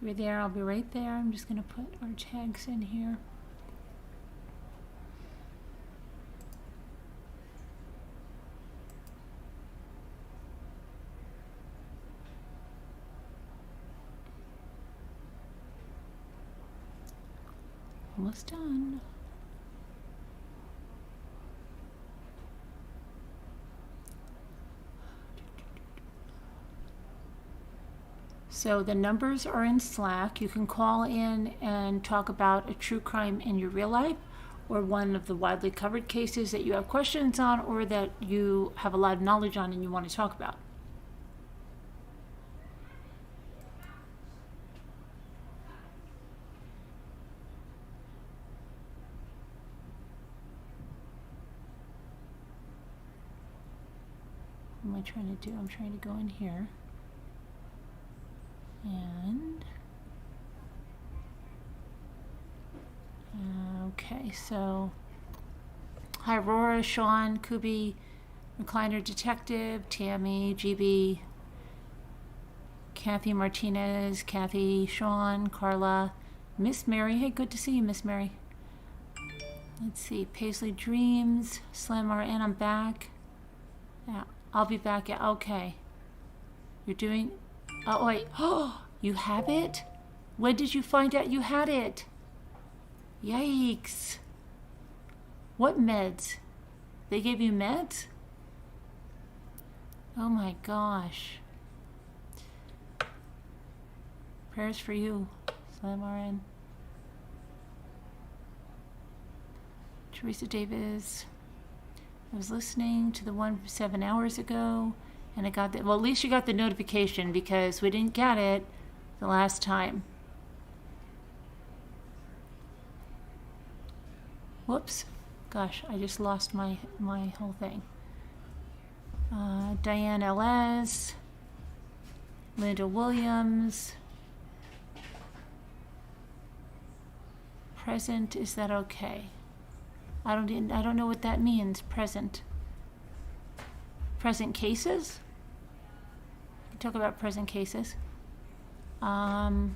You're there, I'll be right there. I'm just going to put our tags in here. Almost done. So the numbers are in Slack. You can call in and talk about a true crime in your real life or one of the widely covered cases that you have questions on or that you have a lot of knowledge on and you want to talk about. What am I trying to do? I'm trying to go in here. And okay, so hi Aurora, Sean, Kubi, Recliner Detective, Tammy, GB, Kathy Martinez, Kathy, Sean, Carla, Miss Mary. Hey, good to see you, Miss Mary. Let's see, Paisley Dreams, Slam RN, I'm back. Yeah, I'll be back. Yeah, okay. You're doing. Oh, wait. Oh, you have it? When did you find out you had it? Yikes. What meds? They gave you meds? Oh my gosh. Prayers for you, Slam RN. Teresa Davis. I was listening to the one 7 hours ago. And I got that. Well, at least you got the notification because we didn't get it the last time. Whoops. Gosh, I just lost my whole thing. Diane L.S., Linda Williams. Present, is that okay? I don't know what that means, present. Present cases? Talk about present cases. Lark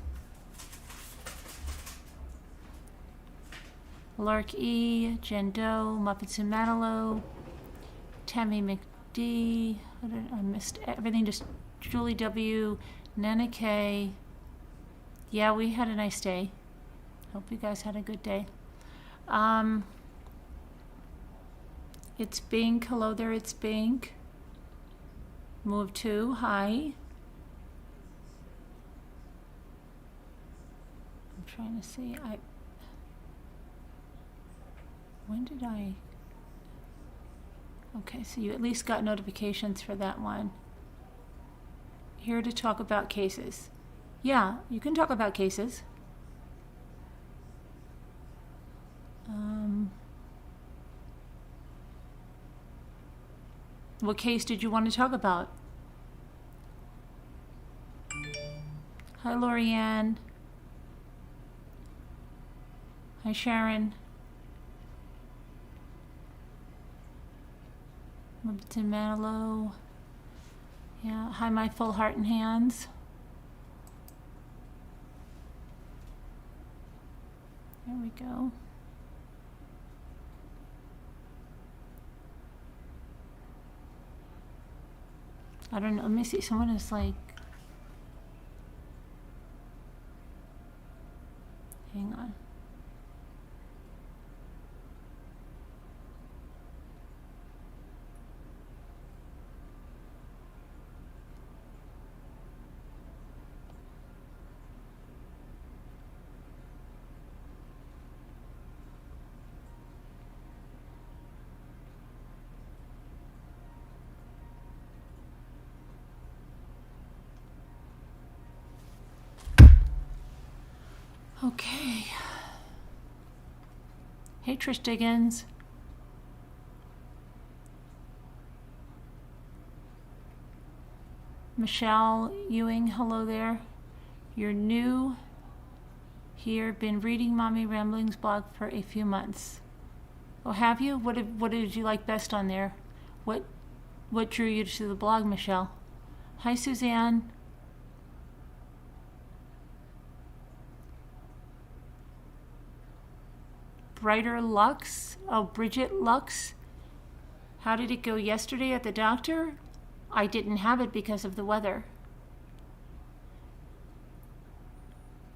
E, Jen Doe, Muppets and Manilow, Tammy McD, I missed everything, just Julie W, Nana K. Yeah, we had a nice day. Hope you guys had a good day. It's Bink, hello there, it's Bink. Move to, hi. I'm trying to see, when did I? Okay, so you at least got notifications for that one. Here to talk about cases. Yeah, you can talk about cases. What case did you want to talk about? Hi, Lorianne. Hi, Sharon. Muppets and Manilow. Yeah, hi, my full heart and hands. There we go. I don't know, let me see, someone is like, hang on. Okay. Hey, Trish Diggins. Michelle Ewing, hello there. You're new here, been reading Mommy Ramblings blog for a few months. Oh, have you? What did you like best on there? What drew you to the blog, Michelle? Hi, Suzanne. Brighter Lux. Oh, Bridget Lux. How did it go yesterday at the doctor? I didn't have it because of the weather.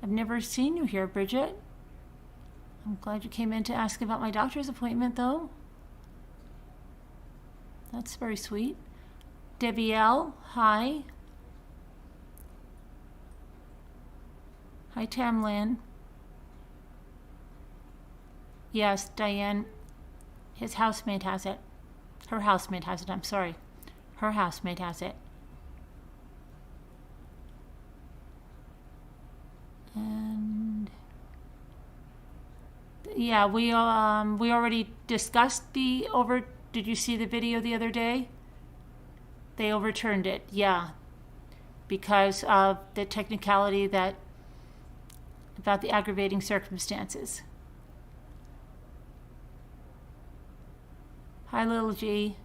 I've never seen you here, Bridget. I'm glad you came in to ask about my doctor's appointment, though. That's very sweet. Debbie L, hi. Hi, Tamlin. Yes, Diane, his housemate has it. Her housemate has it, I'm sorry. Her housemate has it. And yeah, we already discussed did you see the video the other day? They overturned it, yeah. Because of the technicality about the aggravating circumstances. Hi, Little G.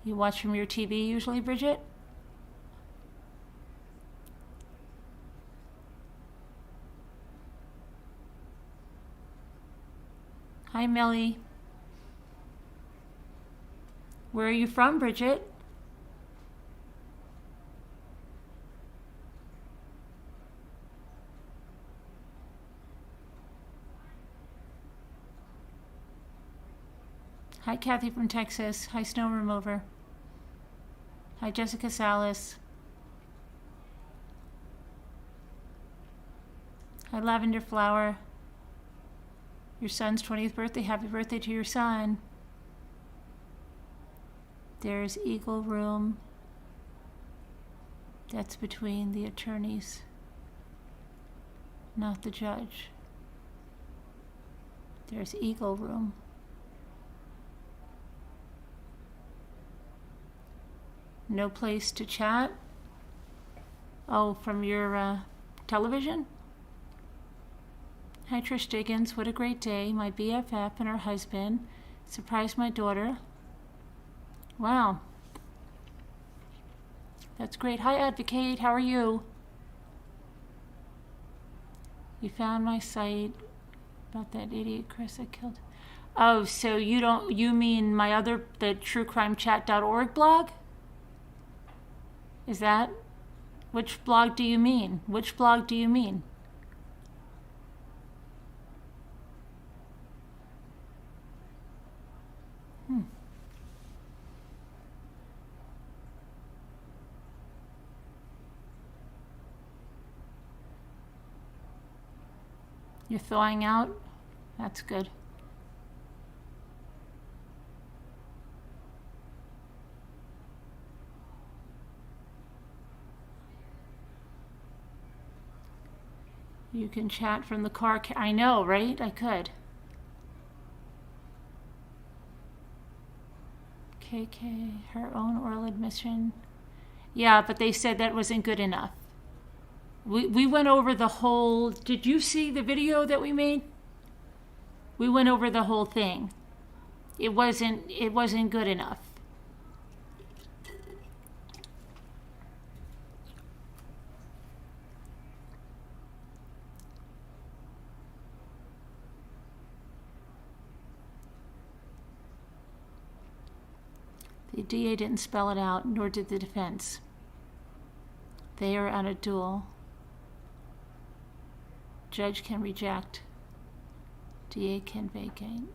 You watch from your TV usually, Bridget? Hi, Millie. Where are you from, Bridget? Hi, Kathy from Texas. Hi, Snow Remover. Hi, Jessica Salas. Hi, Lavender Flower. Your son's 20th birthday. Happy birthday to your son. There's Eagle Room. That's between the attorneys, not the judge. There's Eagle Room. No place to chat? Oh, from your television? Hi, Trish Diggins. What a great day. My BFF and her husband surprised my daughter. Wow. That's great. Hi, Advocate. How are you? You found my site about that idiot Chris I killed. Oh, so you mean the truecrimechat.org blog? Is that? Which blog do you mean? Which blog do you mean? You're thawing out? That's good. You can chat from the car. I know, right? I could. KK, her own oral admission. Yeah, but they said that wasn't good enough. We went over the whole... Did you see the video that we made? We went over the whole thing. It wasn't good enough. The DA didn't spell it out, nor did the defense. They are on a duel. Judge can reject. DA can vacate.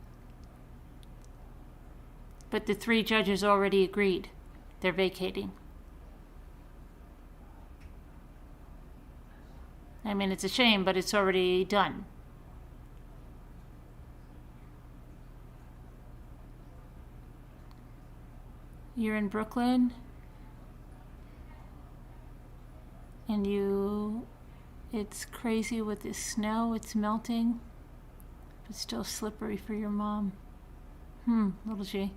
But the 3 judges already agreed. They're vacating. I mean, it's a shame, but it's already done. You're in Brooklyn, and it's crazy with this snow. It's melting, but still slippery for your mom. Little G.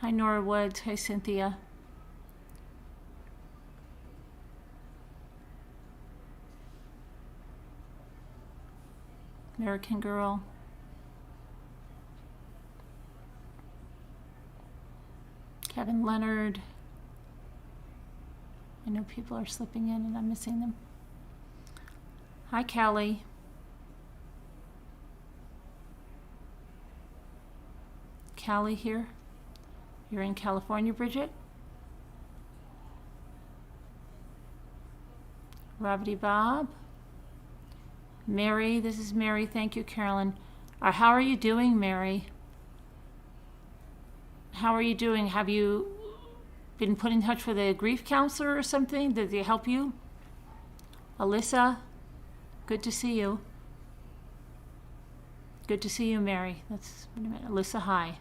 Hi, Nora Woods. Hi, Cynthia. American Girl. Kevin Leonard. I know people are slipping in and I'm missing them. Hi, Callie. Callie here. You're in California, Bridget? Robity Bob. Mary, this is Mary. Thank you, Carolyn. How are you doing, Mary? How are you doing? Have you been put in touch with a grief counselor or something? Did they help you? Alyssa, good to see you. Good to see you, Mary. Wait a minute. Alyssa, hi.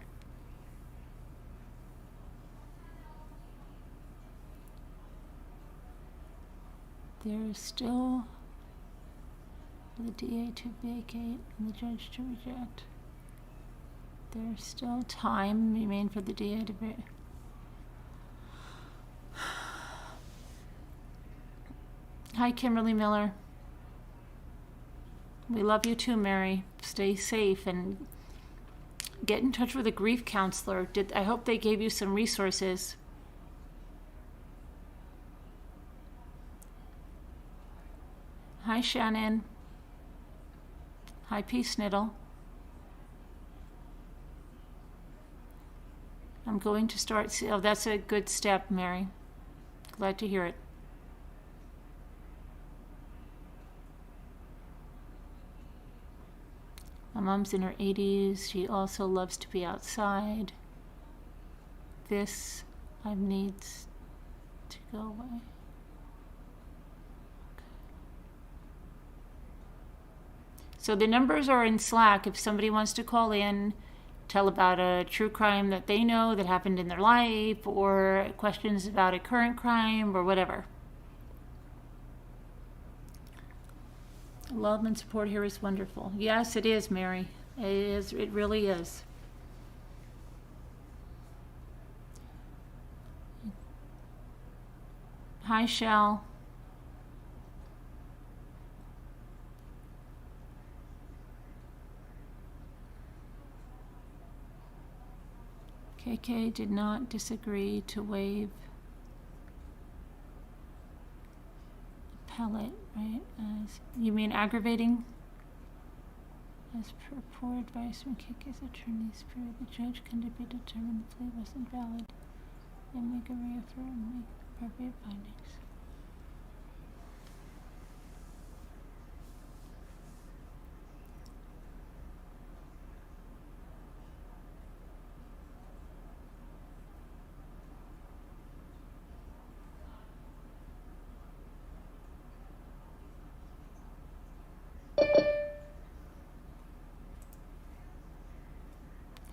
There's still the DA to vacate and the judge to reject. There's still time remain for the DA to vacate. Hi, Kimberly Miller. We love you too, Mary. Stay safe and get in touch with a grief counselor. I hope they gave you some resources. Hi, Shannon. Hi, P. Sniddle. I'm going to start. Oh, that's a good step, Mary. Glad to hear it. My mom's in her 80s. She also loves to be outside. This needs to go away. So the numbers are in Slack. If somebody wants to call in, tell about a true crime that they know that happened in their life, or questions about a current crime, or whatever. Love and support here is wonderful. Yes, it is, Mary. It is. It really is. Hi, Shell. KK did not disagree to waive appellate, right? As you mean aggravating? As per poor advice from KK's attorney's period, the judge can be determined the plea wasn't valid and make a reaffirm and make appropriate findings.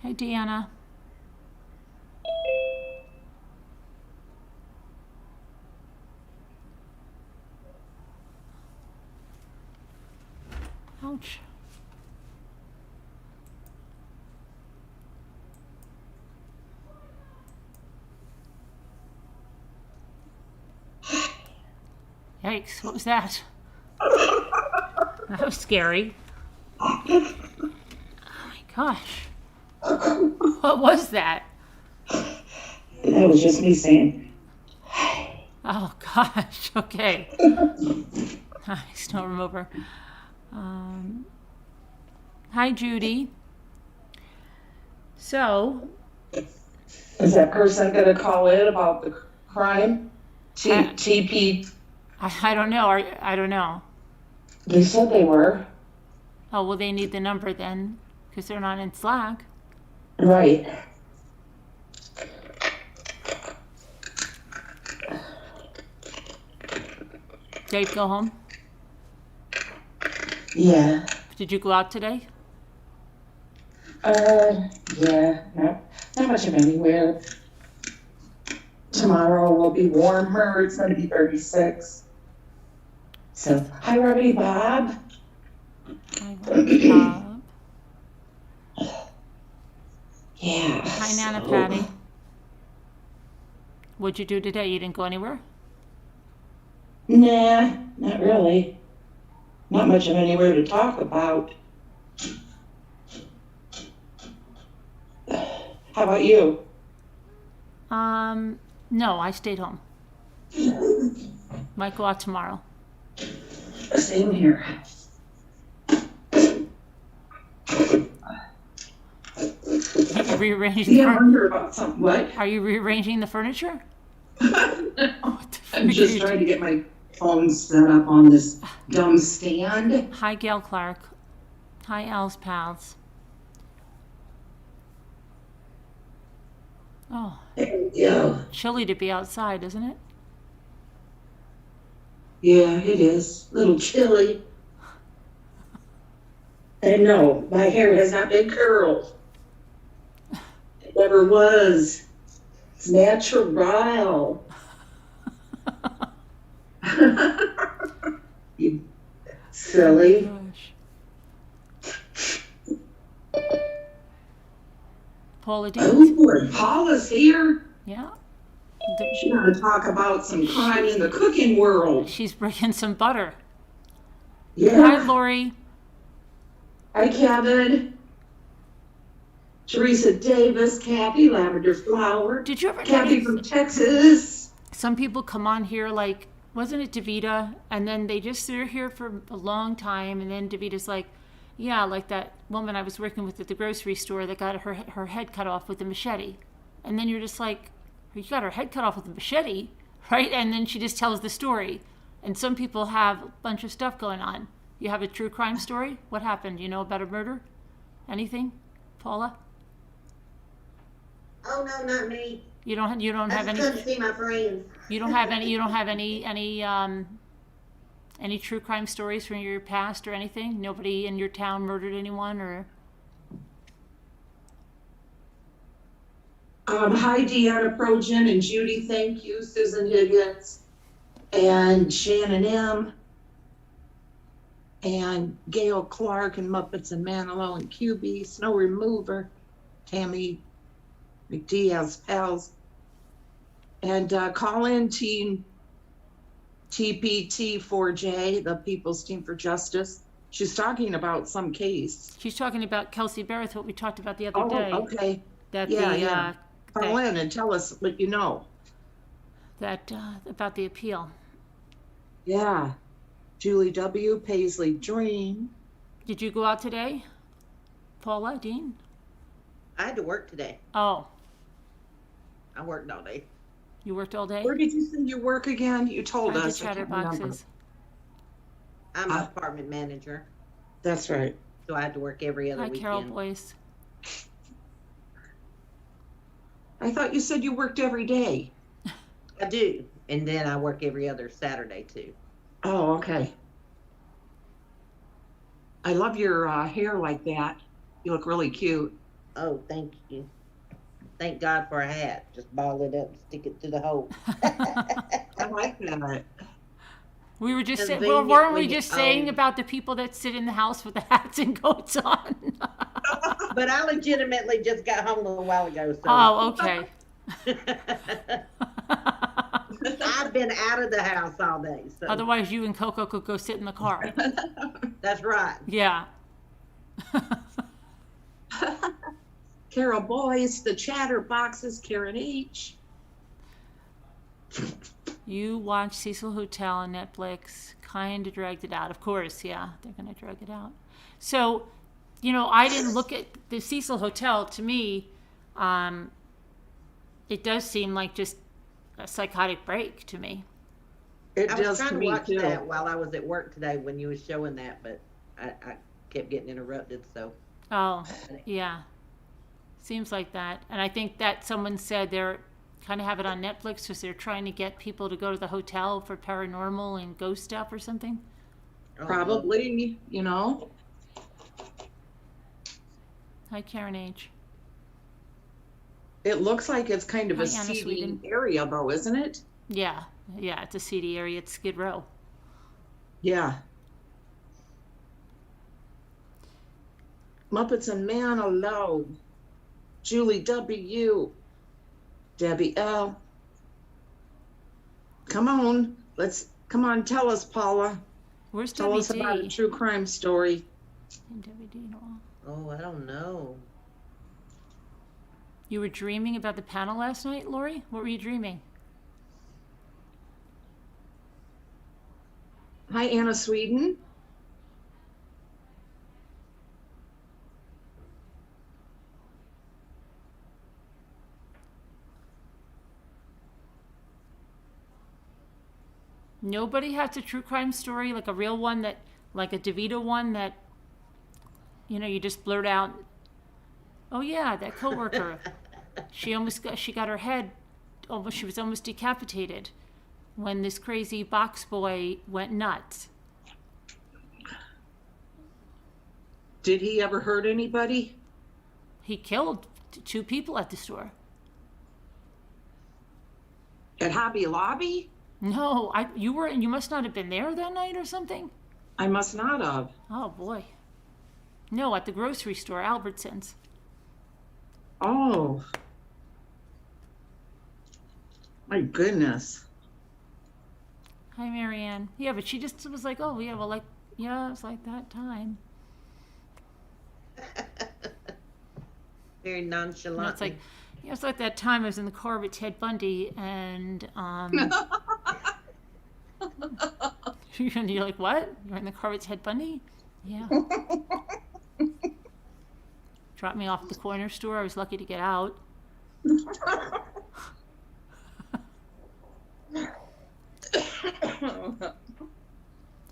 Hi, Deanna. Ouch. Yikes, what was that? That was scary. Oh my gosh. What was that? That was just me saying, hi. Oh gosh, okay. I still remember. Hi, Judy. So, Is that person going to call in about the crime? TP? I don't know. I don't know. They said they were. Oh, well, they need the number then, because they're not in Slack. Right. Dave, go home? Yeah. Did you go out today? Yeah. Not much of anywhere. Tomorrow will be warmer. It's going to be 36. So, hi, Robbie Bob. Hi, Bob. Yeah. Hi, Nana Patty. What'd you do today? You didn't go anywhere? Nah, not really. Not much of anywhere to talk about. How about you? No, I stayed home. Might go out tomorrow. Same here. You rearranging the Yeah, I furniture? wonder about something. What? Are you rearranging the furniture? I'm just trying to get my phone set up on this dumb stand. Hi, Gail Clark. Hi, Al's pals. Oh, Yeah. chilly to be outside, isn't it? Yeah, it is. A little chilly. And no, my hair has not been curled. It never was. It's natural. You silly. Gosh. Paula Dean. Oh, and Paula's here. Yeah. She's going to talk about some crime in the cooking world. She's bringing some butter. Yeah. Hi, Lori. Hi, Kevin. Teresa Davis, Kathy Lavender Flower. Did you ever Kathy notice from Texas. some people come on here like, wasn't it Davita? And then they're here for a long time. And then Davita's like, yeah, like that woman I was working with at the grocery store that got her head cut off with a machete. And then you're just like, you got her head cut off with a machete, right? And then she just tells the story. And some people have a bunch of stuff going on. You have a true crime story? What happened? You know about a murder? Anything? Paula? Oh no, not me. You don't I have just any come to see my friends. you don't have any true crime stories from your past or anything? Nobody in your town murdered anyone or Hi, Deanna Progen and Judy, thank you. Susan Higgins and Shannon M. And Gail Clark and Muppets and Manilow and QB, Snow Remover, Tammy McDiaz pals. And call in team TPT4J, the People's Team for Justice. She's talking about some case. she's talking about Kelsey Barrett, what we talked about the other day. Okay. That Yeah. Call in and tell us what you know. that about the appeal. Yeah. Julie W. Paisley Dream. Did you go out today? Paula, Dean? I had to work today. Oh, I worked all day. you worked all day? Where did you say you work again? You told At the us. I can't remember. Chatterboxes. I'm an apartment manager, That's right. so I had to work every other Hi, weekend. Carol Boyce. I thought you said you worked every day. I do, and then I work every other Saturday too. Oh, okay. I love your hair like that. You look really cute. Oh, thank you. Thank God for a hat. Just ball it up and stick it through the hole. I like that. We were just saying, Convenient weren't we when you just saying own- about the people that sit in the house with the hats and coats on? But I legitimately just got home a little while ago, so Oh, okay. I've been out of the house all day. So Otherwise, you and Coco could go sit in the car. that's right. Yeah. Carol Boyce, the Chatterboxes, Karen H. You watch Cecil Hotel on Netflix. Kind of dragged it out. Of course, yeah, they're going to drag it out. So, I didn't look at the Cecil Hotel. To me, it does seem like just a psychotic break to me. It I was does trying to to me watch too. that while I was at work today when you was showing that, but I kept getting interrupted. So Oh, yeah. Seems like that. And I think that someone said they're kind of have it on Netflix because they're trying to get people to go to the hotel for paranormal and ghost stuff or something. Probably, Hi, Karen H. It looks like it's kind of Hi, a Anna seedy Sweden. area though, isn't it? Yeah, it's a seedy area. It's Skid Row. Yeah. Muppets and Man Alone. Julie W. Debbie L. Come on, tell us, Paula. Where's Tell us about a WD? true crime story. And WD and all. Oh, I don't know. You were dreaming about the panel last night, Lori? What were you dreaming? Hi, Anna Sweden. Nobody has a true crime story, like a real one that, like a DeVito one that, you just blurt out, oh yeah, that coworker. She got her head, she was almost decapitated when this crazy box boy went nuts. Did he ever hurt anybody? He killed two people at the store. At Hobby Lobby? No, you must not have been there that night or something. I must not have. Oh boy. No, at the grocery store, Albertsons. Oh. My goodness. Hi, Marianne. Yeah, but she just was like, oh yeah, well, like, yeah, it was like that time. Very nonchalant. It's like, yeah, it's like that time I was in the car with Ted Bundy, and you're like, what? You're in the car with Ted Bundy? Yeah. Dropped me off at the corner store. I was lucky to get out.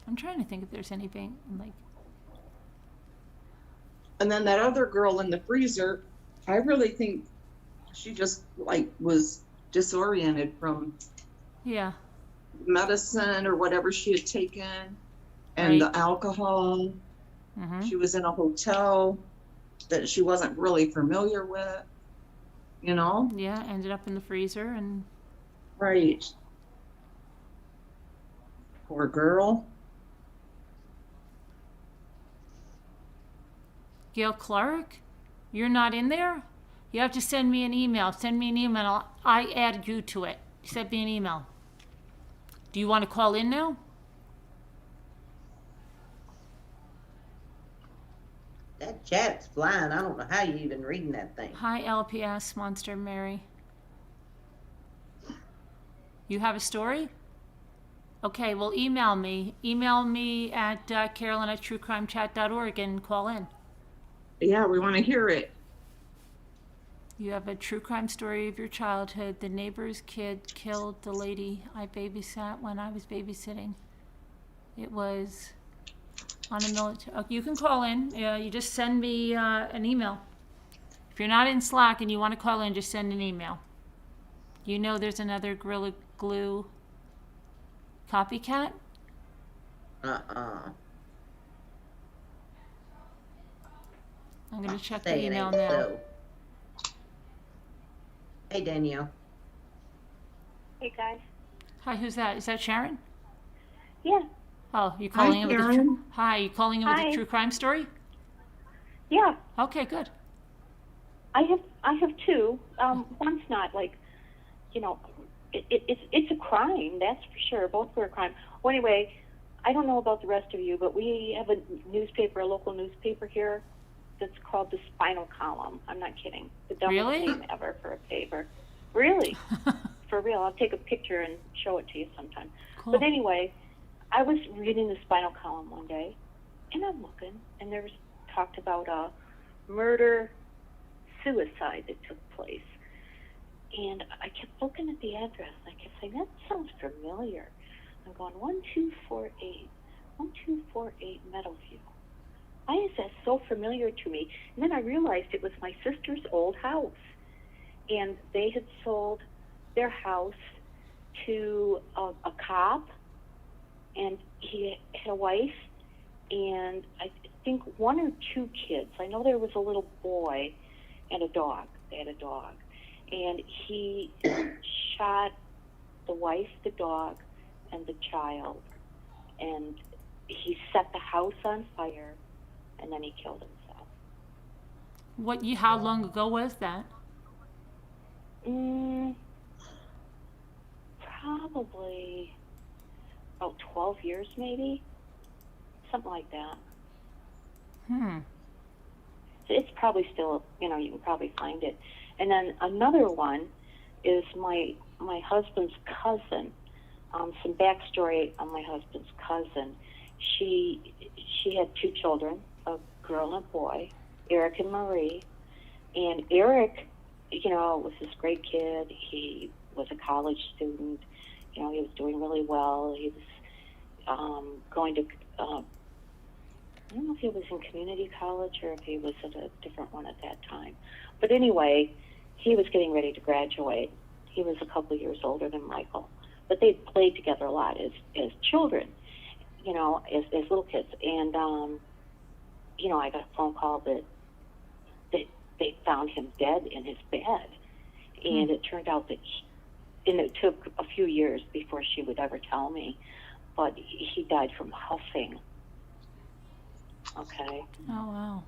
I'm trying to think if there's anything like. And then that other girl in the freezer, I really think she just like was disoriented from medicine or whatever she had taken, and the alcohol. Mm-hmm. She was in a hotel that she wasn't really familiar with, Yeah, ended up in the freezer and. Right. Poor girl. Gail Clark, you're not in there? You have to send me an email. Send me an email. I add you to it. Send me an email. Do you want to call in now? That chat's flying. I don't know how you even reading that thing. Hi, LPS Monster Mary. You have a story? Okay, well, email me. Email me at Carolyn@truecrimechat.org and call in. Yeah, we want to hear it. You have a true crime story of your childhood. The neighbor's kid killed the lady I babysat when I was babysitting. It was on a military. Oh, you can call in. You just send me an email. If you're not in Slack and you want to call in, just send an email. You know there's another Gorilla Glue copycat? I'm going to check the email now. So. Hey, Danielle. Hey, guys. Hi, who's that? Is that Sharon? Yeah. Oh, you calling in with Hi, you calling in with a true crime story? Yeah. Okay, good. I have two. One's not like, it's a crime, that's for sure. Both were a crime. Well, anyway, I don't know about the rest of you, but we have a local newspaper here that's called the Spinal Column. I'm not kidding. The dumbest name ever for a paper. Really? For real. I'll take a picture and show it to you sometime. Cool. But anyway, I was reading the Spinal Column one day, and I'm looking, and there was talked about a murder-suicide that took place. And I kept looking at the address. I kept saying, that sounds familiar. I'm going, 1248 Meadowview. Why is that so familiar to me? And then I realized it was my sister's old house. And they had sold their house to a cop, and he had a wife, and I think one or two kids. I know there was a little boy and a dog. They had a dog. And he shot the wife, the dog, and the child. And he set the house on fire, and then he killed himself. How long ago was that? Probably about 12 years, maybe. Something like that. It's probably still, you can probably find it. And then another one is my husband's cousin some backstory on my husband's cousin. She had 2 children, a girl and a boy, Eric and Marie. And Eric, was this great kid. He was a college student. He was doing really well. He was going to, I don't know if he was in community college or if he was at a different one at that time. But anyway, he was getting ready to graduate. He was a couple of years older than Michael. But they played together a lot as children, as little kids. And, I got a phone call that they found him dead in his bed. And it turned out that and it took a few years before she would ever tell me, but he died from huffing. Okay. Oh, wow.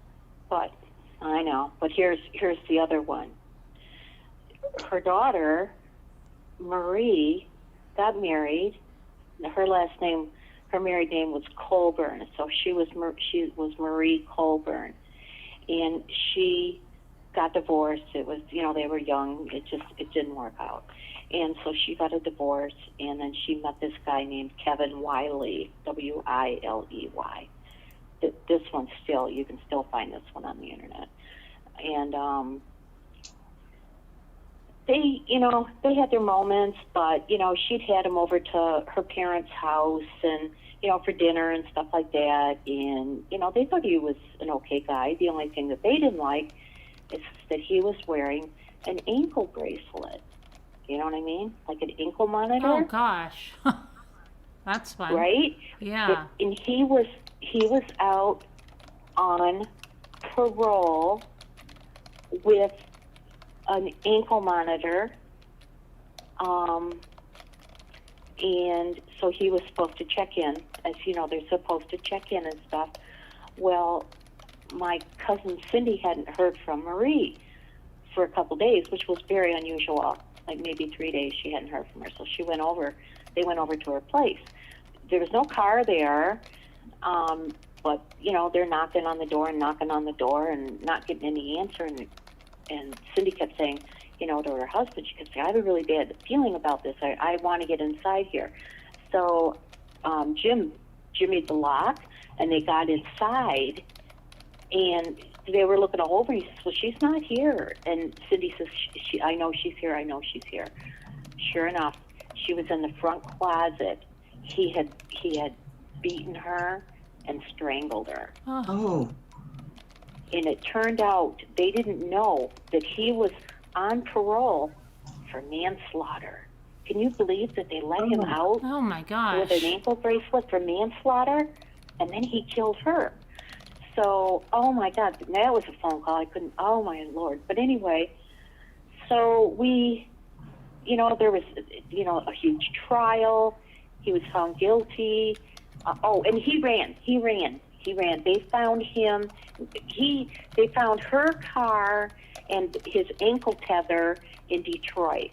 But I know. But here's the other one. Her daughter, Marie, got married. Her married name was Colburn, so she was Marie Colburn, and she got divorced. It was, they were young. It didn't work out, and so she got a divorce, and then she met this guy named Kevin Wiley, Wiley. This one you can still find this one on the internet, and they had their moments, but she'd had him over to her parents' house and for dinner and stuff like that, and they thought he was an okay guy. The only thing that they didn't like is that he was wearing an ankle bracelet. You know what I mean? Like an ankle monitor. Oh gosh. That's fun. Right? Yeah. And he was out on parole with an ankle monitor, and so he was supposed to check in, as they're supposed to check in and stuff. Well, my cousin Cindy hadn't heard from Marie for a couple days, which was very unusual. Like maybe 3 days she hadn't heard from her, so they went over to her place. There was no car there, but they're knocking on the door and not getting any answer, and Cindy kept saying, to her husband, she kept saying, I have a really bad feeling about this. I want to get inside here. So Jim made the lock, and they got inside, and they were looking all over. He says, well, she's not here. And Cindy says, I know she's here. I know she's here. Sure enough, she was in the front closet. He had beaten her and strangled her. Oh. And it turned out they didn't know that he was on parole for manslaughter. Can you believe that they let him out Oh my gosh. with an ankle bracelet for manslaughter? And then he killed her. So, oh my God, that was a phone call. I couldn't, oh my Lord. But anyway, so we, there was, a huge trial. He was found guilty. And he ran. They found him. They found her car and his ankle tether in Detroit.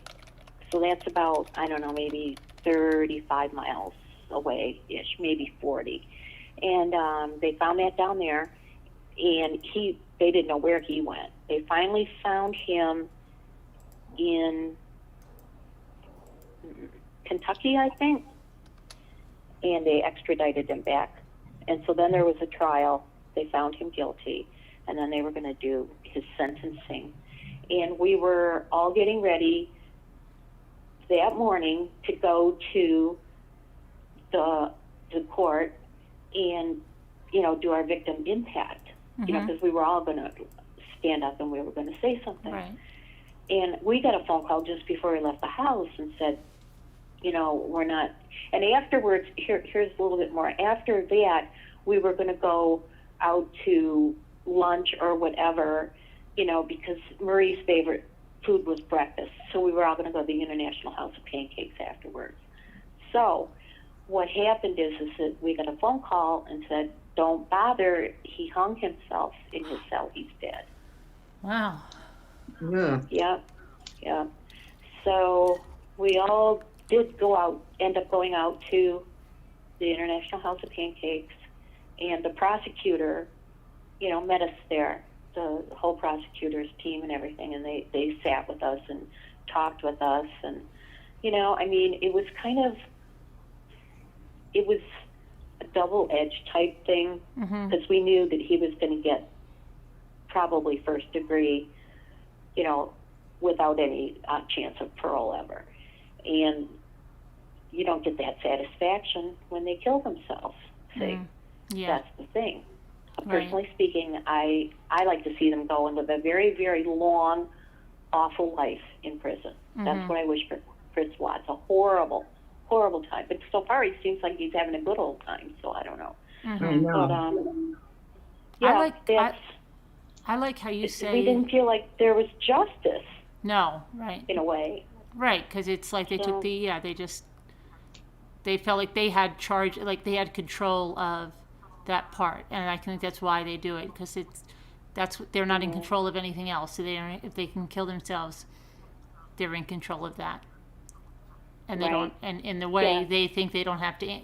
So that's about, I don't know, maybe 35 miles away-ish, maybe 40. And they found that down there, and they didn't know where he went. They finally found him in Kentucky, I think, and they extradited him back. And so then there was a trial. They found him guilty, and then they were going to do his sentencing. And we were all getting ready that morning to go to the court and, do our victim impact, because we were all going to stand up and we were going to say something. Right. And we got a phone call just before we left the house and said, we're not. And afterwards, here's a little bit more. After that, we were going to go out to lunch or whatever, because Marie's favorite food was breakfast. So we were all going to go to the International House of Pancakes afterwards. So what happened is that we got a phone call and said, don't bother. He hung himself in his cell. He's dead. Wow. Yeah. Yeah. So we all did end up going out to the International House of Pancakes, and the prosecutor, met us there, the whole prosecutor's team and everything, and they sat with us and talked with us, and, it was kind of it was a double-edged type thing, Mm-hmm. because we knew that he was going to get probably first degree, you know, without any chance of parole ever. And you don't get that satisfaction when they kill themselves. See, Mm-hmm. Yeah. that's the thing. Right. Personally speaking, I like to see them go and live a very, very long, awful life in prison. Mm-hmm. That's what I wish for Chris Watts. A horrible, horrible time. But so far, he seems like he's having a good old time. So I don't know. I Mm-hmm. know. But yeah, I like how you we say didn't feel like there was justice no, right, in a way. right, because it's like they took So- they felt like they had charge, like they had control of that part, and I think that's why they do it, because they're not in control of anything else. So if they can kill themselves, they're in control of that, and they Right. don't, and in the way Yeah. they think they don't have to,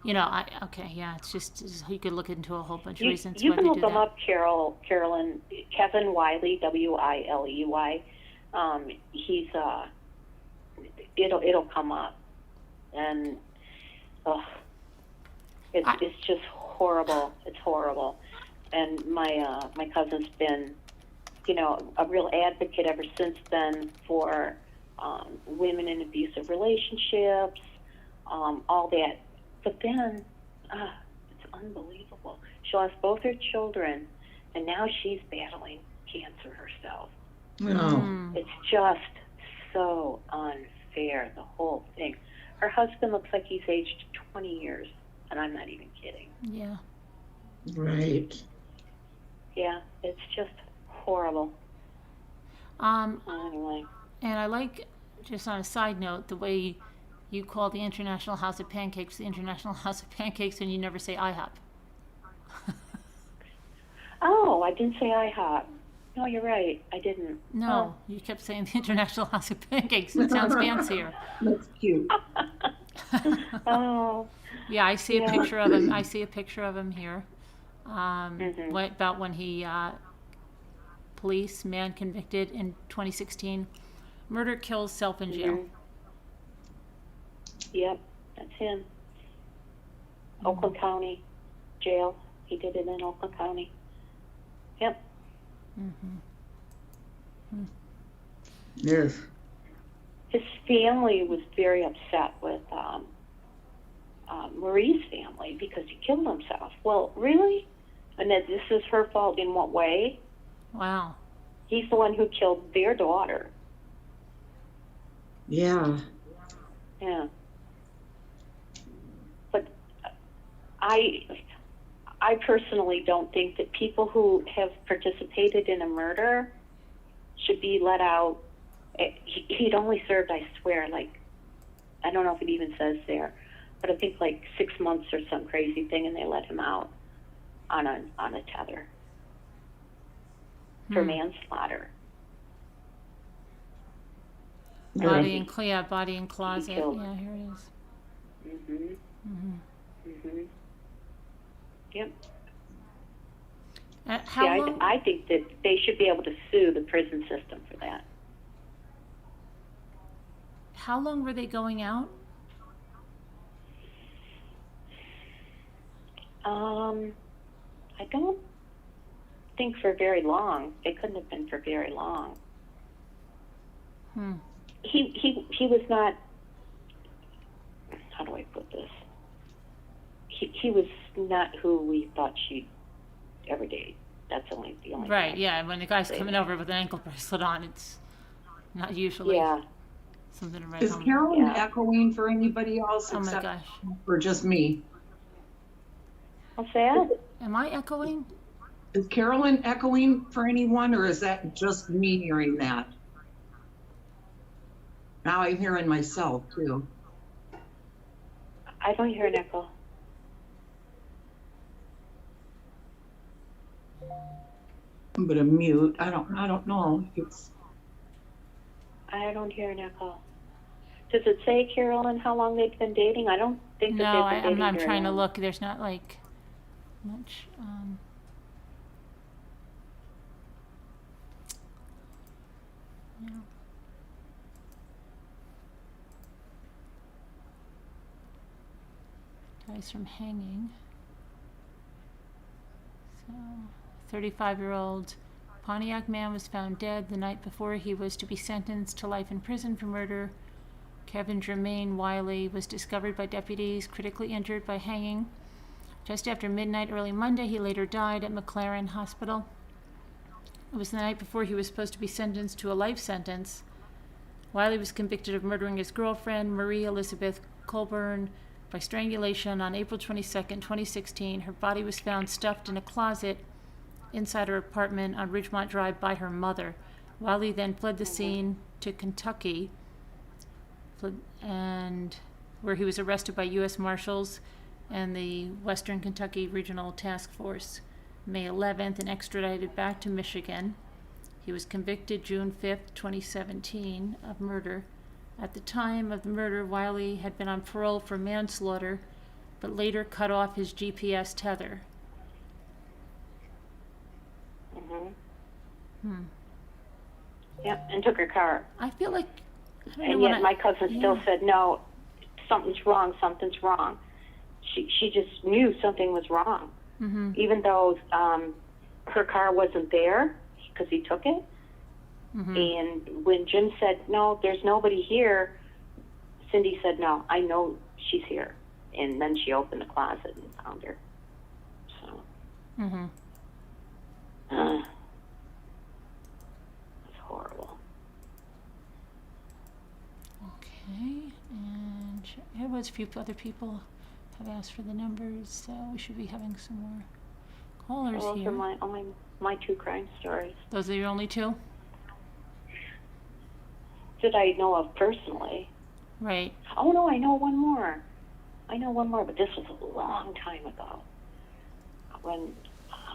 it's just you could look into a whole bunch of reasons You why can they look do him that. up, Kevin Wiley, Wiley. He's it'll come up, and it's just horrible. It's horrible. And my cousin's been, a real advocate ever since then for women in abusive relationships, all that. But then, it's unbelievable. She lost both her children, and now she's battling cancer herself. No. It's just so unfair, the whole thing. Her husband looks like he's aged 20 years, and I'm not even kidding. Yeah. Right. Yeah, it's just horrible. Anyway. And I like, just on a side note, the way you call the International House of Pancakes the International House of Pancakes, and you never say IHOP. Oh, I didn't say IHOP. No, you're right. I didn't. No, you kept saying the International House of Pancakes. It sounds fancier. That's cute. Oh. Yeah, I see a Yeah. picture of him. I see a picture of him here. Mhm. About when he, police man convicted in 2016, murder kills self in jail. Mhm. Yep, that's him. Oakland County Jail. He did it in Oakland County. Yep. Yes. His family was very upset with Marie's family because he killed himself. Well, really? And that this is her fault in what way? Wow. He's the one who killed their daughter. Yeah. Yeah. But I personally don't think that people who have participated in a murder should be let out. He'd only served, I swear, I don't know if it even says there, but I think 6 months or some crazy thing, and they let him out on a tether for manslaughter. Body in closet. killed. Yeah, here it is. Mhm. Mhm. Yep. How See, long? I think that they should be able to sue the prison system for that. How long were they going out? I don't think for very long. They couldn't have been for very long. He was not. How do I put this? He was not who we thought she'd ever date. That's the only Right. thing. Yeah. When the guy's coming over with an ankle bracelet on, it's not usually Yeah. something to write Is home. Carolyn Yeah. echoing for anybody else Oh my except gosh. for just me? What's that? Am I echoing? Is Carolyn echoing for anyone, or is that just me hearing that? Now I'm hearing myself too. I don't hear an echo. I'm gonna mute. I don't know. It's I don't hear an echo. Does it say, Carolyn, how long they've been dating? I don't think that No, they've been dating I'm very trying to long. look. There's not much. No. dies from hanging. So, 35-year-old Pontiac man was found dead the night before he was to be sentenced to life in prison for murder. Kevin Jermaine Wiley was discovered by deputies critically injured by hanging just after midnight early Monday. He later died at McLaren Hospital. It was the night before he was supposed to be sentenced to a life sentence. Wiley was convicted of murdering his girlfriend, Marie Elizabeth Colburn, by strangulation on April 22, 2016. Her body was found stuffed in a closet inside her apartment on Ridgemont Drive by her mother. Wiley then fled the scene to Kentucky, and where he was arrested by U.S. Marshals and the Western Kentucky Regional Task Force May 11th and extradited back to Michigan. He was convicted June 5th, 2017 of murder. At the time of the murder, Wiley had been on parole for manslaughter, but later cut off his GPS tether. Yeah, and took her car. I feel like, I don't And know yet my cousin still said, no, something's wrong. She just knew something was wrong. Even though her car wasn't there because he took it. And when Jim said, no, there's nobody here, Cindy said, no, I know she's here. And then she opened the closet and found her. So. That's horrible. Okay, and there was a few other people have asked for the numbers, so we should be having some more callers Those here. are my two crime stories Those are your only two? that I know of personally. Right. Oh no, I know one more, but this was a long time ago when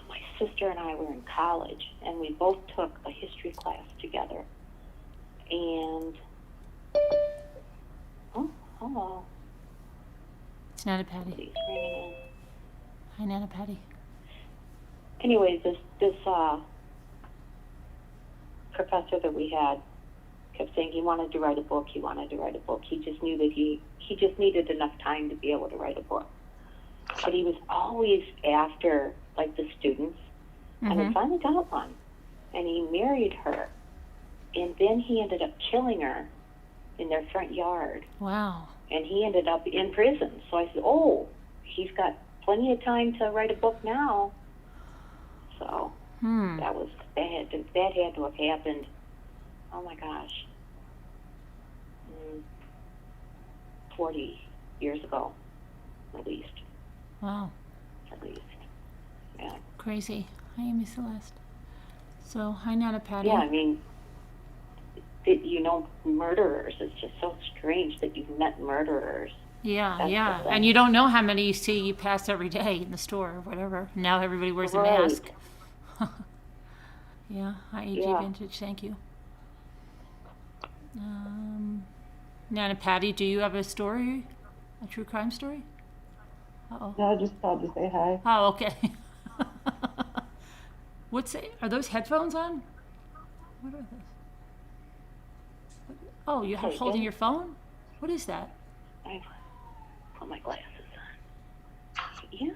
my sister and I were in college, and we both took a history class together. And oh, hello, It's Nana Patty. somebody's ringing in. Hi, Nana Patty. Anyways, this professor that we had kept saying he wanted to write a book. He just knew that he just needed enough time to be able to write a book. But he was always after, like, the students, and he finally got one. And he married her. And then he ended up killing her in their front yard. Wow. And he ended up in prison. So I said, oh, he's got plenty of time to write a book now. So that had to have happened. Oh my gosh, 40 years ago, at least. Wow. At least, yeah. Crazy. Hi, Amy Celeste. So, hi, Nana Patty. Yeah, I mean, murderers. It's just so strange that you've met murderers. Yeah, That's yeah. the thing. And you don't know how many you see pass every day in the store or whatever. Now everybody wears a Right. mask. Yeah. Hi, AG Yeah. Vintage. Thank you. Nana Patty, do you have a story? A true crime story? Uh-oh. No, I just called to say hi. Oh, okay. Are those headphones on? What are those? Oh, you're Hey, holding yeah. your phone? What is that? I put my glasses on. Yeah.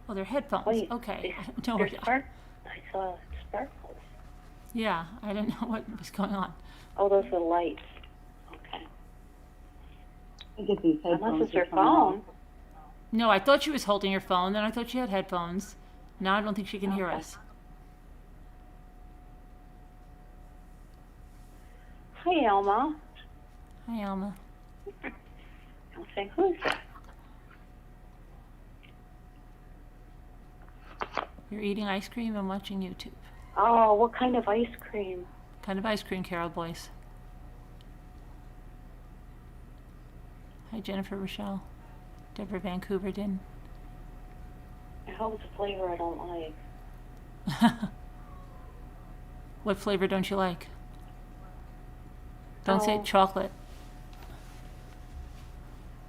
Oh, they're headphones. Oh, yeah. Okay. I don't know They're what. I saw sparkles. Yeah, I didn't know what was going on. Oh, those are lights. Okay. I get these headphones. Unless it's her to come on. phone. No, I thought she was holding your phone, then I thought she had headphones. Now I don't think she can hear Okay. us. Hi, Elma. Hi, Alma. I'm saying, who's that? You're eating ice cream and watching YouTube. Oh, what kind of ice cream? Kind of ice cream, Carol Boyce. Hi, Jennifer Rochelle. Deborah Vancouver did. I hope it's a flavor I don't like. What flavor don't you like? Don't say Oh. chocolate.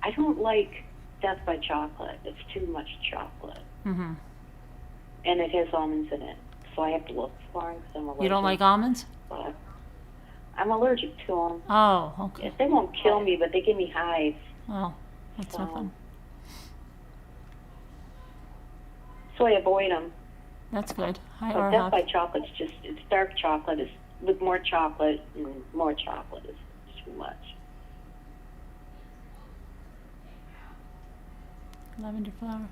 I don't like Death by Chocolate. It's too much chocolate. Mm-hmm. And it has almonds in it. So I have to look for them because I'm allergic. You don't like almonds? But I'm allergic to them. Oh, okay. They won't kill me, but they give me hives. Oh, that's no So- fun. so I avoid them. That's good. Hi, But Death Arhab. by Chocolate's just, it's dark chocolate. It's with more chocolate, and more chocolate is too much. Lavender flower.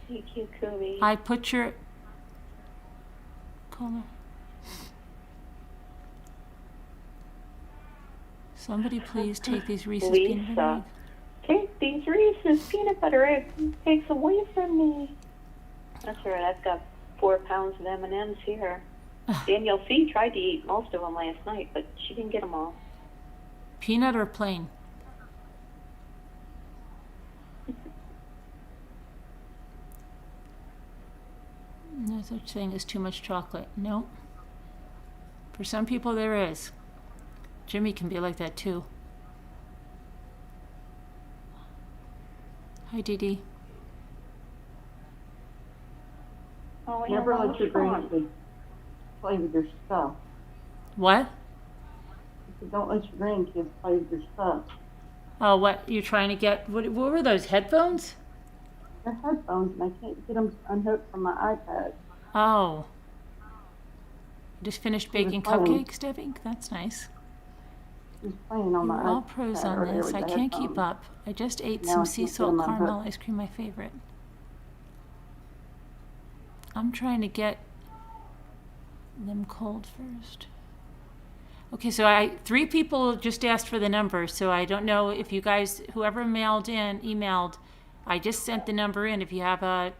Thank you, Kumi. I put your color. Somebody please take these Reese's peanut butter Lisa, take these Reese's peanut butter eggs away from me. That's all right. I've got 4 pounds of M&Ms here. Danielle C. tried to eat most of them last night, but she didn't get them all. Peanut or plain? No such thing as too much chocolate. No. For some people there is. Jimmy can be like that too. Hi, Dee Dee. Oh, yeah, Never that let was your fun. grandkids play with your stuff. What? I said, don't let your grandkids play with your stuff. Oh, what? You're trying to get... What were those, headphones? They're headphones, and I can't get them unhooked from my iPad. Oh. Just finished He was baking playing. cupcakes, Debbie? That's nice. She's playing on my You're iPad. all pros on earlier this. with I the can't keep headphones. up. I just ate Now some I sea can't get salt them caramel unhooked. ice cream, my favorite. I'm trying to get them cold first. Okay, so 3 people just asked for the number, so I don't know if you guys, whoever emailed, I just sent the number in. If you have a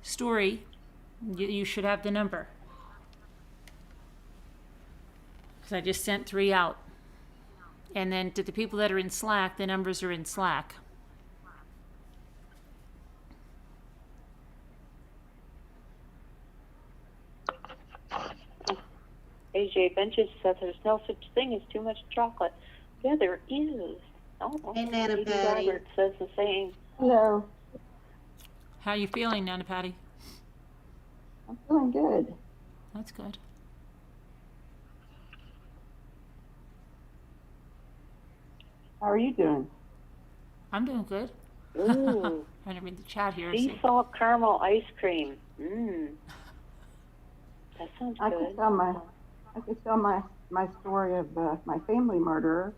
story, you should have the number. Because I just sent 3 out. And then to the people that are in Slack, the numbers are in Slack. AJ Benches says there's no such thing as too much chocolate. Yeah, there is. Oh, Hey, Nana Dee Dee Patty. Robert says the same. Hello. How you feeling, Nana Patty? I'm feeling good. That's good. How are you doing? I'm doing good. Ooh, Trying to read the chat here. sea See. salt caramel ice cream. That sounds I good. could tell my story of my family murderer.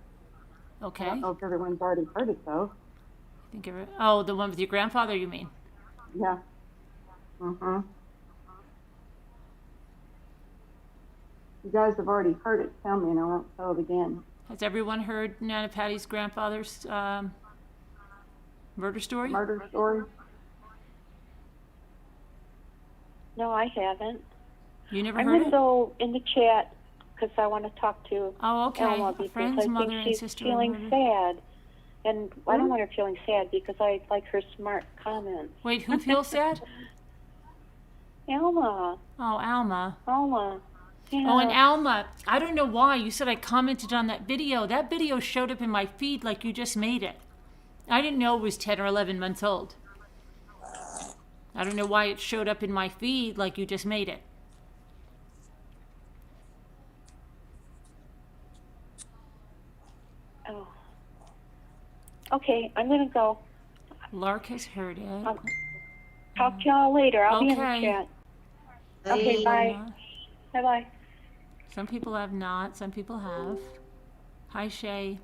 I Okay. don't know if everyone's already heard it though. Oh, the one with your grandfather, you mean? Yeah. You guys have already heard it. Tell me, and I won't tell it again. Has everyone heard Nana Patty's grandfather's murder story? Murder story. No, I haven't. You never I'm heard going to it? go in the chat because I want to talk to Oh, okay. Elma A because friend's I mother think and she's sister were feeling murdered. sad. And I don't want her feeling sad because I like her smart comments. Wait, who feels sad? Elma. Oh, Alma. Alma. Yeah. Oh, and Alma, I don't know why. You said I commented on that video. That video showed up in my feed like you just made it. I didn't know it was 10 or 11 months old. I don't know why it showed up in my feed like you just made it. Oh. Okay, I'm going to go. Lark has heard it. I'll talk to y'all later. I'll be in the Okay. chat. Okay, bye. Bye-bye. Some people have not. Some people have. Hi, Shay.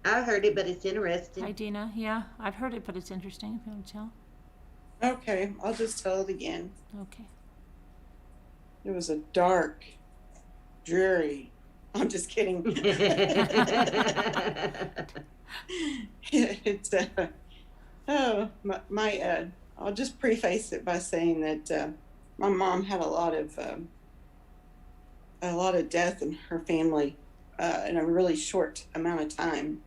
I heard it, but it's interesting. Hi, Dina. Yeah, I've heard it, but it's interesting if you want to tell. Okay, I'll just tell it again. Okay. It was a dark, dreary. I'm just kidding. It's I'll just preface it by saying that my mom had a lot of death in her family in a really short amount of time,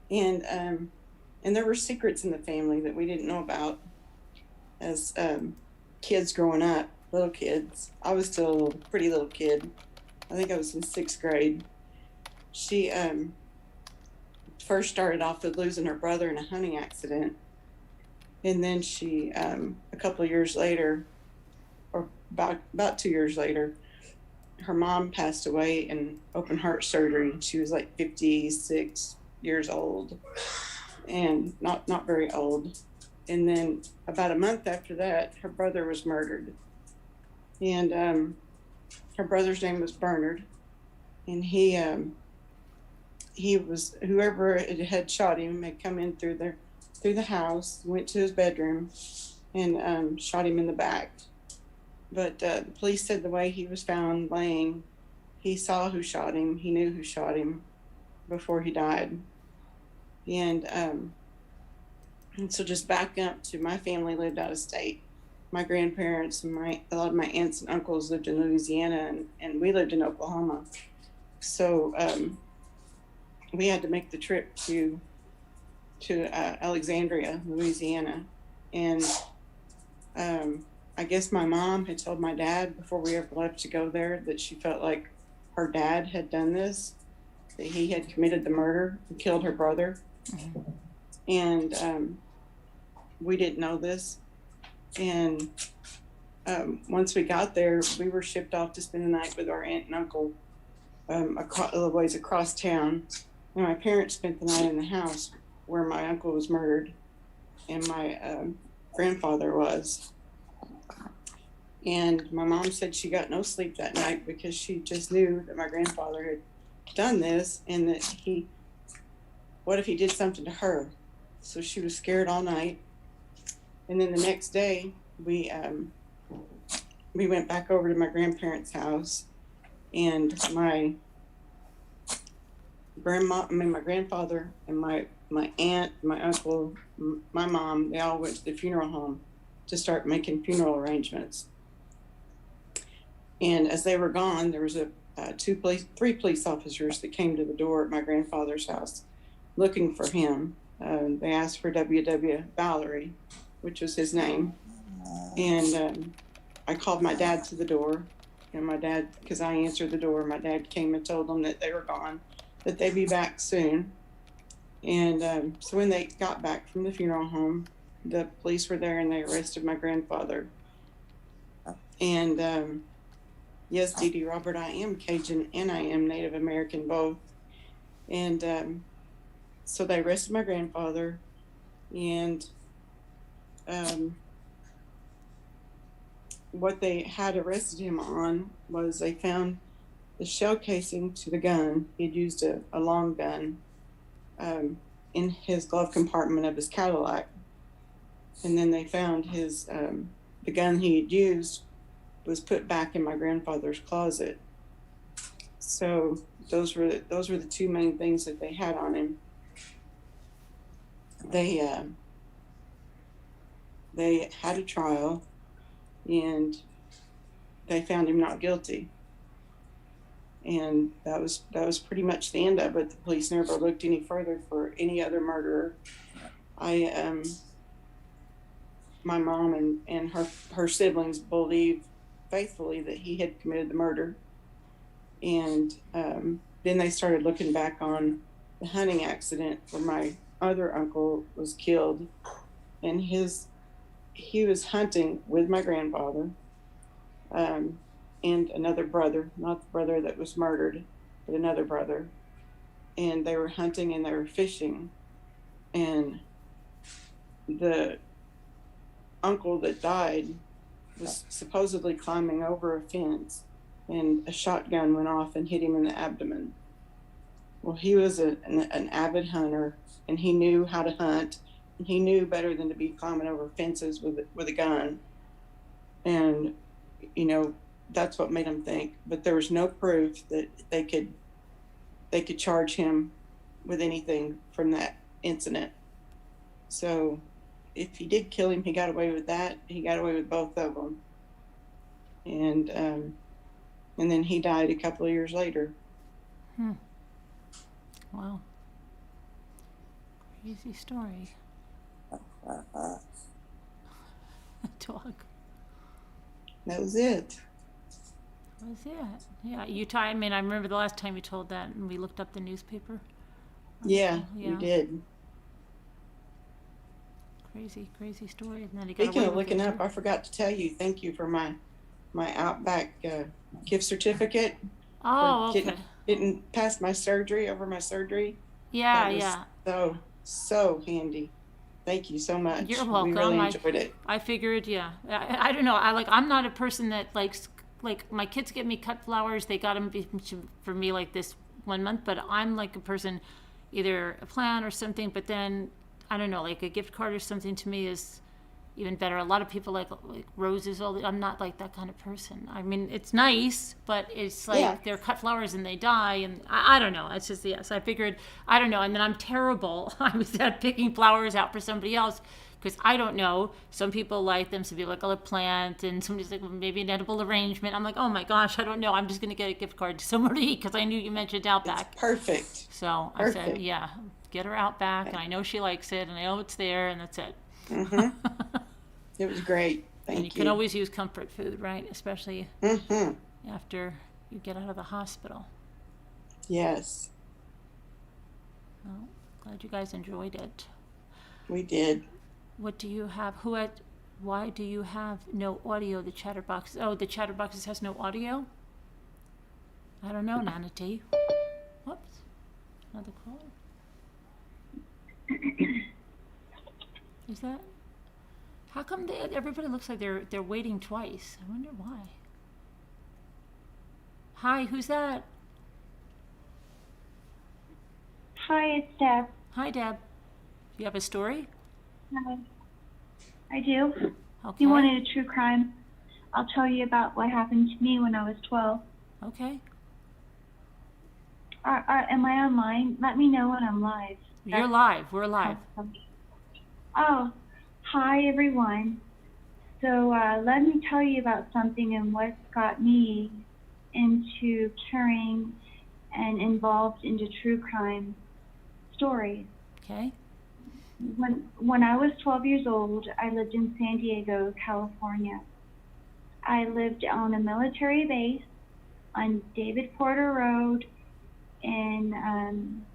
and there were secrets in the family that we didn't know about as kids growing up, little kids. I was still a pretty little kid. I think I was in 6th grade. She first started off with losing her brother in a hunting accident. And then she, a couple of years later, or about 2 years later, her mom passed away in open heart surgery. She was like 56 years old and not very old. And then about a month after that, her brother was murdered. And her brother's name was Bernard. And he was, whoever had shot him had come in through the house, went to his bedroom, and shot him in the back. But the police said the way he was found laying, he saw who shot him. He knew who shot him before he died. And so just back up to, my family lived out of state. My grandparents and a lot of my aunts and uncles lived in Louisiana, and we lived in Oklahoma. So we had to make the trip to Alexandria, Louisiana. And I guess my mom had told my dad before we ever left to go there that she felt like her dad had done this, that he had committed the murder and killed her brother. And we didn't know this. And once we got there, we were shipped off to spend the night with our aunt and uncle a little ways across town. And my parents spent the night in the house where my uncle was murdered and my grandfather was. And my mom said she got no sleep that night because she just knew that my grandfather had done this, and that what if he did something to her? So she was scared all night. And then the next day, we went back over to my grandparents' house, and my grandfather and my aunt, my uncle, my mom, they all went to the funeral home to start making funeral arrangements. And as they were gone, there was three police officers that came to the door at my grandfather's house looking for him. They asked for W.W. Valerie, which was his name. And I called my dad to the door, and my dad, because I answered the door, my dad came and told them that they were gone, that they'd be back soon. And so when they got back from the funeral home, the police were there and they arrested my grandfather. And yes, Dee Dee Robert, I am Cajun and I am Native American both. And so they arrested my grandfather, and what they had arrested him on was they found the shell casing to the gun. He'd used a long gun in his glove compartment of his Cadillac. And then they found the gun he had used was put back in my grandfather's closet. So those were the two main things that they had on him. They had a trial, and they found him not guilty. And that was pretty much the end of it. The police never looked any further for any other murderer. My mom and her siblings believe faithfully that he had committed the murder. And then they started looking back on the hunting accident where my other uncle was killed, and he was hunting with my grandfather and another brother, not the brother that was murdered, but another brother. And they were hunting and they were fishing, and the uncle that died was supposedly climbing over a fence, and a shotgun went off and hit him in the abdomen. Well, he was an avid hunter, and he knew how to hunt, and he knew better than to be climbing over fences with a gun. And that's what made him think. But there was no proof that they could charge him with anything from that incident. So if he did kill him, he got away with that. He got away with both of them. And then he died a couple of years later. Wow. Crazy story. Dog. That was it. That was it. Yeah, I mean, I remember the last time you told that, and we looked up the newspaper. Yeah, we did. Crazy story. And then he got Speaking away of with looking it, up, too. I forgot to tell you, thank you for my Outback gift certificate. Oh, for okay. Getting past my surgery, over my surgery. Yeah, That was yeah. so handy. Thank you so much. You're welcome. We really enjoyed it. I figured, yeah. I don't know. I'm not a person that likes, like, my kids get me cut flowers. They got them for me like this 1 month, but I'm like a person, either a plan or something, but then, I don't know, like a gift card or something to me is even better. A lot of people like roses. I'm not like that kind of person. I mean, it's nice, but it's like Yeah. they're cut flowers and they die, and I don't know. It's just, yes. I figured, I don't know, and then I'm terrible. I was picking flowers out for somebody else because I don't know. Some people like them. Some people like a plant, and somebody's like, well, maybe an edible arrangement. I'm like, oh my gosh, I don't know. I'm just gonna get a gift card to somebody because I knew you mentioned Outback. It's perfect. So I said, Perfect. yeah, get her Outback, and I know she likes it, and I know it's there, and that's it. Hmm. It was great. Thank And you can always use comfort food, right? Especially Hmm. after you get out of the hospital. Yes, Well, glad you guys enjoyed it. we did. What do you have? Why do you have no audio? The chatterbox. Oh, the chatterboxes has no audio? I don't know, Nana T. Whoops. Another call. Is that? How come everybody looks like they're waiting twice? I wonder why. Hi, who's that? Hi, it's Deb. Hi, Deb. You have a story? Hi. I do. Okay. You wanted a true crime? I'll tell you about what happened to me when I was 12. Okay. Am I online? Let me know when I'm live. You're live. We're live. Oh, hi everyone. So let me tell you about something and what got me into caring and involved into true crime stories. Okay. When I was 12 years old, I lived in San Diego, California. I lived on a military base on David Porter Road in an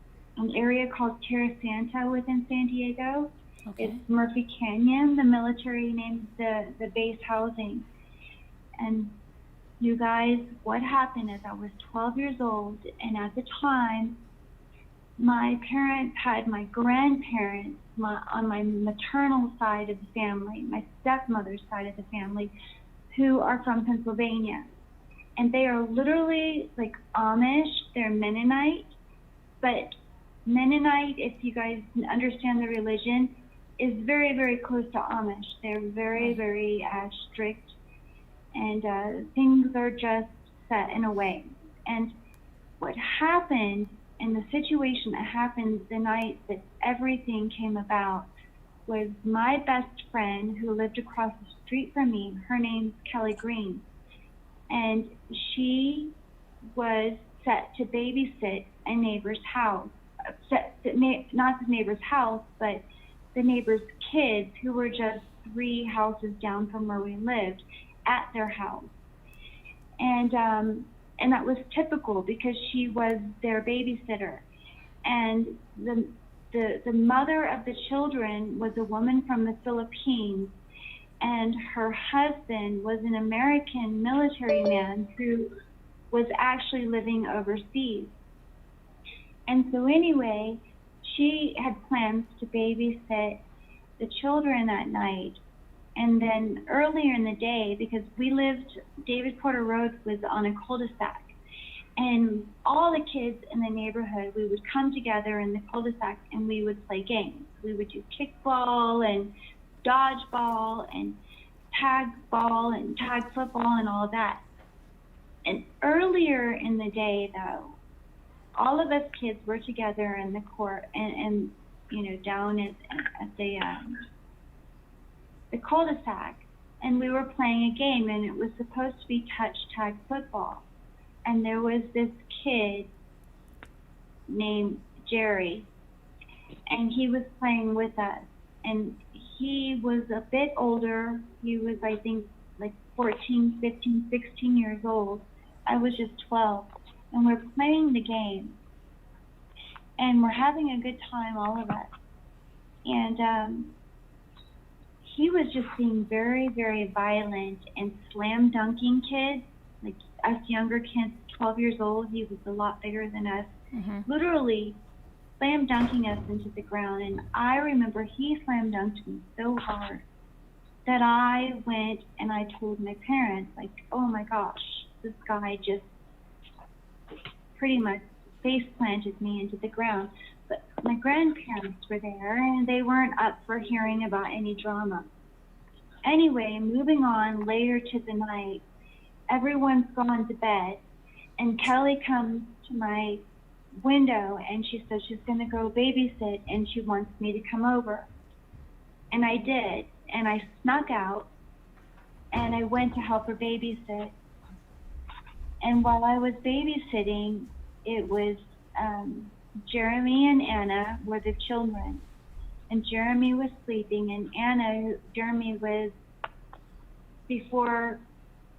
area called Terra Santa within San Diego. Okay. It's Murphy Canyon. The military named the base housing. And you guys, what happened is I was 12 years old, and at the time, my parents had my grandparents on my maternal side of the family, my stepmother's side of the family, who are from Pennsylvania. And they are literally like Amish, they're Mennonite, but Mennonite, if you guys understand the religion, is very, very close to Amish. They're very, very strict, and things are just set in a way. And what happened, and the situation that happened the night that everything came about, was my best friend who lived across the street from me. Her name's Kelly Green, and she was set to babysit a neighbor's house. Not the neighbor's house, but the neighbor's kids, who were just 3 houses down from where we lived, at their house. And that was typical because she was their babysitter. And the mother of the children was a woman from the Philippines, and her husband was an American military man who was actually living overseas. And so anyway, she had plans to babysit the children that night. And then earlier in the day, because David Porter Road was on a cul-de-sac, and all the kids in the neighborhood, we would come together in the cul-de-sac and we would play games. We would do kickball and dodgeball and tag ball and tag football and all of that. And earlier in the day, though, all of us kids were together in the court and down at the cul-de-sac, and we were playing a game, and it was supposed to be touch tag football. And there was this kid named Jerry, and he was playing with us, and he was a bit older. He was, I think, like 14, 15, 16 years old. I was just 12, and we're playing the game, and we're having a good time, all of us. And he was just being very, very violent and slam dunking kids, like us younger kids, 12 years old. He was a lot bigger than us. Mm-hmm. Literally slam dunking us into the ground. And I remember he slam dunked me so hard that I went and I told my parents, like, oh my gosh, this guy just pretty much face planted me into the ground. But my grandparents were there and they weren't up for hearing about any drama. Anyway, moving on later to the night, everyone's gone to bed and Kelly comes to my window and she says she's going to go babysit and she wants me to come over. And I did, and I snuck out and I went to help her babysit. And while I was babysitting, it was Jeremy and Anna were the children. And Jeremy was sleeping, and Jeremy was before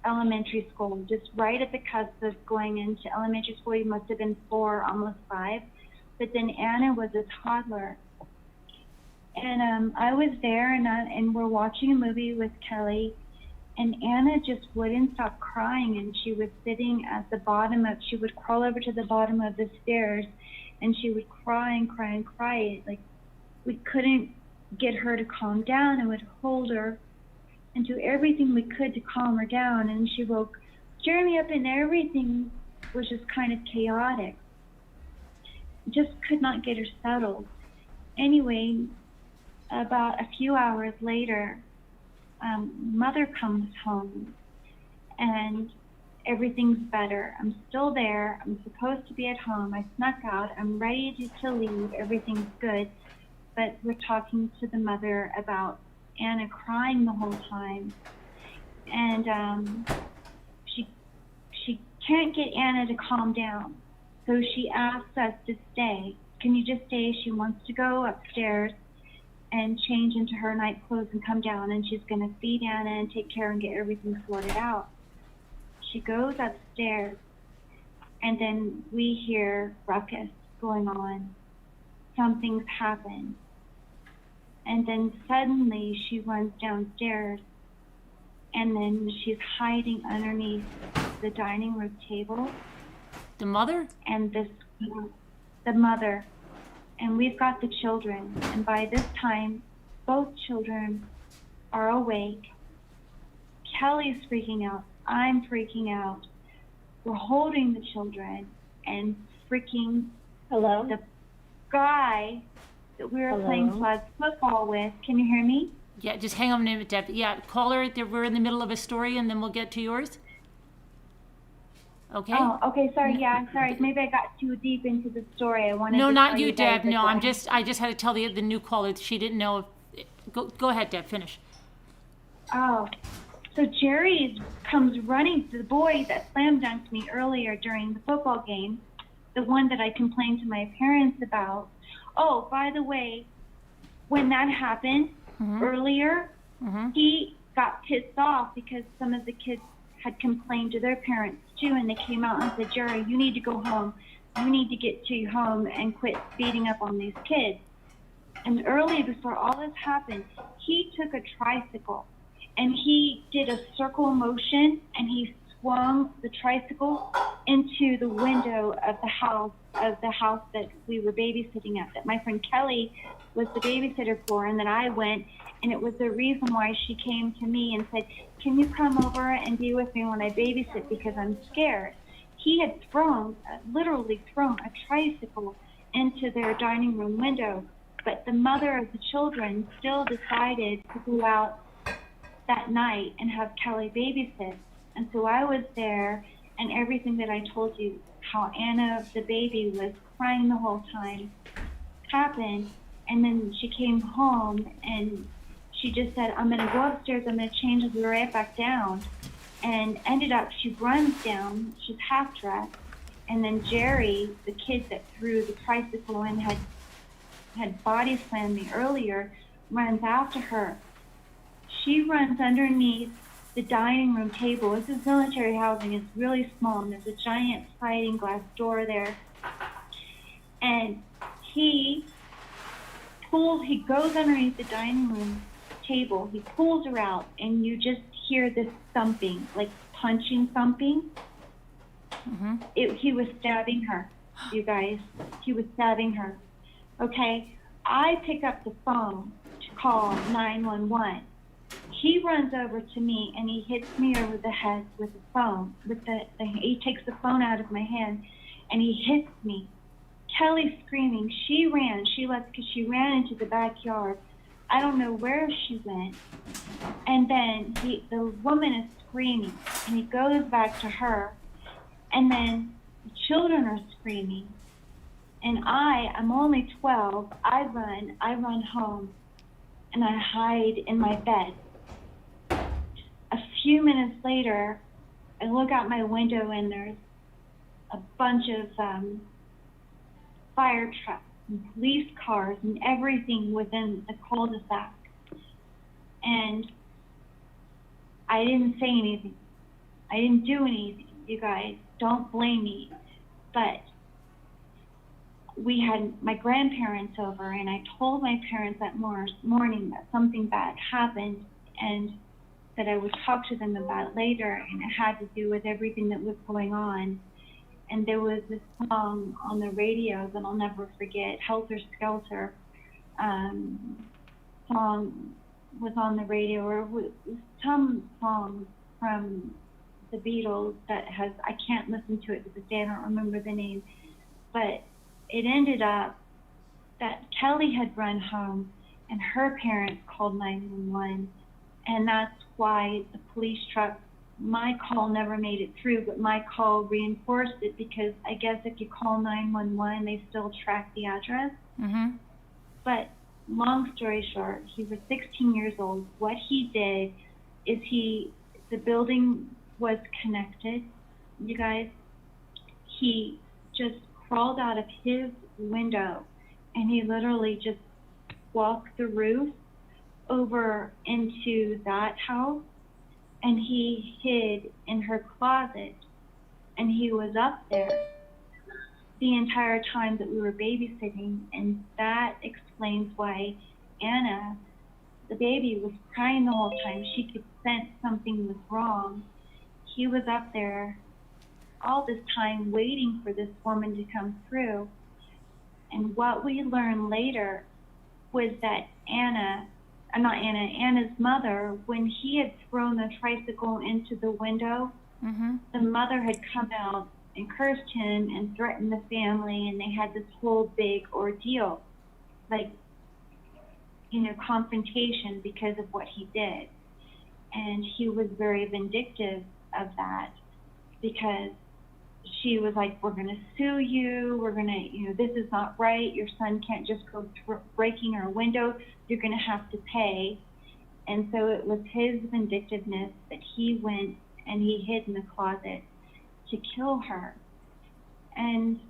elementary school, just right at the cusp of going into elementary school. He must have been 4, almost 5. But then Anna was a toddler. And I was there, and we're watching a movie with Kelly, and Anna just wouldn't stop crying, and she was sitting at the bottom of, she would crawl over to the bottom of the stairs, and she would cry and cry and cry. Like, we couldn't get her to calm down, and would hold her and do everything we could to calm her down. And she woke Jeremy up, and everything was just kind of chaotic. Just could not get her settled. Anyway, about a few hours later, Mother comes home, and everything's better. I'm still there. I'm supposed to be at home. I snuck out. I'm ready to leave. Everything's good. But we're talking to the mother about Anna crying the whole time. And she can't get Anna to calm down. So she asks us to stay. Can you just stay? She wants to go upstairs and change into her night clothes and come down, and she's going to feed Anna and take care and get everything sorted out. She goes upstairs, and then we hear ruckus going on. Something's happened. And then suddenly she runs downstairs, and then she's hiding underneath the dining room table. The mother? And the mother. And we've got the children. And by this time, both children are awake. Kelly's freaking out. I'm freaking out. We're holding the children, and freaking Hello? the guy that we were playing flag football with. Can you hear me? Yeah, just hang on a minute, Deb. Yeah, caller, we're in the middle of a story, and then we'll get to yours. Okay? Oh, okay. Sorry. Yeah, I'm sorry. Maybe I got too deep into the story. I wanted No, to not tell you, guys Deb. No, before. I just had to tell the new caller. She didn't know. Go ahead, Deb. Finish. Oh, so Jerry comes running to the boy that slam dunked me earlier during the football game, the one that I complained to my parents about. Oh, by the way, when that happened earlier, he got pissed off because some of the kids had complained to their parents too, and they came out and said, Jerry, you need to go home. You need to get to home and quit beating up on these kids. And early, before all this happened, he took a tricycle and he did a circle motion, and he swung the tricycle into the window of the house that we were babysitting at, that my friend Kelly was the babysitter for, and then I went, and it was the reason why she came to me and said, can you come over and be with me when I babysit, because I'm scared. He had literally thrown a tricycle into their dining room window, but the mother of the children still decided to go out that night and have Kelly babysit. And so I was there, and everything that I told you, how Anna, the baby, was crying the whole time, happened. And then she came home, and she just said, I'm going to go upstairs, I'm going to change and be right back down. And ended up, she runs down, she's half dressed, and then Jerry, the kid that threw the tricycle and had body slammed me earlier, runs after her. She runs underneath the dining room table. This is military housing. It's really small, and there's a giant sliding glass door there. And he goes underneath the dining room table. He pulls her out, and you just hear this thumping, like punching thumping. He was stabbing her, you guys. He was stabbing her. Okay, I pick up the phone to call 911. He runs over to me and he hits me over the head with the phone. He takes the phone out of my hand and he hits me. Kelly's screaming. She ran. She ran into the backyard. I don't know where she went. And then the woman is screaming, and he goes back to her, and then the children are screaming. And I'm only 12. I run home, and I hide in my bed. A few minutes later, I look out my window, and there's a bunch of fire trucks and police cars and everything within the cul-de-sac. And I didn't say anything. I didn't do anything. You guys, don't blame me. But we had my grandparents over, and I told my parents that morning that something bad happened and that I would talk to them about later, and it had to do with everything that was going on. And there was this song on the radio that I'll never forget, Helter Skelter song was on the radio, or some song from the Beatles that I can't listen to it to this day, I don't remember the name, but it ended up that Kelly had run home and her parents called 911, and that's why the police truck, my call never made it through, but my call reinforced it, because I guess if you call 911, they still track the address. Mm-hmm. But long story short, he was 16 years old. What he did is the building was connected, you guys. He just crawled out of his window and he literally just walked the roof over into that house, and he hid in her closet, and he was up there the entire time that we were babysitting. And that explains why Anna, the baby, was crying the whole time. She could sense something was wrong. He was up there all this time waiting for this woman to come through. And what we learned later was that Anna's mother, when he had thrown the tricycle into the window, Mm-hmm. the mother had come out and cursed him and threatened the family, and they had this whole big ordeal, like, confrontation because of what he did. And he was very vindictive of that, because she was like, we're going to sue you, we're going to, this is not right, your son can't just go breaking our window, you're going to have to pay. And so it was his vindictiveness that he went and he hid in the closet to kill her. And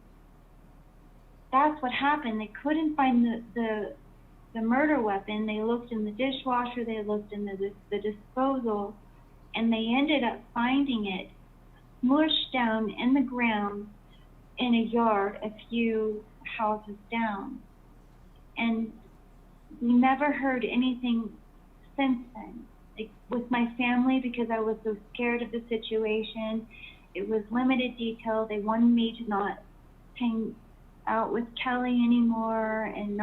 that's what happened. They couldn't find the murder weapon. They looked in the dishwasher, they looked in the disposal, and they ended up finding it smushed down in the ground in a yard a few houses down. And we never heard anything since then. Like, with my family, because I was so scared of the situation, it was limited detail. They wanted me to not hang out with Kelly anymore, and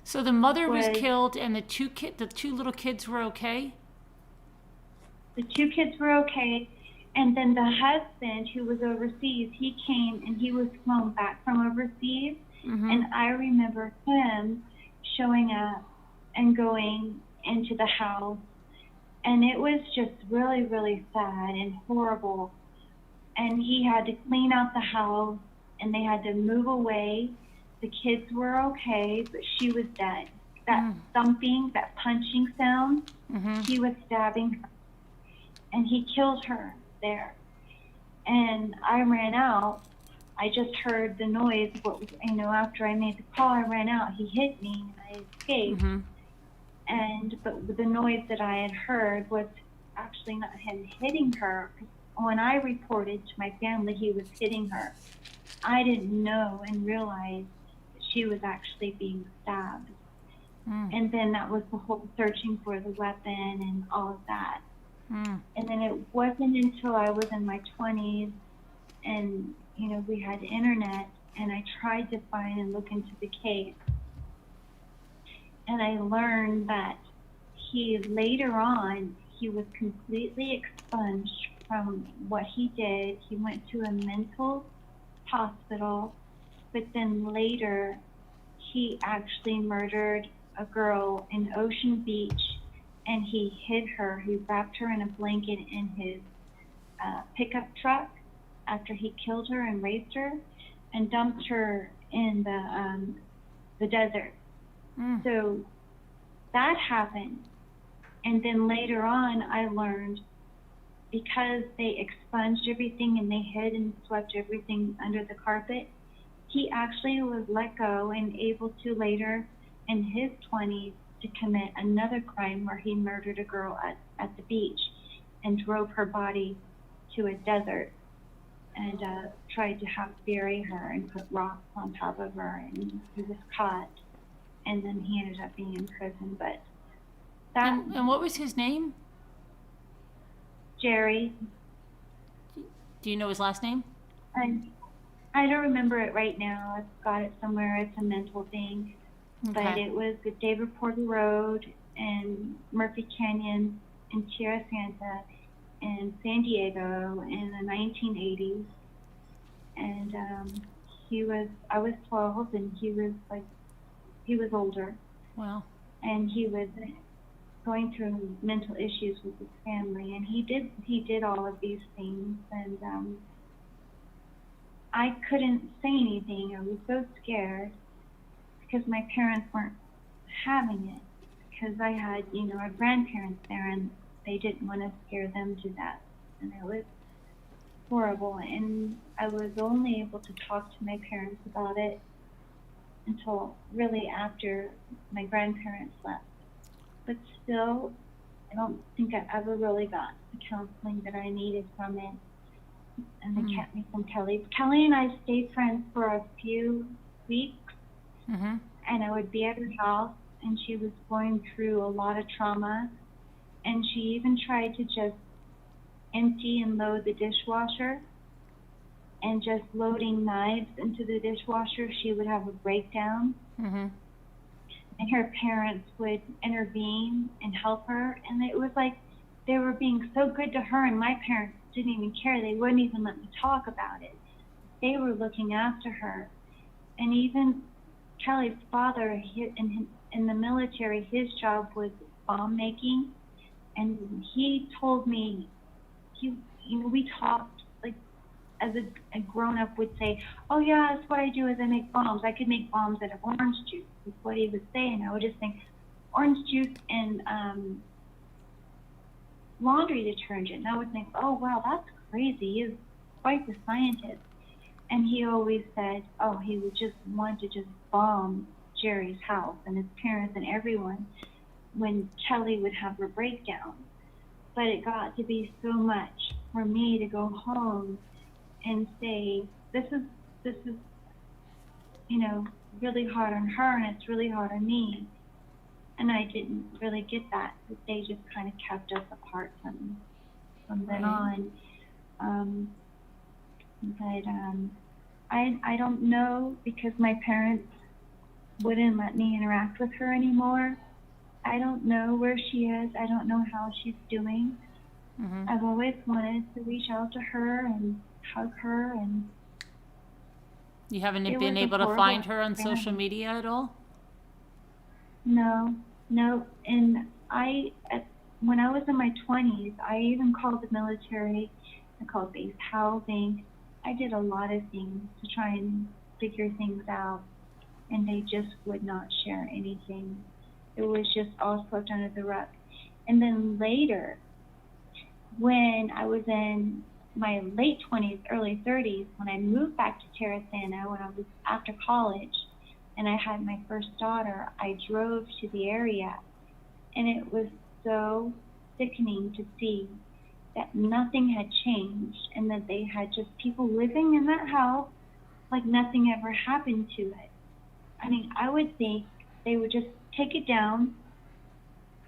So the mother was killed, and the two little kids were okay? The two kids were okay. And then the husband, who was overseas, he came and he was flown back from overseas. Mm-hmm. And I remember him showing up and going into the house. And it was just really, really sad and horrible. And he had to clean out the house, and they had to move away. The kids were okay, but she was dead. That thumping, that punching sound, he was stabbing her. And he killed her there. And I ran out. I just heard the noise. After I made the call, I ran out. He hit me, and I escaped. Mm-hmm. But the noise that I had heard was actually not him hitting her. When I reported to my family he was hitting her, I didn't know and realize that she was actually being stabbed. And then that was the whole searching for the weapon and all of that. And then it wasn't until I was in my 20s and, we had internet, and I tried to find and look into the case. And I learned that he later on, he was completely expunged from what he did. He went to a mental hospital, but then later he actually murdered a girl in Ocean Beach, and he hid her. He wrapped her in a blanket in his pickup truck after he killed her and raped her, and dumped her in the desert. So that happened. And then later on, I learned, because they expunged everything and they hid and swept everything under the carpet, he actually was let go and able to later, in his 20s, to commit another crime where he murdered a girl at the beach and drove her body to a desert and tried to bury her and put rocks on top of her, and he was caught, and then he ended up being in prison. But that And what was his name? Jerry, Do you know his last name? and I don't remember it right now. I've got it somewhere. It's a mental thing. But Okay. it was the David Porter Road and Murphy Canyon in Tierra Santa in San Diego in the 1980s. And I was 12, and he was older, Well, and he was going through mental issues with his family, and he did all of these things, and I couldn't say anything. I was so scared because my parents weren't having it, because I had, our grandparents there, and they didn't want to scare them to death, and it was horrible. And I was only able to talk to my parents about it until really after my grandparents left. But still, I don't think I ever really got the counseling that I needed from it. And they kept me from Kelly. Kelly and I stayed friends for a few weeks, mm-hmm. and I would be at her house, and she was going through a lot of trauma, and she even tried to just empty and load the dishwasher, and just loading knives into the dishwasher, she would have a breakdown. Mm-hmm. And her parents would intervene and help her, and it was like they were being so good to her, and my parents didn't even care. They wouldn't even let me talk about it. They were looking after her. And even Kelly's father, in the military, his job was bomb making, and he told me, we talked, like, as a grown-up would say, oh yeah, that's what I do is I make bombs. I could make bombs out of orange juice, is what he would say. And I would just think, orange juice and laundry detergent. And I would think, oh wow, that's crazy. He's quite the scientist. And he always said, oh, he would just want to just bomb Jerry's house and his parents and everyone when Kelly would have her breakdown. But it got to be so much for me to go home and say, this is really hard on her, and it's really hard on me. And I didn't really get that. They just kind of kept us apart from then on. I don't know, because my parents wouldn't let me interact with her anymore. I don't know where she is. I don't know how she's doing. Mm-hmm. I've always wanted to reach out to her and hug her, and You haven't it been was a able to horrible find her on experience. social media at all? No. And when I was in my 20s, I even called the military. I called base housing. I did a lot of things to try and figure things out, and they just would not share anything. It was just all swept under the rug. And then later, when I was in my late 20s, early 30s, when I moved back to Terra Santa, when I was after college, and I had my first daughter, I drove to the area, and it was so sickening to see that nothing had changed, and that they had just people living in that house like nothing ever happened to it. I mean, I would think they would just take it down,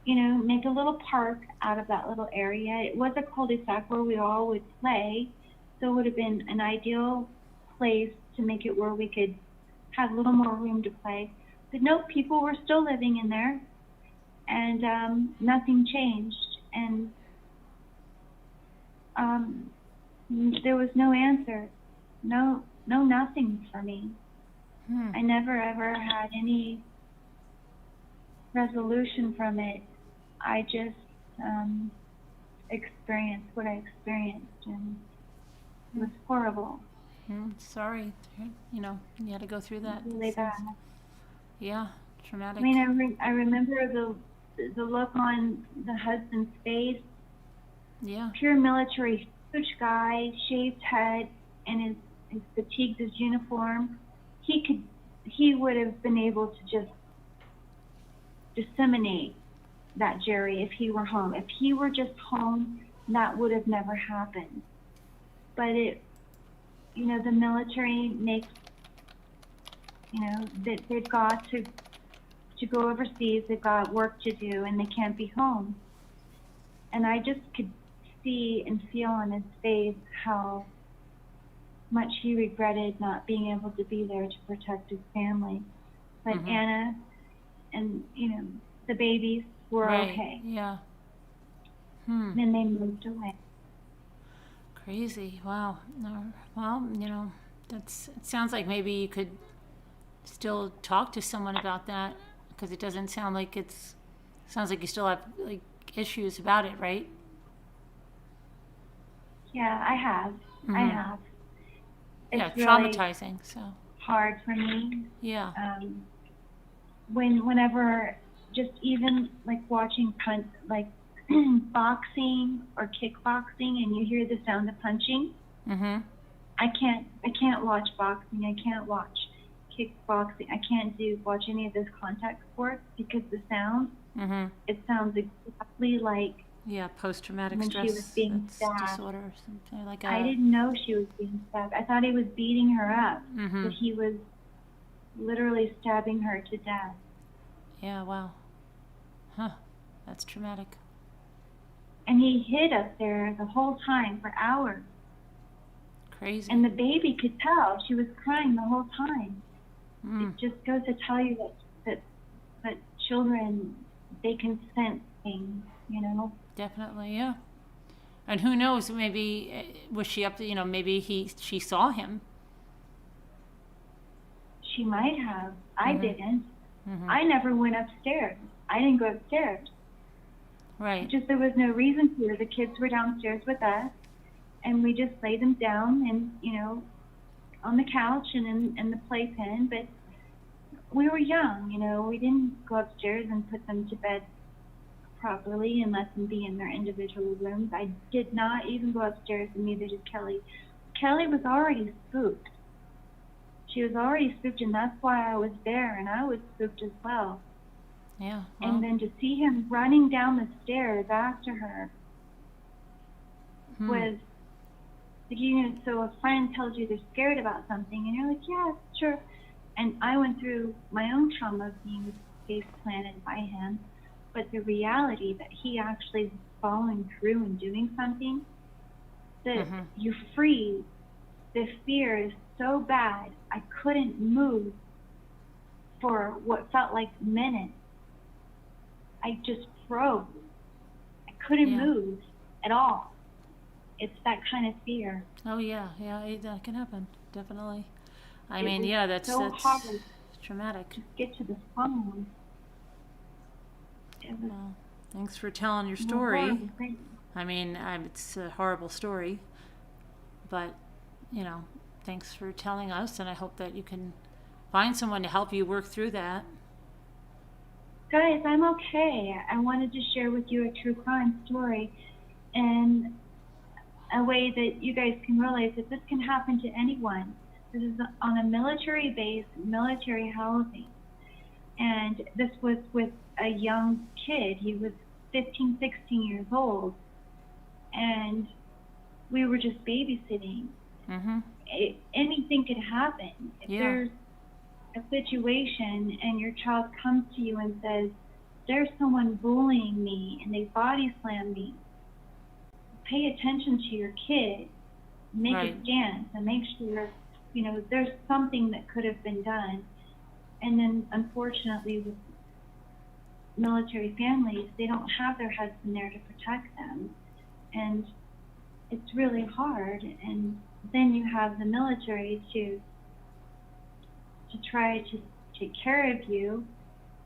make a little park out of that little area. It was a cul-de-sac where we all would play, so it would have been an ideal place to make it where we could have a little more room to play. But no, people were still living in there, and nothing changed. And there was no answer, no nothing for me. I never ever had any resolution from it. I just experienced what I experienced, and it was horrible. Sorry, you know, you had to go through that. Really bad. Yeah, traumatic. I mean, I remember the look on the husband's face. Yeah. Pure military, huge guy, shaved head, and his fatigued, his uniform. He would have been able to just disseminate that Jerry if he were home. If he were just home, that would have never happened. But the military makes, that they've got to go overseas, they've got work to do, and they can't be home. And I just could see and feel on his face how much he regretted not being able to be there to protect his family. But Anna and, the babies were okay. Yeah. Then they moved away. Crazy. Wow. Well, it sounds like maybe you could still talk to someone about that, because it doesn't sound like sounds like you still have like issues about it, right? Yeah, I have. I have. It's really traumatizing. So hard for me. Yeah. Whenever, just even like watching boxing or kickboxing, and you hear the sound of punching. I can't watch boxing. I can't watch kickboxing. I can't watch any of those contact sports, because the sound. It sounds exactly like. Yeah, post-traumatic when stress she was being stabbed. disorder or something like that. I didn't know she was being stabbed. I thought he was beating her up, but he was literally stabbing her to death. Yeah, wow. Huh, that's traumatic. And he hid us there the whole time for hours. Crazy. And the baby could tell. She was crying the whole time. It just goes to tell you that children, they can sense things, Definitely, yeah. And who knows, maybe, was she up to, maybe she saw him. She might have. I didn't. I never went upstairs. I didn't go upstairs. Right. Just there was no reason to. The kids were downstairs with us, and we just laid them down and, on the couch and in the playpen. But we were young, we didn't go upstairs and put them to bed properly and let them be in their individual rooms. I did not even go upstairs, and neither did Kelly. Kelly was already spooked. She was already spooked, and that's why I was there, and I was spooked as well. Yeah. Well. And then to see him running down the stairs after her was, so a friend tells you they're scared about something, and you're like, yeah, sure. And I went through my own trauma of being face planted by him, but the reality that he actually was following through and doing something, that you freeze. The fear is so bad, I couldn't move for what felt like minutes. I just froze. I couldn't move at all. It's that kind of fear. Oh, yeah, that can happen, definitely. I mean, that's hard traumatic. to get to the phone. Well, thanks for telling your story. I mean, it's a horrible story, but, thanks for telling us, and I hope that you can find someone to help you work through that. Guys, I'm okay. I wanted to share with you a true crime story in a way that you guys can realize that this can happen to anyone. This is on a military base, military housing. And this was with a young kid. He was 15, 16 years old. And we were just babysitting. Anything could happen. If there's a situation and your child comes to you and says, there's someone bullying me and they body slam me, pay attention to your kid, make a stance, and make sure there's something that could have been done. And then unfortunately with military families, they don't have their husband there to protect them. And it's really hard. And then you have the military to try to take care of you.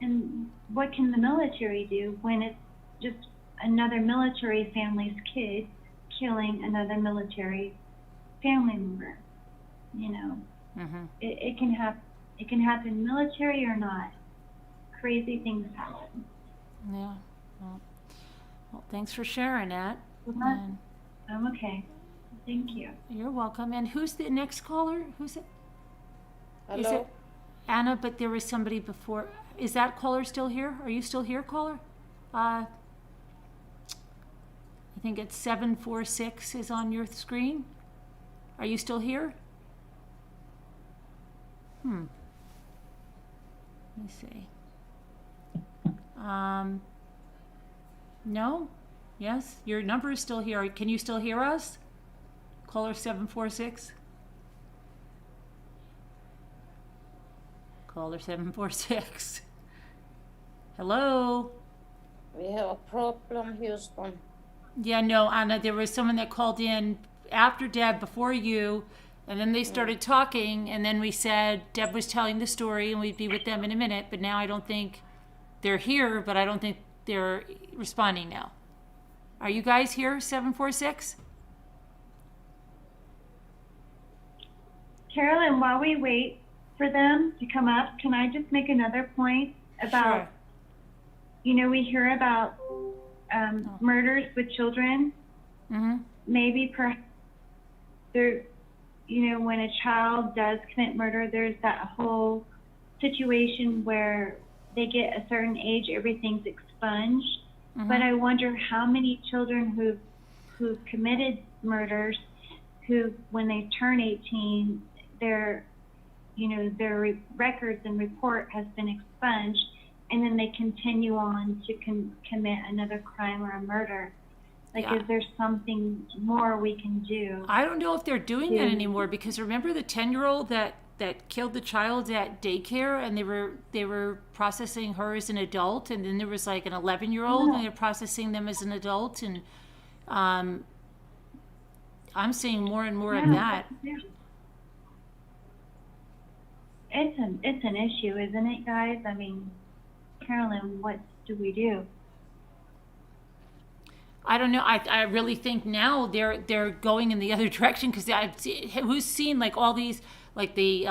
And what can the military do when it's just another military family's kid killing another military family member? Mm-hmm. It can happen. It can happen military or not. Crazy things happen. Yeah. Well, thanks for sharing that. And I'm okay. Thank you. you're welcome. And who's the next caller? Who's it? Is Hello? it Anna? But there was somebody before. Is that caller still here? Are you still here, caller? I think it's 746 is on your screen. Are you still here? Let me see. No? Yes? Your number is still here. Can you still hear us? Caller 746? Caller 746. Hello? We have a problem, Houston. Yeah, no, Anna, there was someone that called in after Deb, before you, and then they started talking, and then we said Deb was telling the story and we'd be with them in a minute, but now I don't think they're here, but I don't think they're responding now. Are you guys here, 746? Carolyn, while we wait for them to come up, can I just make another point about, we hear about murders with children. Mm-hmm. Maybe perhaps there, when a child does commit murder, there's that whole situation where they get a certain age, everything's expunged. Mm-hmm. But I wonder how many children who've committed murders, who when they turn 18, their records and report has been expunged, and then they continue on to commit another crime or a murder. Is there something more we can do? I don't know if they're doing that anymore, because remember the 10-year-old that killed the child at daycare, and they were processing her as an adult, and then there was like an 11-year-old and they're processing them as an adult, and I'm seeing more and more of that. Yeah. It's an issue, isn't it, guys? I mean, Carolyn, what do we do? I don't know. I really think now they're going in the other direction, because who's seen like all these, like the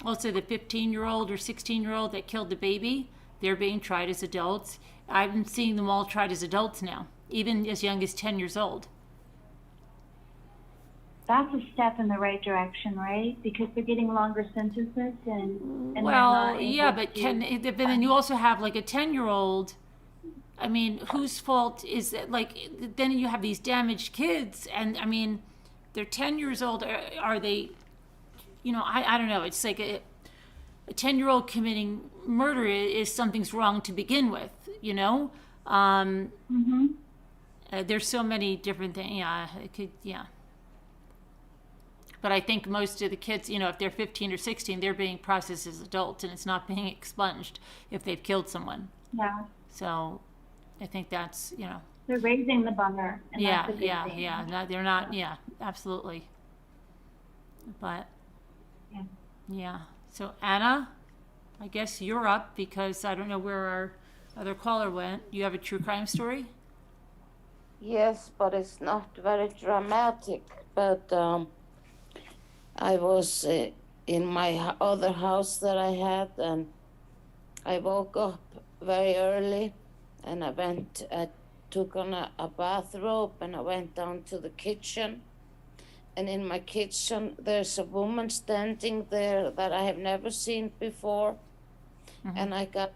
also the 15-year-old or 16-year-old that killed the baby, they're being tried as adults. I'm seeing them all tried as adults now, even as young as 10 years old. That's a step in the right direction, right? Because they're getting longer sentences and well, yeah, but then you also have like a 10-year-old. I mean, whose fault is it? Like, then you have these damaged kids, and I mean, they're 10 years old. Are they? I don't know. It's like a 10-year-old committing murder is something's wrong to begin with. There's so many different things. Yeah, it could. Yeah. But I think most of the kids, if they're 15 or 16, they're being processed as adults, and it's not being expunged if they've killed someone. Yeah. So I think that's, They're raising the bar. And yeah, that's a good thing. yeah. No, they're not, yeah, absolutely. But, yeah. So Anna, I guess you're up, because I don't know where our other caller went. You have a true crime story? Yes, but it's not very dramatic. But I was in my other house that I had, and I woke up very early, and I took on a bathrobe, and I went down to the kitchen. And in my kitchen, there's a woman standing there that I have never seen before. Mm-hmm. And I got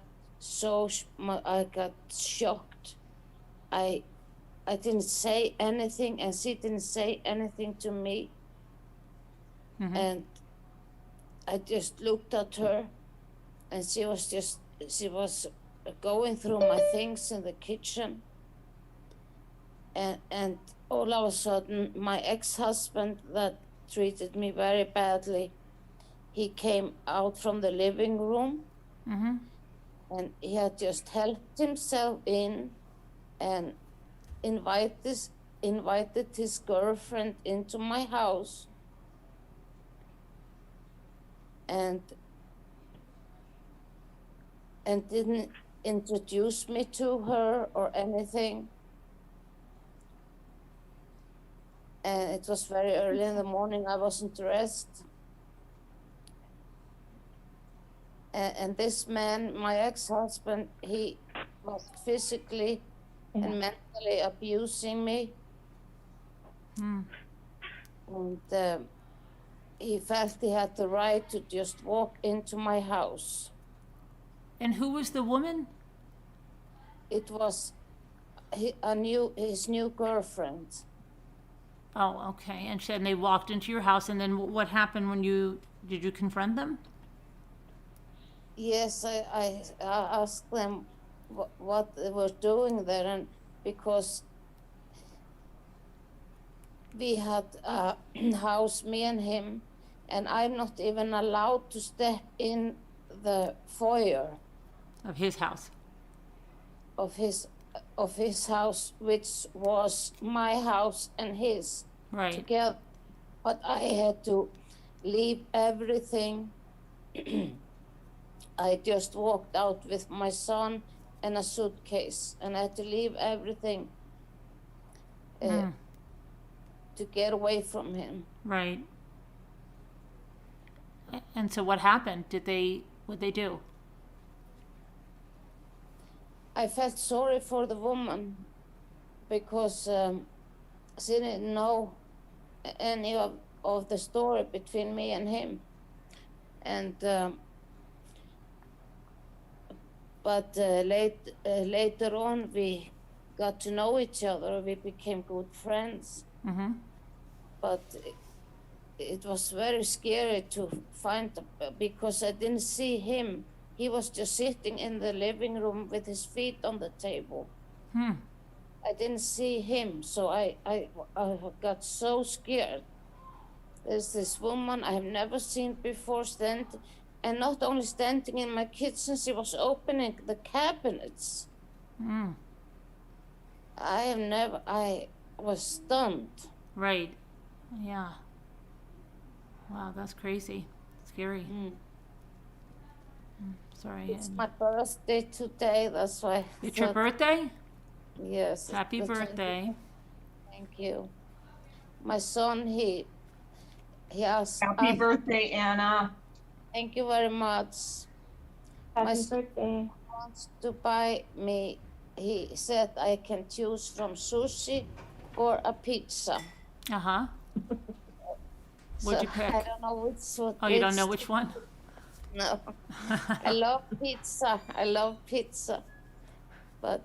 shocked. I didn't say anything, and she didn't say anything to me. Mm-hmm. And I just looked at her, and she was going through my things in the kitchen. And all of a sudden, my ex-husband that treated me very badly he came out from the living room Mm-hmm. and he had just helped himself in and invited his girlfriend into my house and didn't introduce me to her or anything. And it was very early in the morning. I wasn't dressed. And this man, my ex-husband, he was physically and mentally abusing me. Mm. And he felt he had the right to just walk into my house. And who was the woman? It was his new girlfriend. Oh, okay. And they walked into your house, and then what happened when did you confront them? Yes, I asked them what they were doing there, and because we had a house, me and him, and I'm not even allowed to step in the foyer Of his house. of his house, which was my house and his Right. together. But I had to leave everything. I just walked out with my son and a suitcase, and I had to leave everything to get away from him. Right. And so what happened? What'd they do? I felt sorry for the woman because she didn't know any of the story between me and him. And but later on we got to know each other. We became good friends. Mm-hmm. But it was very scary to find because I didn't see him. He was just sitting in the living room with his feet on the table. I didn't see him, so I got so scared. There's this woman I have never seen before standing, and not only standing in my kitchen, she was opening the cabinets. I was stunned. Right. Yeah. Wow, that's crazy. Scary. Sorry. It's my birthday today, that's why. It's your birthday? Yes. Happy birthday. Thank you. My son, he asked. Happy birthday, Anna. Thank you very much. Happy birthday. Wants to buy me, he said I can choose from sushi or a pizza. Uh-huh. What'd you pick? I don't know which one. Oh, you don't know which one? No. I love pizza. But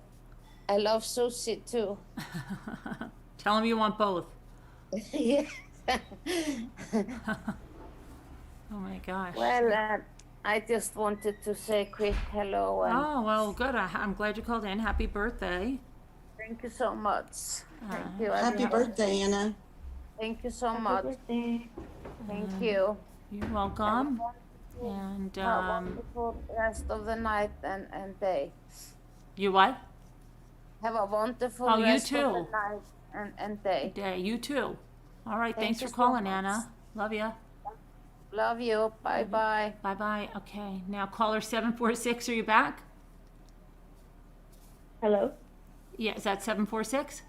I love sushi too. Tell him you want both. Yeah. Oh my gosh. Well, I just wanted to say quick hello. And Oh, well, good. I'm glad you called in. Happy birthday. thank you so much. Thank you. Happy birthday, Anna. Thank you so Happy much. birthday. Thank you. You're welcome. And Have a wonderful rest of the night and day. you what? Have a wonderful Oh, you rest of too. the night and day. Day. You too. All right. Thank Thanks you for so calling, much. Anna. Love you. Love you. Bye bye. Bye-bye. Okay. Now, caller 746, are you back? Hello? Yeah, is that 746?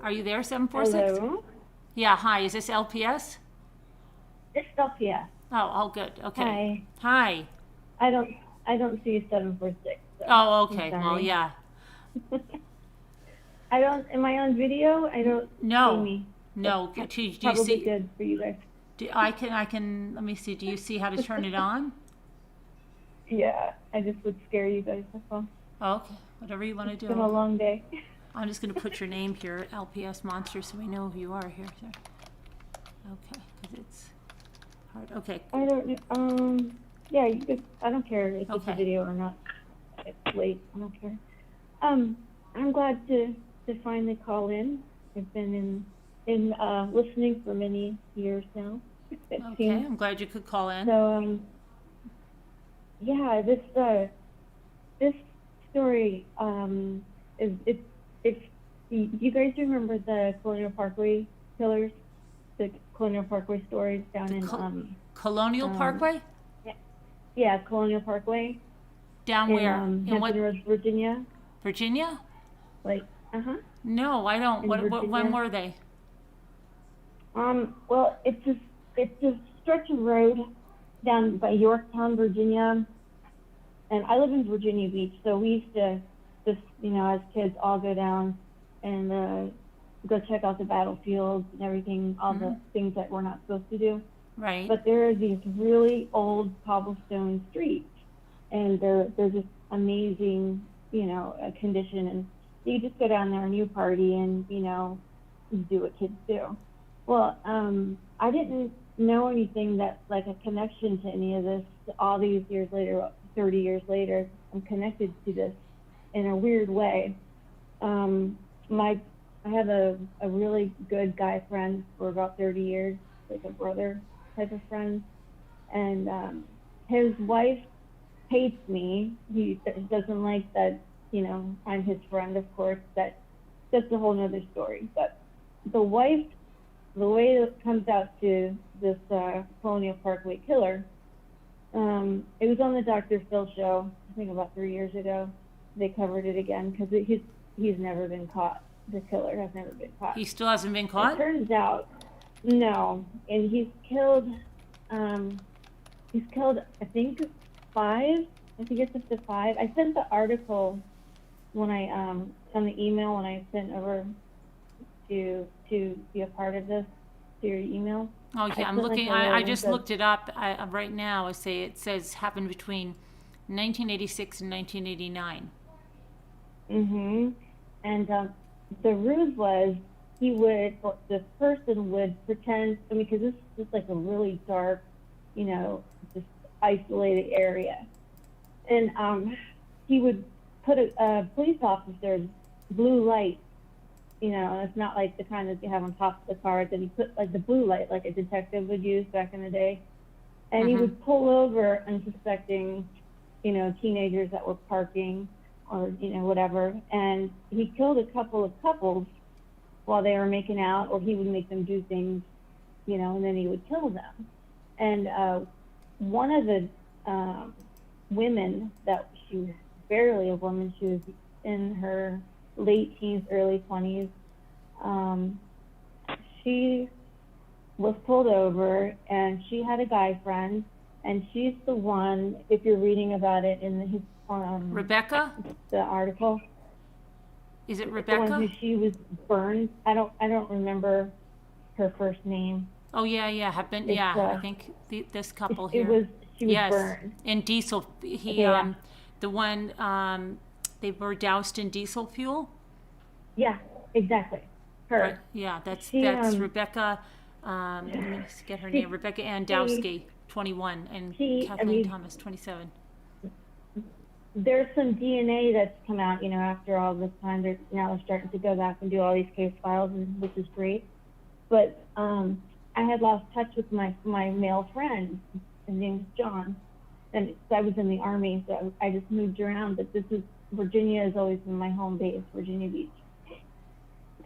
Are you there, 746? Hello? Yeah, hi. Is this LPS? It's Sophia. Oh, good. Okay. Hi. Hi. I don't see 746. So Oh, okay. I'm Well, sorry. yeah. am I on video? I don't No. see me. No. That's Do you probably see? good for you guys. I can, let me see. Do you see how to turn it on? Yeah, I just would scare you guys. That's all. Okay. Whatever you want to It's been a do. long day. I'm just going to put your name here, LPS Monster, so we know who you are here. So. Okay. Because it's hard. Okay. I don't. Yeah, you could, I don't care if it's Okay. a video or not. It's late. I don't care. I'm glad to finally call in. I've been in listening for many years now. It Okay, seems. I'm glad you could call in. So, yeah, this story, is, it's, you guys remember the Colonial Parkway killers? The Colonial Parkway stories down The in, Colonial um, Parkway? yeah, Colonial Parkway Down in, where? In what, Hampton Roads, Virginia. Virginia? Like, uh-huh, No, I don't. in What, when Virginia. were they? Well, it's a stretch of road down by Yorktown, Virginia, and I live in Virginia Beach, so we used to just, as kids, all go down and go check out the battlefields and everything, all the things that we're not supposed to do. Right. But there are these really old cobblestone streets, and they're just amazing, condition, and you just go down there and you party and you do what kids do. Well, I didn't know anything that like a connection to any of this. All these years later, 30 years later, I'm connected to this in a weird way. I have a really good guy friend for about 30 years, like a brother type of friend, and his wife hates me. He doesn't like that, I'm his friend, of course. That's a whole nother story. But the wife, the way it comes out to this Colonial Parkway killer, it was on the Dr. Phil show, I think about 3 years ago. They covered it again because he's never been caught. The killer has never been caught. He still hasn't been It caught? turns out, no, and he's killed, I think, 5. I think it's up to 5. I sent the article when I, on the email when I sent over to be a part of this, to your email. Oh, yeah, I'm sent, looking, like, a I little just link looked it up right now. It says happened between 1986 and 1989. And the ruse was this person would pretend, because this is just like a really dark, just isolated area. And he would put a police officer's blue light, it's not like the kind that you have on top of the car, that he put like the blue light, like a detective would use back in the day. And he would pull over unsuspecting, teenagers that were parking or, whatever. And he killed a couple of couples while they were making out, or he would make them do things, and then he would kill them. And one of the women, that she was barely a woman, she was in her late teens, early 20s, she was pulled over, and she had a guy friend, and she's the one, if you're reading about it in his Rebecca? the article, Is it the one Rebecca? who she was burned. I don't remember her first name. Oh, yeah, have been, It's, I think this couple She here. was Yes, burned. in diesel, Yeah. the one, they were doused in diesel fuel. Yeah, exactly. Her. Right, yeah, that's She, Rebecca, let me just get her name, Rebecca Andowski, 21, and Kathleen Thomas, 27. There's some DNA that's come out, after all this time. They're starting to go back and do all these case files, and which is great. But I had lost touch with my male friend. His name's John, and I was in the Army, so I just moved around. But Virginia has always been my home base, Virginia Beach.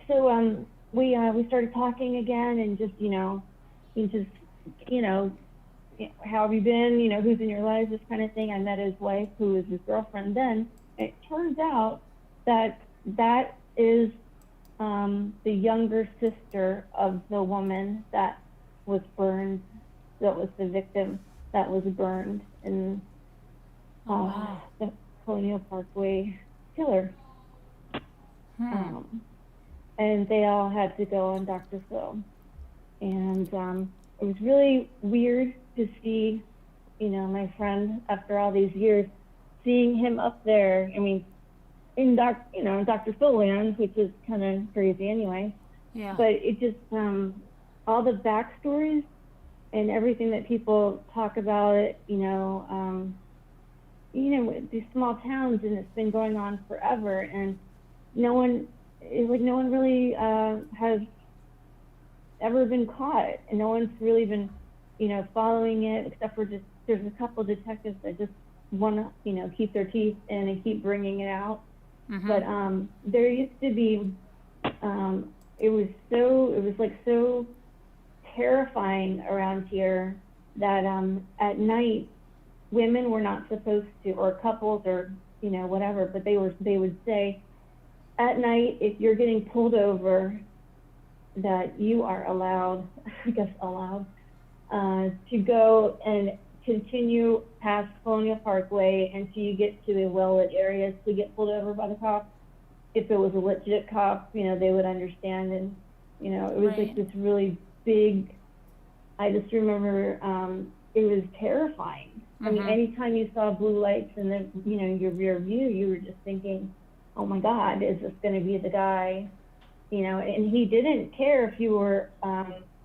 So we started talking again, and just how have you been? Who's in your life? This kind of thing. I met his wife, who was his girlfriend then. And it turns out that is the younger sister of the woman that was burned, that was the victim that was burned in the Colonial Parkway killer. And they all had to go on Dr. Phil. And it was really weird to see, my friend, after all these years, seeing him up there. I mean, in Dr. Phil land, which is kind of crazy anyway. Yeah. But it just, all the backstories and everything that people talk about it, these small towns, and it's been going on forever, and no one really has ever been caught, and no one's really been following it, except for just, there's a couple detectives that just want to, keep their teeth in and keep bringing it out. Mm-hmm. But there used to be, it was so terrifying around here that at night women were not supposed to, or couples, or whatever, but they would say at night, if you're getting pulled over, that you are allowed to go and continue past Colonial Parkway until you get to the well-lit areas to get pulled over by the cops. If it was a legit cop, they would understand. And, it was like this really big, I just remember it was terrifying. Mm-hmm. I mean, anytime you saw blue lights in the, your rear view, you were just thinking, oh my God, is this going to be the guy? And he didn't care if you were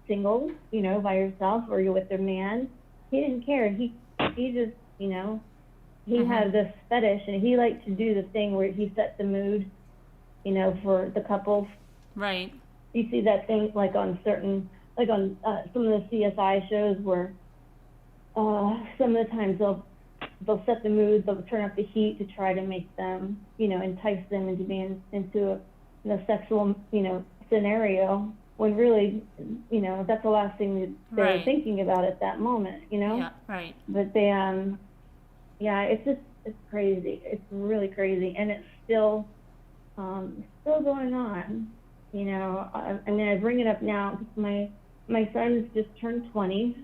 single, by yourself, or you're with a man. He didn't care. He just, he Mm-hmm. had this fetish, and he liked to do the thing where he set the mood, for the couples. Right. You see that thing like on some of the CSI shows where some of the times they'll set the mood, they'll turn up the heat to try to make them, entice them into being into a sexual, scenario, when really, that's the last thing that they're thinking about at that moment, Yeah, right. But they, it's crazy. It's really crazy, and it's still going on. I mean, I bring it up now because my son's just turned 20,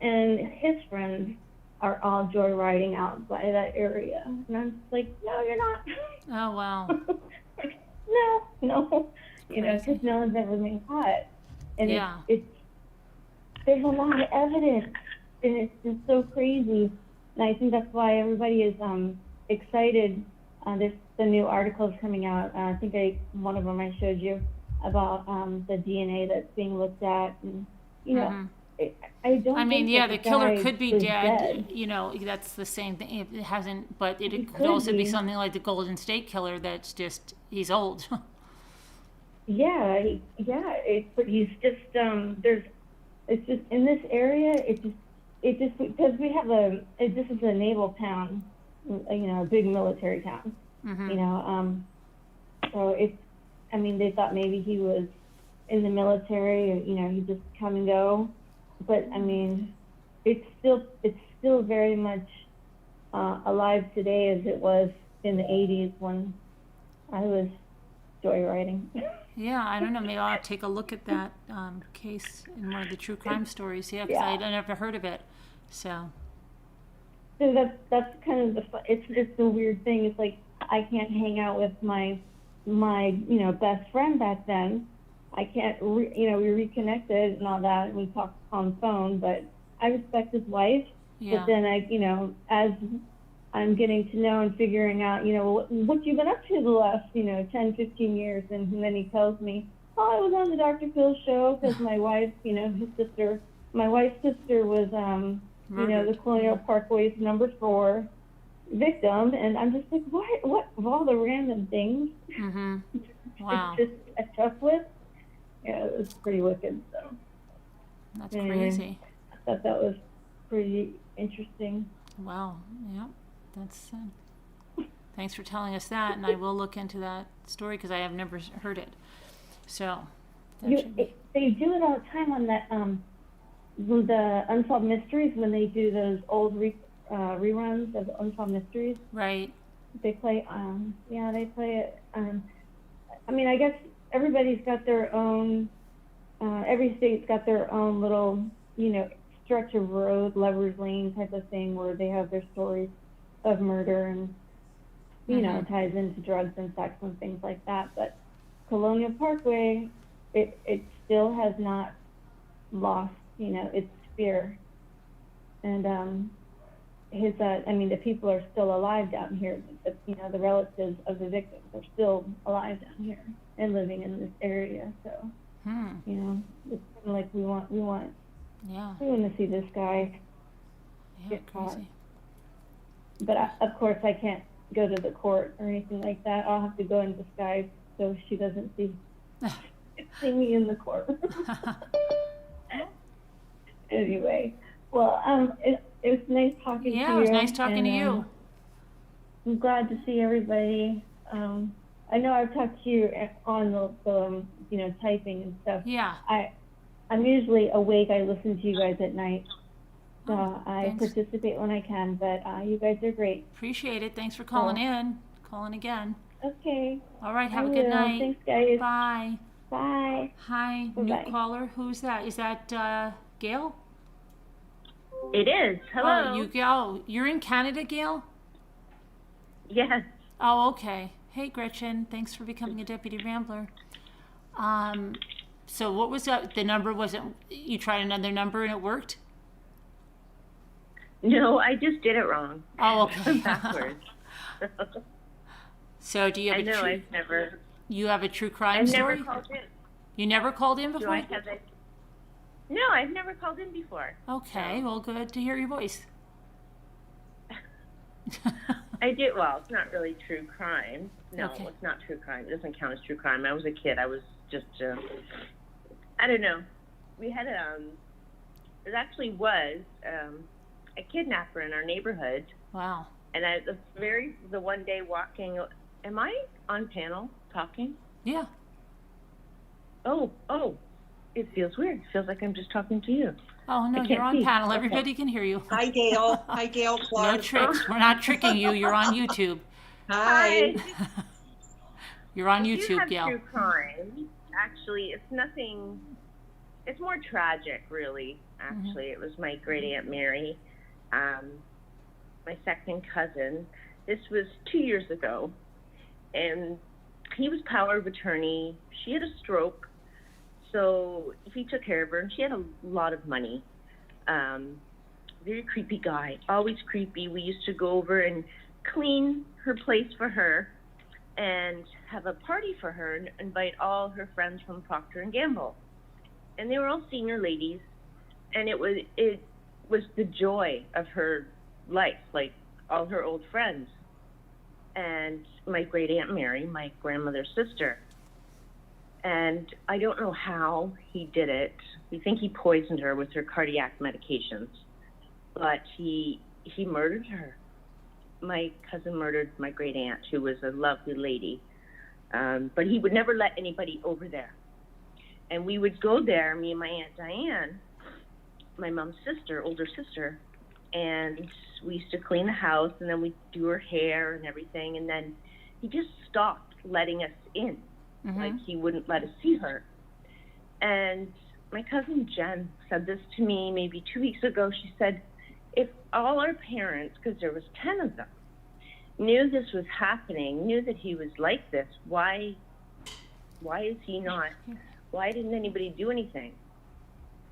and his friends are all joyriding out by that area, and I'm just like, no, you're not. Oh, wow. No, because no one's ever been caught, and Yeah. there's a lot of evidence, and it's just so crazy, and I think that's why everybody is excited. The new articles coming out. I think one of them I showed you about the DNA that's being looked at, and Mm-hmm. I don't. I mean, think yeah, that the killer guy could be was dead. That's the same thing. It hasn't, but it could also be something like the Golden State Killer. That's just he's old. Yeah. But he's just it's just in this area. It just because we have this is a naval town, a big military town. Mm-hmm. So they thought maybe he was in the military, or he just come and go. But I mean, it's still very much alive today as it was in the 80s when I was joyriding. Yeah, I don't know. Maybe I'll take a look at that case in one of the true crime stories. Yeah, because I never heard of it. So that's kind of it's the weird thing. It's like I can't hang out with my best friend back then. I can't we reconnected and all that, and we talked on the phone, but I respect his wife. yeah. But then as I'm getting to know and figuring out, what you've been up to the last, 10, 15 years. And then he tells me, oh, I was on the Dr. Phil show because my wife, my wife's sister was, the Colonial Parkway's number 4 victim. And I'm just like, what of all the random things Mm-hmm. Wow. just catch up with? Yeah, it was pretty wicked. So That's anyway, crazy. I thought that was pretty interesting. Wow. Yeah. That's. Thanks for telling us that, and I will look into that story because I have never heard it. So. They do it all the time on that the Unsolved Mysteries, when they do those old reruns of Unsolved Mysteries. Right. They play they play it. I mean, I guess everybody's got their own. Every state's got their own little, stretch of road, Lover's Lane type of thing, where they have their stories of murder and, ties into drugs and sex and things like that. But Colonial Parkway, it still has not lost, its fear. And the people are still alive down here. The relatives of the victims are still alive down here and living in this area. So, it's kind of like we want to see this guy get caught. Crazy. But of course, I can't go to the court or anything like that. I'll have to go in disguise so she doesn't see me in the court. Anyway, well, it was nice talking to you. Yeah, it was nice talking to and, you. I'm glad to see everybody. I know I've talked to you on the typing and stuff. Yeah. I'm usually awake. I listen to you guys at night. So I thanks. participate when I can, but you guys are great. Appreciate it. Thanks for calling in. Calling again. Okay. All right, have I a good will. night. Thanks, guys. Bye. Bye. Hi, Bye-bye. new caller. Who's that? Is that Gail? It is. Hello. Oh, you Gail. You're in Canada, Gail? Yes. Oh, okay. Hey, Gretchen. Thanks for becoming a deputy rambler. So what was that? The number wasn't, you tried another number and it worked? No, I just did it wrong. Oh, okay. Backwards. So do you have I know. I've never. You have a true crime I've story? never called in. You never called in Do before? I have it? No, I've never called in before. Okay, well, good to hear your voice. I did. Well, it's not really true crime. No, Okay. it's not true crime. It doesn't count as true crime. I was a kid. I was just. I don't know. We had It actually was a kidnapper in our neighborhood. Wow. And the one day walking. Am I on panel talking? Yeah. Oh, it feels weird. It feels like I'm just talking to you. Oh, no, I can't you're on see. panel. Okay. Everybody can hear you. Hi, Gail. Hi, Gail Clark. No tricks. We're not tricking you. You're on YouTube. Hi. You're on We do YouTube, have Gail. true crime. Actually, it's nothing. It's more tragic, really. Actually, It was my great aunt Mary, my second cousin. This was 2 years ago, and he was power of attorney. She had a stroke, so he took care of her, and she had a lot of money. Very creepy guy, always creepy. We used to go over and clean her place for her and have a party for her and invite all her friends from Procter & Gamble. And they were all senior ladies, and it was the joy of her life, like all her old friends. And my great aunt Mary, my grandmother's sister. And I don't know how he did it. We think he poisoned her with her cardiac medications, but he murdered her. My cousin murdered my great aunt, who was a lovely lady, but he would never let anybody over there. And we would go there, me and my Aunt Diane, my mom's sister, older sister, and we used to clean the house, and then we'd do her hair and everything, and then he just stopped letting us in. Like, he wouldn't let us see her. And my cousin Jen said this to me maybe 2 weeks ago. She said, if all our parents, because there was 10 of them, knew this was happening, knew that he was like this, why is he not? Why didn't anybody do anything?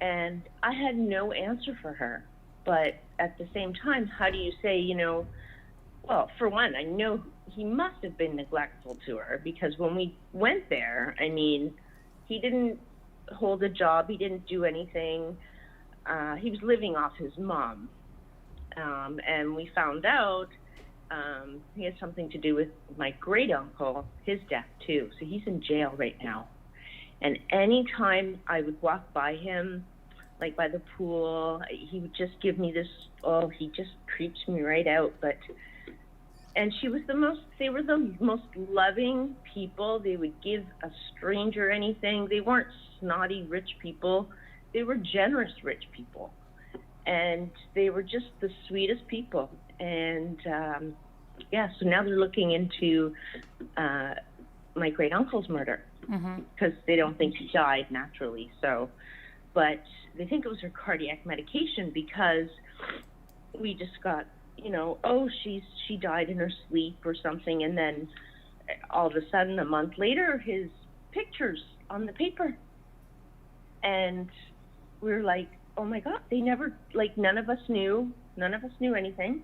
And I had no answer for her. But at the same time, how do you say, well, for one, I know he must have been neglectful to her, because when we went there, I mean, he didn't hold a job. He didn't do anything. He was living off his mom. And we found out he had something to do with my great uncle, his death too. So he's in jail right now. And anytime I would walk by him, like by the pool, he would just give me this, he just creeps me right out. And they were the most loving people. They would give a stranger anything. They weren't snotty rich people. They were generous rich people. And they were just the sweetest people. And so now they're looking into my great uncle's murder, because they don't think he died naturally. But they think it was her cardiac medication, because we just got, she died in her sleep or something. And then all of a sudden, a month later, his pictures on the paper. And we were like, oh my God, they never, none of us knew anything.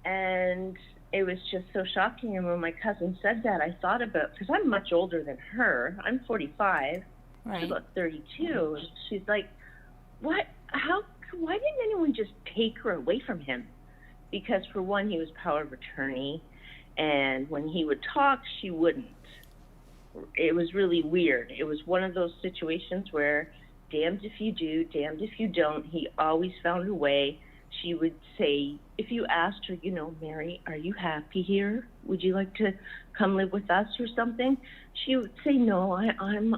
And it was just so shocking. And when my cousin said that, I thought about, because I'm much older than her. I'm 45. Right. She's about 32. And she's like, why didn't anyone just take her away from him? Because for one, he was power of attorney. And when he would talk, she wouldn't. It was really weird. It was one of those situations where damned if you do, damned if you don't. He always found a way. She would say, if you asked her, you know, Mary, are you happy here? Would you like to come live with us or something? She would say, no, I'm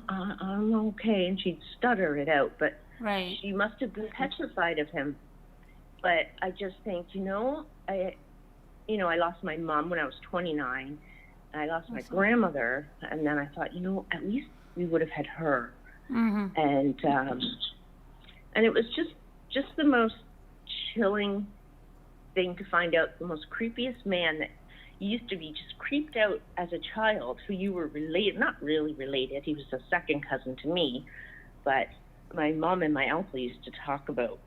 okay. And she'd stutter it out, but Right. she must have been petrified of him. But I just think, I lost my mom when I was 29. I lost my grandmother, and then I thought, at least we would have had her. Mm-hmm. And it was just the most chilling thing to find out. The most creepiest man that used to be just creeped out as a child, who you were not really related. He was a second cousin to me, but my mom and my uncle used to talk about,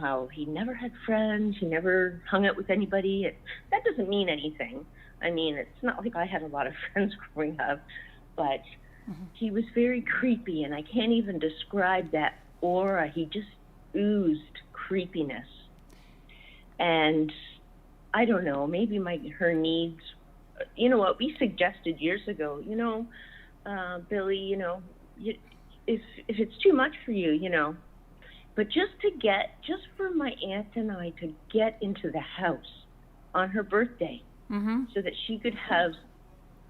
how he never had friends, he never hung out with anybody. That doesn't mean anything. I mean, it's not like I had a lot of friends growing up, but he was very creepy, and I can't even describe that aura. He just oozed creepiness. And I don't know, maybe her needs, what we suggested years ago, Billy, if it's too much for you, but just for my aunt and I to get into the house on her birthday, so that she could have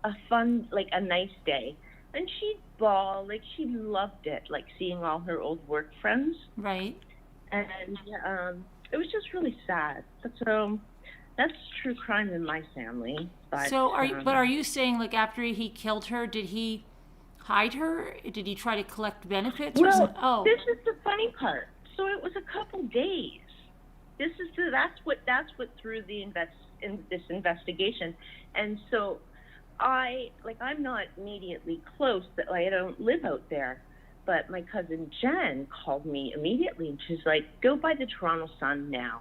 a fun, like a nice day. And she'd bawl, like she loved it, like seeing all her old work friends. Right. And it was just really sad. So that's true crime in my family. But, so are you saying, like, after he killed her, did he hide her? Did he try to collect benefits? Well, this is the funny part. So it was a couple days. That's what threw this investigation. And so I'm not immediately close, that I don't live out there, but my cousin Jen called me immediately, and she's like, go by the Toronto Sun now.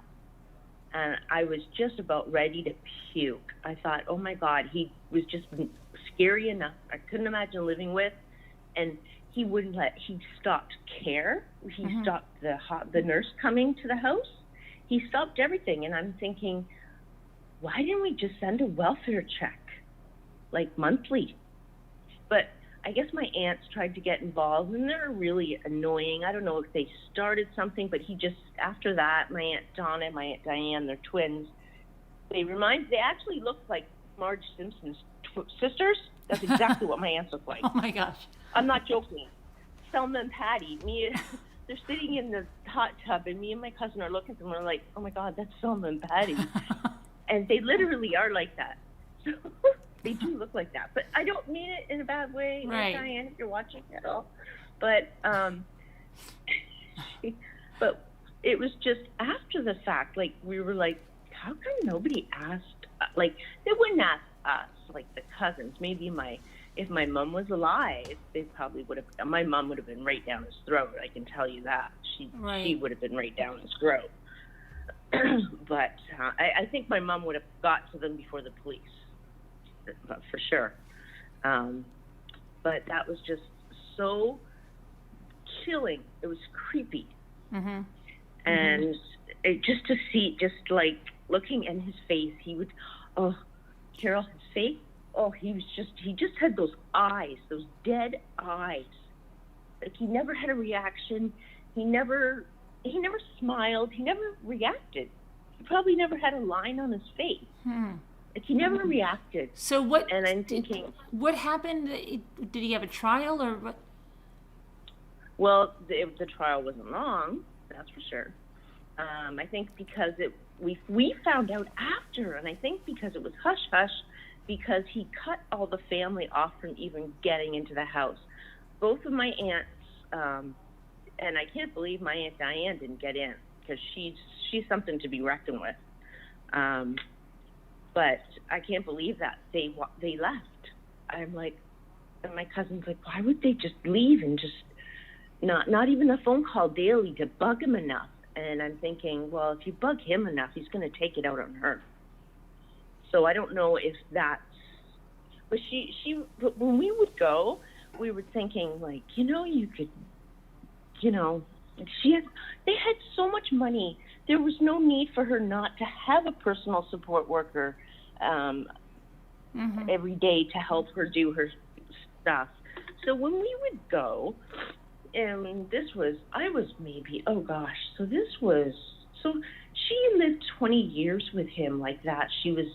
And I was just about ready to puke. I thought, oh my God, he was just scary enough. I couldn't imagine living with, and he stopped care. He stopped the nurse coming to the house. He stopped everything. And I'm thinking, why didn't we just send a welfare check, like monthly? But I guess my aunts tried to get involved, and they're really annoying. I don't know if they started something, but after that, my Aunt Donna and my Aunt Diane, they're twins. They actually look like Marge Simpson's sisters. That's exactly what my aunts look like. Oh my gosh. I'm not joking. Selma and Patty, they're sitting in the hot tub, and me and my cousin are looking at them, and we're like, oh my God, that's Selma and Patty. And they literally are like that. So they do look like that. But I don't mean it in a bad way, right. Diane, if you're watching at all. But but it was just after the fact, like, we were like, how come nobody asked? Like, they wouldn't ask us, like the cousins. Maybe if my mom was alive, they probably would have. My mom would have been right down his throat. I can tell you that. She would have been right down his throat. But I think my mom would have got to them before the police, for sure. But that was just so chilling. It was creepy. And just to see, just like looking in his face, he would, Carol, his face, he just had those eyes, those dead eyes. Like, he never had a reaction. He never smiled. He never reacted. He probably never had a line on his face. Like, he never reacted. So what? And I'm thinking, what happened? Did he have a trial or what? Well, the trial wasn't long, that's for sure. I think because we found out after, and I think because it was hush hush, because he cut all the family off from even getting into the house. Both of my aunts, and I can't believe my Aunt Diane didn't get in, because she's something to be reckoned with. But I can't believe that they left. I'm like, and my cousin's like, why would they just leave and just not even a phone call daily to bug him enough? And I'm thinking, well, if you bug him enough, he's going to take it out on her. So I don't know if that's, but but when we would go, we were thinking, like, you could, they had so much money. There was no need for her not to have a personal support worker every day to help her do her stuff. So when we would go, and I was maybe, oh gosh, so she lived 20 years with him like that. She was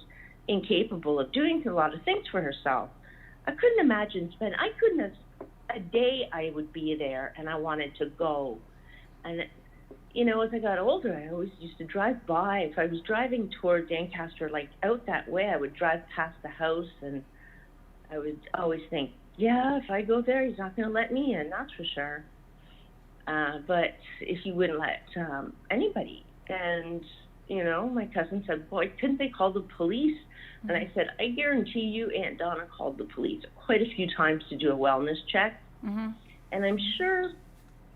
incapable of doing a lot of things for herself. I couldn't imagine I couldn't have, a day I would be there and I wanted to go. And, you know, as I got older, I always used to drive by. If I was driving toward Lancaster, like out that way, I would drive past the house and I would always think, yeah, if I go there, he's not going to let me in, that's for sure. But if he wouldn't let anybody. And, you know, my cousin said, boy, couldn't they call the police? Mm-hmm. And I said, I guarantee you Aunt Donna called the police quite a few times to do a wellness check. Mm-hmm. And I'm sure,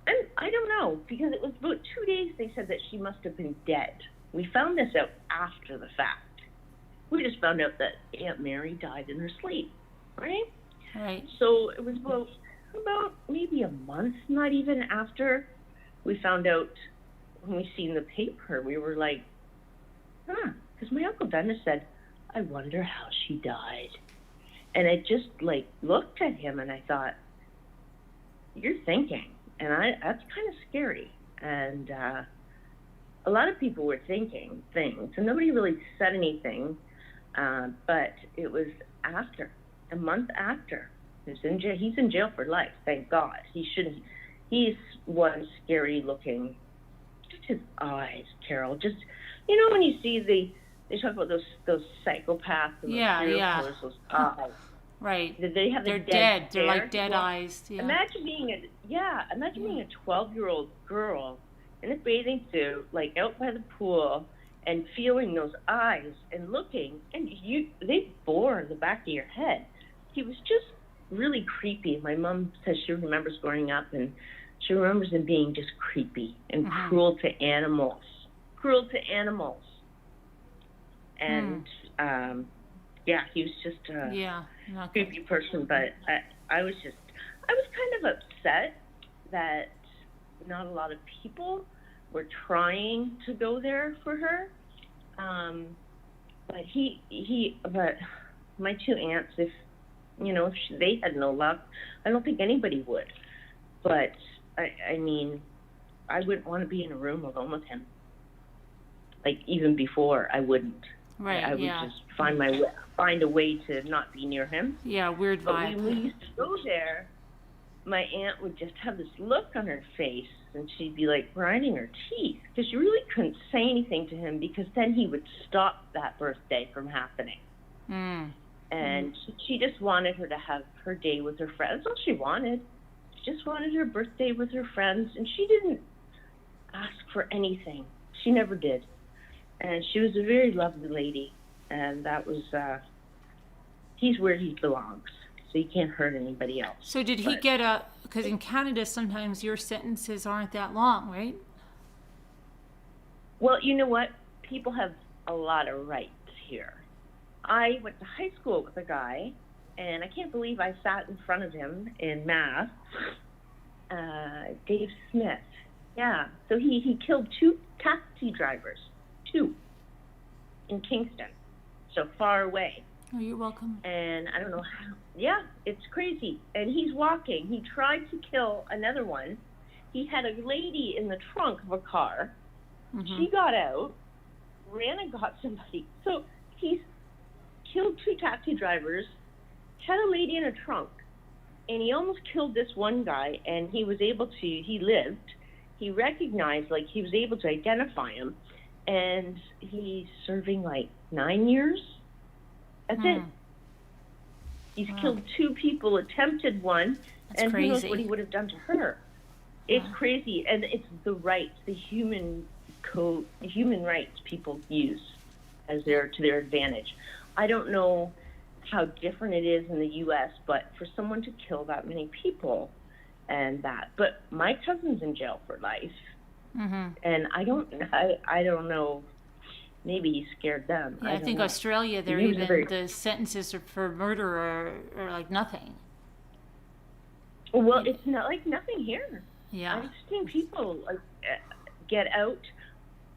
and I don't know, because it was about 2 days they said that she must have been dead. We found this out after the fact. We just found out that Aunt Mary died in her sleep, right? Right. So it was about maybe a month, not even after we found out, when we seen the paper, we were like, because my Uncle Dennis said, I wonder how she died. And I just like looked at him and I thought, you're thinking. And that's kind of scary. And a lot of people were thinking things and nobody really said anything. But it was after, a month after. He's in jail. He's in jail for life, thank God. He's one scary looking, just his eyes, Carol. Just, you know, when you see they talk about those psychopaths and those serial killers, those eyes. Right. They have They're dead. They're like dead eyes. Yeah. Imagine being a 12-year-old girl in a bathing suit, like out by the pool, and feeling those eyes and looking, and they bore in the back of your head. He was just really creepy. My mom says she remembers growing up, and she remembers him being just creepy and cruel to animals. And he was just a creepy person. But I was kind of upset that not a lot of people were trying to go there for her. But my two aunts, if they had no luck, I don't think anybody would. But I mean, I wouldn't want to be in a room alone with him. Like even before, I wouldn't. Right. I would just find a way to not be near him. Yeah, weird vibe. But when we used to go there, my aunt would just have this look on her face, and she'd be like grinding her teeth because she really couldn't say anything to him because then he would stop that birthday from happening. And she just wanted her to have her day with her friends. That's all she wanted. She just wanted her birthday with her friends, and she didn't ask for anything. She never did. And she was a very lovely lady, and that was, he's where he belongs, so he can't hurt anybody else. So did he get because in Canada sometimes your sentences aren't that long, right? Well, you know what? People have a lot of rights here. I went to high school with a guy, and I can't believe I sat in front of him in math. Dave Smith. Yeah. So he killed 2 taxi drivers. 2 in Kingston. So far away. Oh, you're welcome. And I don't know how. Yeah, it's crazy. And he's walking. He tried to kill another one. He had a lady in the trunk of a car. She got out, ran and got somebody. So he's killed 2 taxi drivers, had a lady in a trunk, and he almost killed this one guy, and he lived. He recognized, like, he was able to identify him, and he's serving, like, 9 years. That's it. He's killed 2 people, attempted one, and who knows what he would have done to her. It's crazy, and it's the rights, the human rights people use to their advantage. I don't know how different it is in the U.S., but for someone to kill that many people but my cousin's in jail for life, and I don't know. Maybe he scared them. Yeah, I think Australia, the sentences for murder are like nothing. Well, it's not like nothing here. Yeah, I've seen people get out.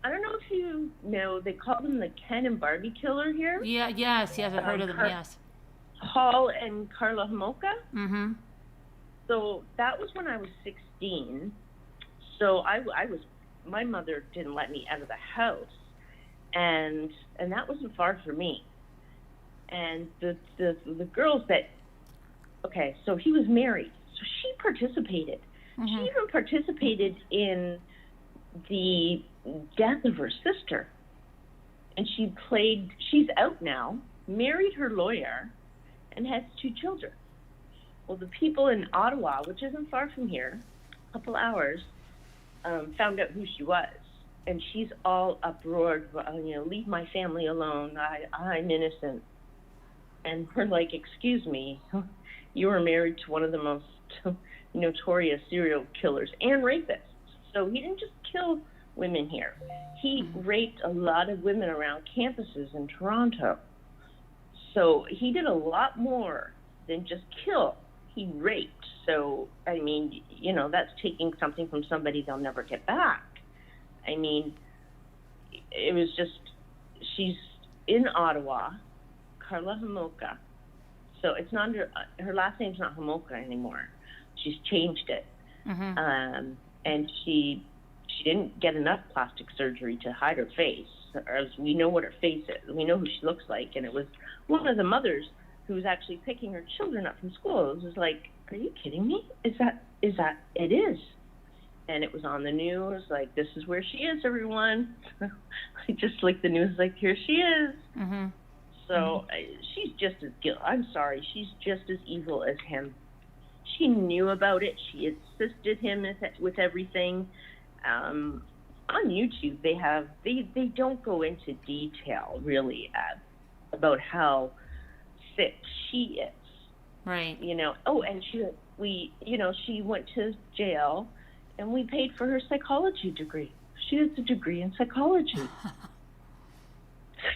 I don't know if you know, they call them the Ken and Barbie killer here. Yeah, yes, I've heard of them, yes. Paul and Carla Homolka. So that was when I was 16. So I was, my mother didn't let me out of the house, and that wasn't far from me. And the girls that, okay, so he was married, so she participated. She even participated in the death of her sister. And she's out now, married her lawyer, and has 2 children. Well, the people in Ottawa, which isn't far from here, a couple hours, found out who she was. And she's all uproared, leave my family alone, I'm innocent. And we're like, excuse me, you were married to one of the most notorious serial killers and rapists. So he didn't just kill women here. He raped a lot of women around campuses in Toronto. So he did a lot more than just kill. He raped. So, I mean, that's taking something from somebody they'll never get back. I mean, it was just, she's in Ottawa, Carla Homolka. So it's not her last name's not Homolka anymore. She's changed it. And she didn't get enough plastic surgery to hide her face. Or else we know what her face is. We know who she looks like. And it was one of the mothers who was actually picking her children up from school. It was like, are you kidding me? Is that, it is. And it was on the news, like, this is where she is, everyone. Just like the news, like, here she is. So she's just as guilty. I'm sorry, she's just as evil as him. She knew about it. She assisted him with everything. On YouTube, they don't go into detail really about how sick she is. Right. Oh, and she went to jail, and we paid for her psychology degree. She has a degree in psychology.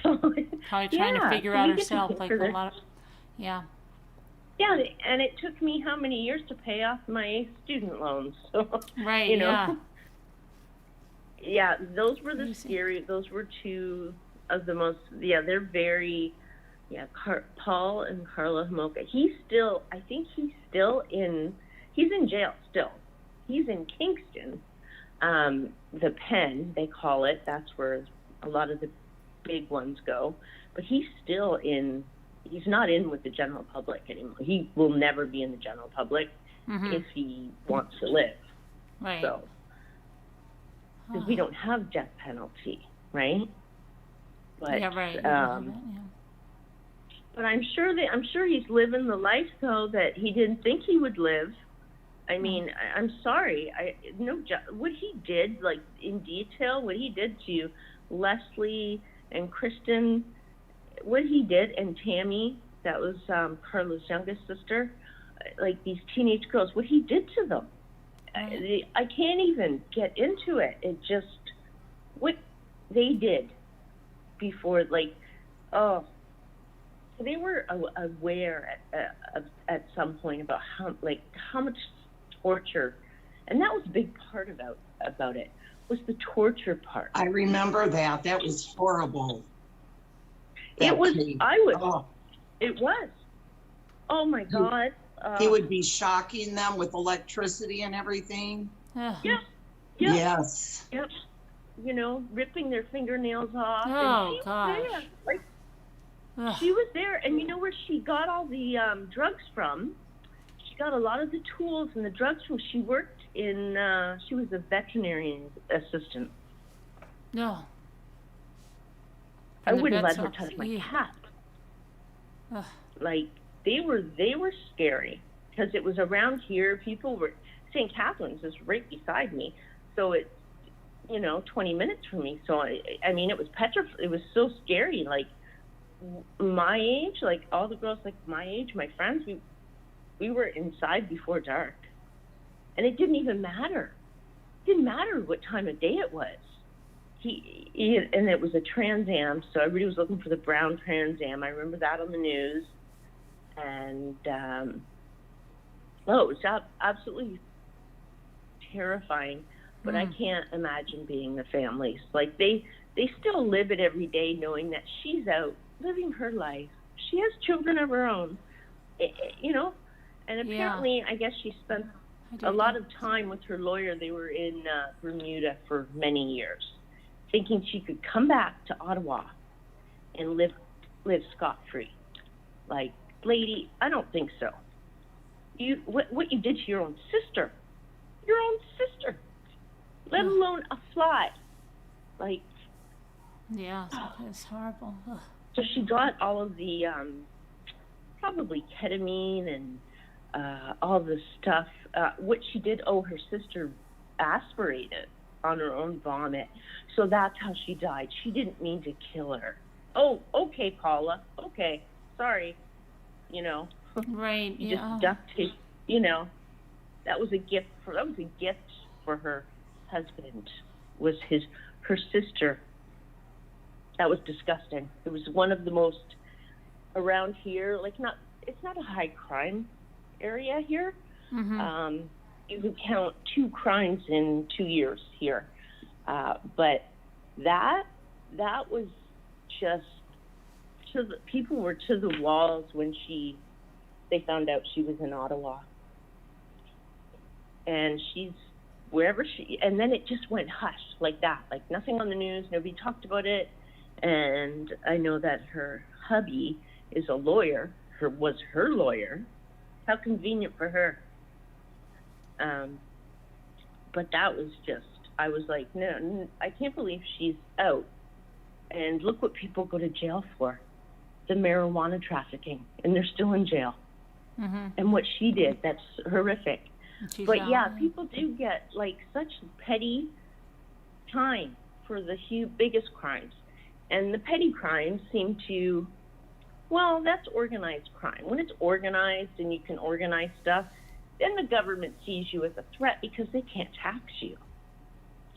Probably trying to figure out herself, like a lot of, Yeah, and it took me how many years to pay off my student loans? So, right, yeah, those were those were 2 of the most, they're very, Paul and Carla Homolka. I think he's in jail still. He's in Kingston, the pen, they call it. That's where a lot of the big ones go. But he's not in with the general public anymore. He will never be in the general public if he wants to live. Right. So, because we don't have death penalty, right? But, right. But I'm sure he's living the life though that he didn't think he would live. I mean, I'm sorry. What he did, like in detail, what he did to Leslie and Kristen, what he did, and Tammy, that was Carla's youngest sister, like these teenage girls, what he did to them. I can't even get into it. It just, what they did before, so they were aware at some point about how much torture, and that was a big part about it, was the torture part. I remember that. That was horrible. It was. It was. Oh my God. He would be shocking them with electricity and everything. Yeah. Yes. Yep. Ripping their fingernails off. Oh gosh. She was there, and you know where she got all the drugs from? She got a lot of the tools and the drugs from. She worked in. She was a veterinarian assistant. No. I wouldn't let her touch my cat. Like they were scary because it was around here. People were. St. Catharines is right beside me, so it's 20 minutes from me. So I mean, it was It was so scary. Like my age, like all the girls like my age, my friends, we were inside before dark, and it didn't even matter. It didn't matter what time of day it was. And it was a Trans Am, so everybody was looking for the brown Trans Am. I remember that on the news, and it was absolutely terrifying. But I can't imagine being the families. Like they still live it every day, knowing that she's out living her life. She has children of her own, and apparently, I guess she spent a lot of time with her lawyer. They were in Bermuda for many years, thinking she could come back to Ottawa and live scot-free. Like, lady, I don't think so. What you did to your own sister, let alone a fly. Like, yeah, it's horrible. Ugh. So she got all of the probably ketamine and all the stuff. What she did, her sister aspirated on her own vomit. So that's how she died. She didn't mean to kill her. Oh, okay, Paula. Okay, sorry. You know. Right. You Yeah. just duct tape. You know, that was a gift for her husband. Was her sister. That was disgusting. It was one of the most around here. Like, it's not a high crime area here. Mm-hmm. You could count 2 crimes in 2 years here, but that was just people were to the walls when they found out she was in Ottawa, and she's wherever and then it just went hush like that, like nothing on the news, nobody talked about it. And I know that her hubby is a lawyer, was her lawyer. How convenient for her. But that was just, I was like, no, I can't believe she's out. And look what people go to jail for, the marijuana trafficking, and they're still in jail. Mm-hmm. And what she did, that's horrific. But yeah, young. people do get like such petty time for the biggest crimes. And the petty crimes seem to, well, that's organized crime. When it's organized and you can organize stuff, then the government sees you as a threat because they can't tax you.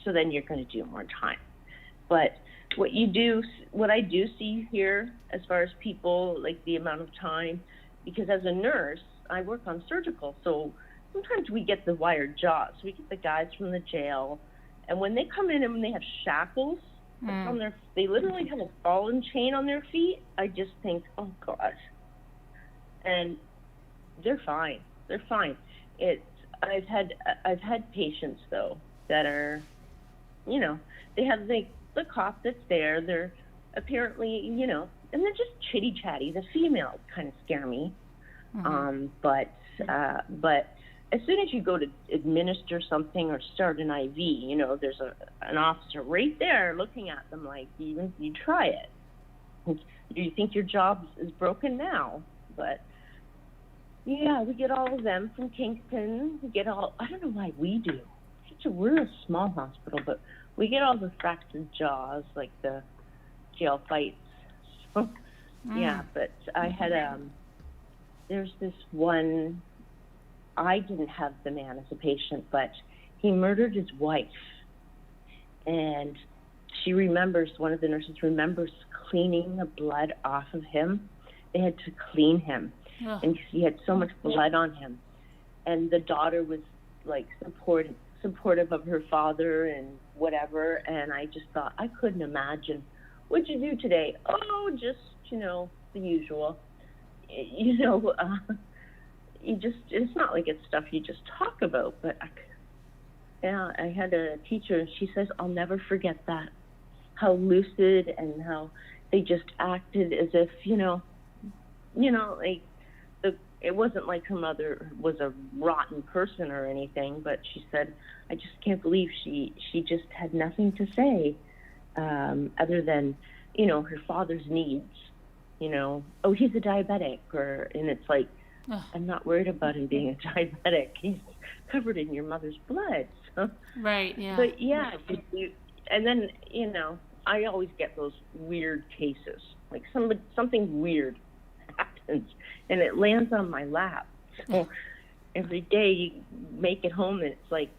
So then you're going to do more time. But what I do see here as far as people, like the amount of time, because as a nurse, I work on surgical, so sometimes we get the wired jaws. We get the guys from the jail, and when they come in and when they have shackles, on they literally have a ball and chain on their feet. I just think, oh God. And they're fine. They're fine. I've had patients though that are, you know, they have the cop that's there. They're apparently, you know, and they're just chitty chatty. The females kind of scare me. Mm-hmm. But as soon as you go to administer something or start an IV, you know, there's an officer right there looking at them like, you try it. You think your job is broken now? But yeah, we get all of them from Kingston. We get all, I don't know why we do. We're a small hospital, but we get all the fractured jaws, like the jail fights. So, yeah, but I had, there's this one, I didn't have the man as a patient, but he murdered his wife. And she remembers, one of the nurses remembers cleaning the blood off of him. They had to clean him. Ugh. And he had so much blood on him. And the daughter was like supportive of her father and whatever. And I just thought, I couldn't imagine. What'd you do today? Oh, just, you know, the usual. You know, it's not like it's stuff you just talk about, but I had a teacher and she says, I'll never forget that. How lucid and how they just acted as if, you know, like it wasn't like her mother was a rotten person or anything, but she said, I just can't believe she just had nothing to say, other than, you know, her father's needs, you know, oh, he's a diabetic, and it's like, I'm not worried about him being a diabetic. He's covered in your mother's blood. So. Right, yeah. But yeah, and then, you know, I always get those weird cases. Like something weird happens and it lands on my lap. So every day you make it home and it's like,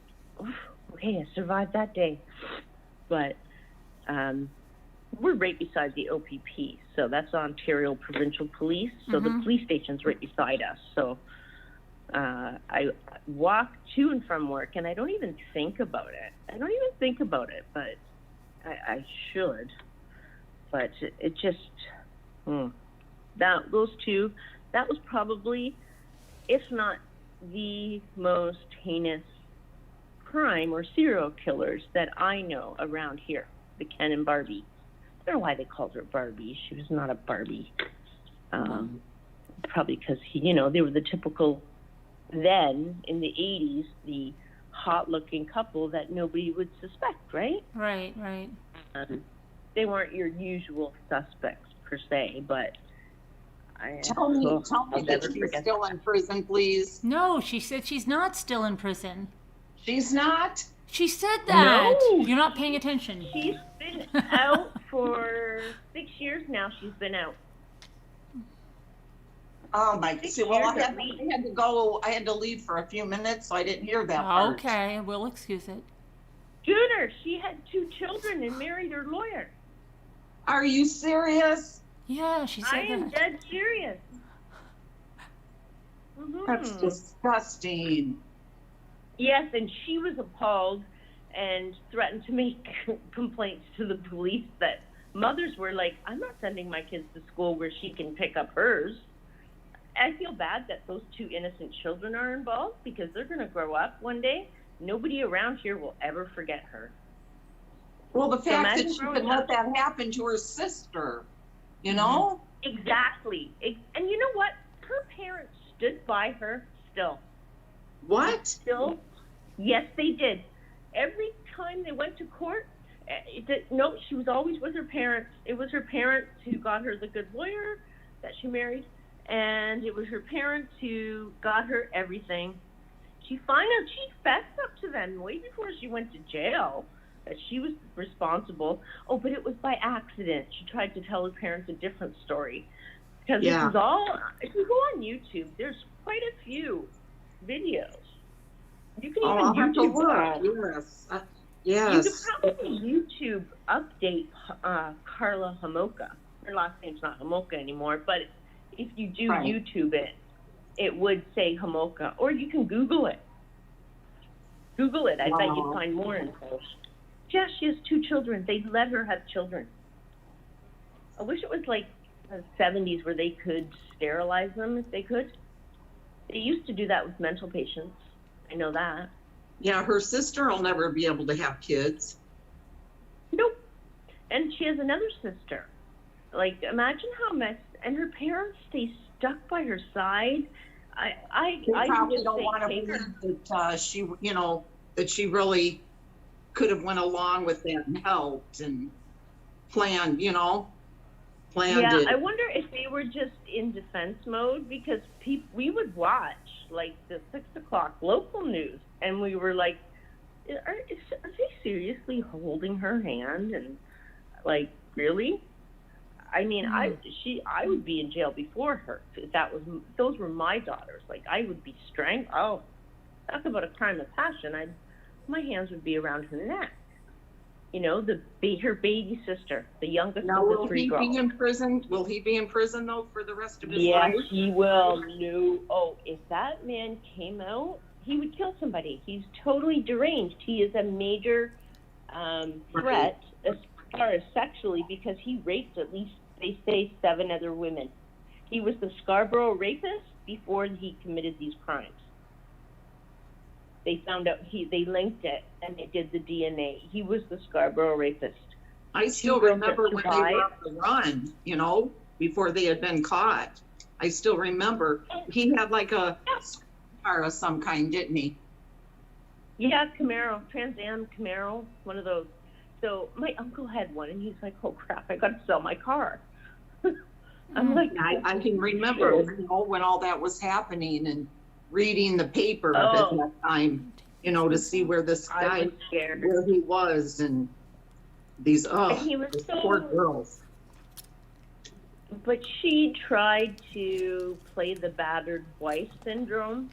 okay, I survived that day. But we're right beside the OPP, so that's Ontario Provincial Police. So the police station's right beside us. So I walk to and from work, and I don't even think about it. But I should. But it just those two. That was probably, if not the most heinous crime or serial killers that I know around here, the Ken and Barbie. I don't know why they called her Barbie. She was not a Barbie. Probably because they were the typical, then in the 80s, the hot-looking couple that nobody would suspect, right? Right. They weren't your usual suspects per se, but Tell me that she's still in prison, please. No, she said she's not still in prison. She's not? She said that. No. You're not paying attention. She's been out for 6 years now. She's been out. Oh my! See, well, I had to go. I had to leave for a few minutes, so I didn't hear that part. Okay, we'll excuse it. Junior, she had 2 children and married her lawyer. Are you serious? Yeah, she said that. I am dead serious. That's disgusting. Yes, and she was appalled and threatened to make complaints to the police that mothers were like, I'm not sending my kids to school where she can pick up hers. I feel bad that those 2 innocent children are involved because they're going to grow up one day. Nobody around here will ever forget her. Well, the fact that she could let that happen to her sister, you know? Exactly. And you know what? Her parents stood by her still. What? Still? Yes, they did. Every time they went to court, no, she was always with her parents. It was her parents who got her the good lawyer that she married, and it was her parents who got her everything. She fessed up to them way before she went to jail that she was responsible. Oh, but it was by accident. She tried to tell her parents a different story. Because this is all, if you go on YouTube, there's quite a few videos. You can even YouTube Yes. You could probably YouTube update Karla Homolka. Her last name's not Homolka anymore, but if you do YouTube it, it would say Homolka. Or you can Google it. Google it. I bet you'd find more info. Yeah, she has 2 children. They let her have children. I wish it was like the 70s where they could sterilize them if they could. They used to do that with mental patients. I know that. Yeah, her sister will never be able to have kids. Nope. And she has another sister. Like, imagine how messed. And her parents stay stuck by her side. I probably don't want to believe that she, that she really could have went along with that and helped and planned, planned it. I wonder if they were just in defense mode because we would watch like the 6 o'clock local news and we were like, are they seriously holding her hand? And like, really? I mean, I would be in jail before her if those were my daughters. Like, I would be strangled. Oh, talk about a crime of passion. My hands would be around her neck. Her baby sister, the youngest of the 3 girls. Will he be in prison? Will he be in prison though for the rest of his life? Yes, he will. No. Oh, if that man came out, he would kill somebody. He's totally deranged. He is a major threat as far as sexually because he raped at least, they say, 7 other women. He was the Scarborough rapist before he committed these crimes. They found out they linked it and they did the DNA. He was the Scarborough rapist. I still remember when they were on the run, before they had been caught. I still remember he had like a car of some kind, didn't he? Yeah, Camaro, Trans Am Camaro, one of those. So my uncle had one, and he's like, "Oh crap, I got to sell my car." I'm like, I can remember, when all that was happening and reading the paper at that time, to see where this guy, where he was, and these poor girls. But she tried to play the battered wife syndrome.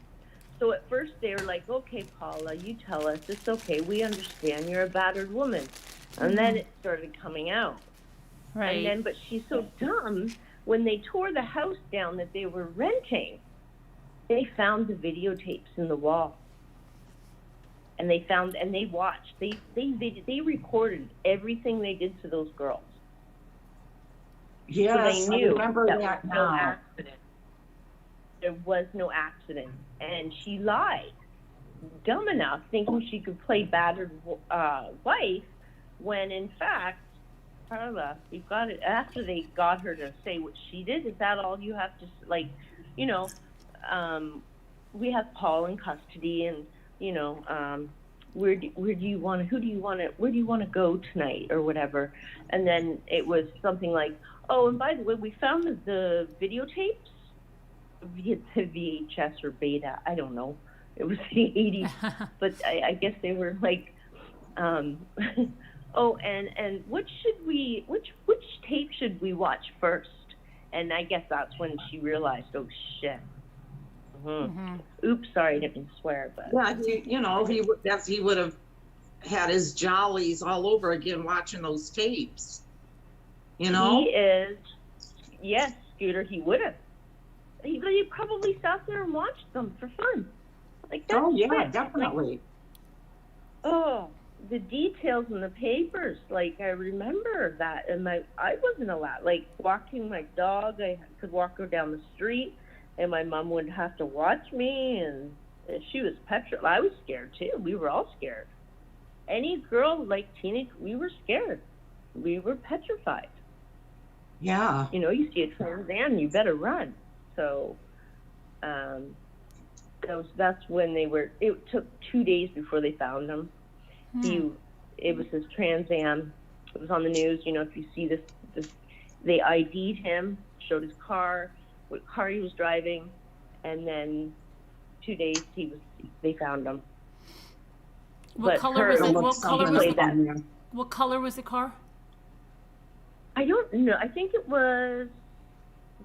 So at first they were like, okay, Paula, you tell us. It's okay. We understand you're a battered woman. And then it started coming out. Right. But she's so dumb. When they tore the house down that they were renting, they found the videotapes in the wall. And they watched. They recorded everything they did to those girls. Yes, so they knew I remember that now. Accident. there was no accident, and she lied, dumb enough, thinking she could play battered wife, when in fact, Carla, you've got it. After they got her to say what she did, is that all you have to, like, you know, we have Paul in custody, and you know, where do you want to, where do you want to go tonight, or whatever. And then it was something like, oh, and by the way, we found the videotapes, the VHS or beta, I don't know. It was the 80s, but I guess they were like, oh, and which tape should we watch first? And I guess that's when she realized, oh shit. Oops, sorry, I didn't mean to swear, but Yeah, you know, he would have had his jollies all over again watching those tapes. You know, he is, yes, Scooter, he would have. He probably sat there and watched them for fun. Like, that's yeah, definitely. Like, oh, the details in the papers. Like, I remember that, and I wasn't allowed. Like, walking my dog, I could walk her down the street, and my mom would have to watch me, and she was petrified. I was scared too. We were all scared. Any girl, like teenage, we were scared. We were petrified. Yeah. You know, you see a Trans Am, you better run. So, that's when they were. It took 2 days before they found him. It was his Trans Am. It was on the news. You know, if you see this, they ID'd him, showed his car, what car he was driving, and then 2 days they found him. What color was it? What color was the car? I don't know. I think it was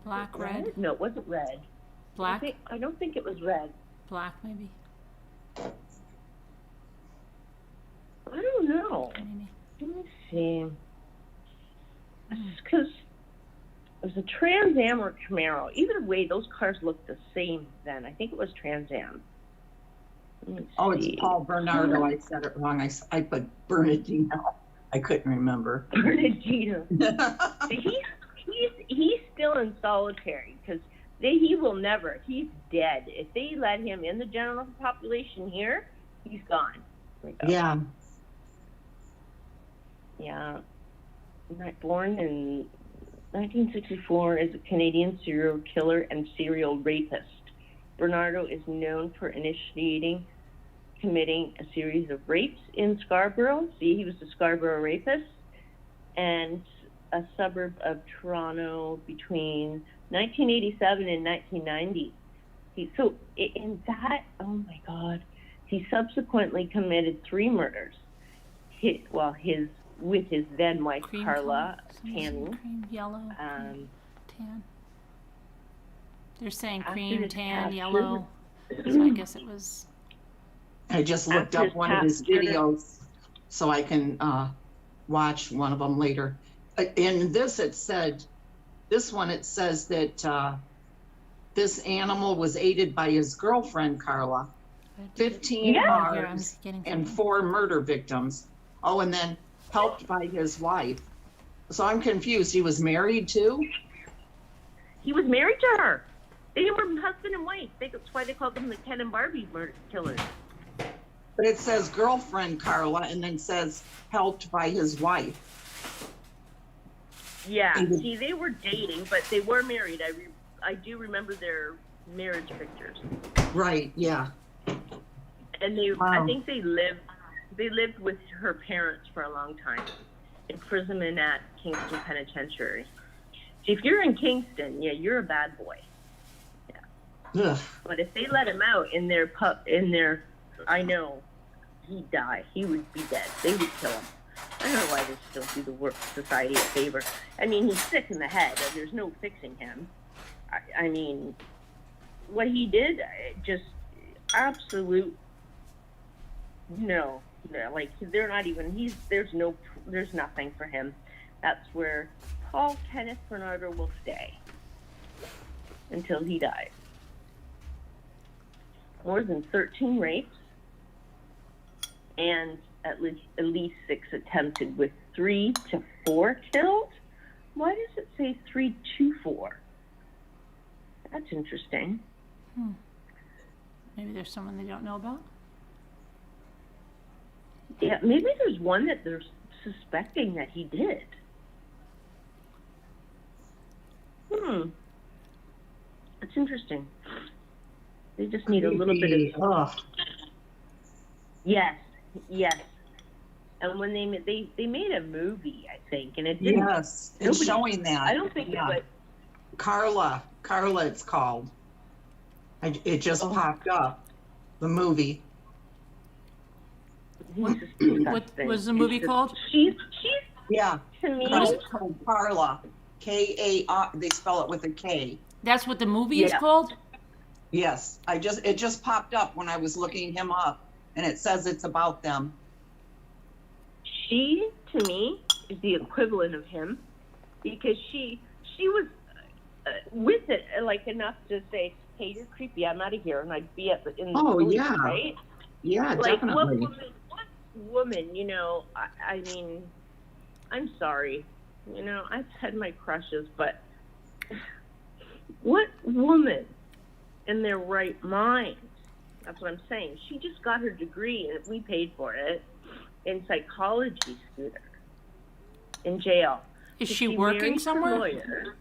black, red. No, it wasn't red. Black. I don't think it was red. Black, maybe. I don't know. Maybe. Let me see. Because it was a Trans Am or Camaro. Either way, those cars looked the same then. I think it was Trans Am. Oh, it's Paul Bernardo. I said it wrong. I put Bernardino. I couldn't remember. Bernardino. He's still in solitary because he will never. He's dead. If they let him in the general population here, he's gone. Yeah. Yeah. Born in 1964 as a Canadian serial killer and serial rapist. Bernardo is known for committing a series of rapes in Scarborough. See, he was a Scarborough rapist, and a suburb of Toronto between 1987 and 1990. Oh my God, he subsequently committed 3 murders. With his then wife Carla, Tammy. Cream, yellow, tan. They're saying cream, tan, yellow. So I guess it was. I just looked up one of his videos so I can watch one of them later. In this, it says that this animal was aided by his girlfriend, Carla. 15 cars and 4 murder victims. Oh, and then helped by his wife. So I'm confused. He was married too? He was married to her. They were husband and wife. That's why they called them the Ken and Barbie murder killers. But it says girlfriend Carla and then says helped by his wife. Yeah, see, they were dating, but they were married. I do remember their marriage pictures. Right, yeah. And I think they lived with her parents for a long time. Imprisonment at Kingston Penitentiary. See, if you're in Kingston, yeah, you're a bad boy. Yeah. Ugh. But if they let him out in their I know he'd die. He would be dead. They would kill him. I don't know why they still do the work society a favor. I mean, he's sick in the head. There's no fixing him. I mean, what he did, just absolute no. Like, they're not even, there's nothing for him. That's where Paul Kenneth Bernardo will stay until he dies. More than 13 rapes and at least 6 attempted, with 3 to 4 killed. Why does it say 3 to 4? That's interesting. Maybe there's someone they don't know about. Yeah, maybe there's one that they're suspecting that he did. That's interesting. They just need a little bit of. Yes. And when they made a movie, I think, and it didn't. Yes, it's showing that. I don't think it was. Carla, it's called. It just popped up. The movie. What was the movie called? She's Yeah. to me. It's called Carla. K-A-R. They spell it with a K. That's what the movie is called? Yes. It just popped up when I was looking him up, and it says it's about them. She, to me, is the equivalent of him, because she was with it like enough to say, "Hey, you're creepy. I'm out of here," and I'd be in the police, yeah, right? Yeah, like, definitely. What woman? You know, I mean, I'm sorry. You know, I've had my crushes, but what woman in their right mind? That's what I'm saying. She just got her degree, and we paid for it, in psychology, Scooter, in jail. Is she working somewhere? Lawyer.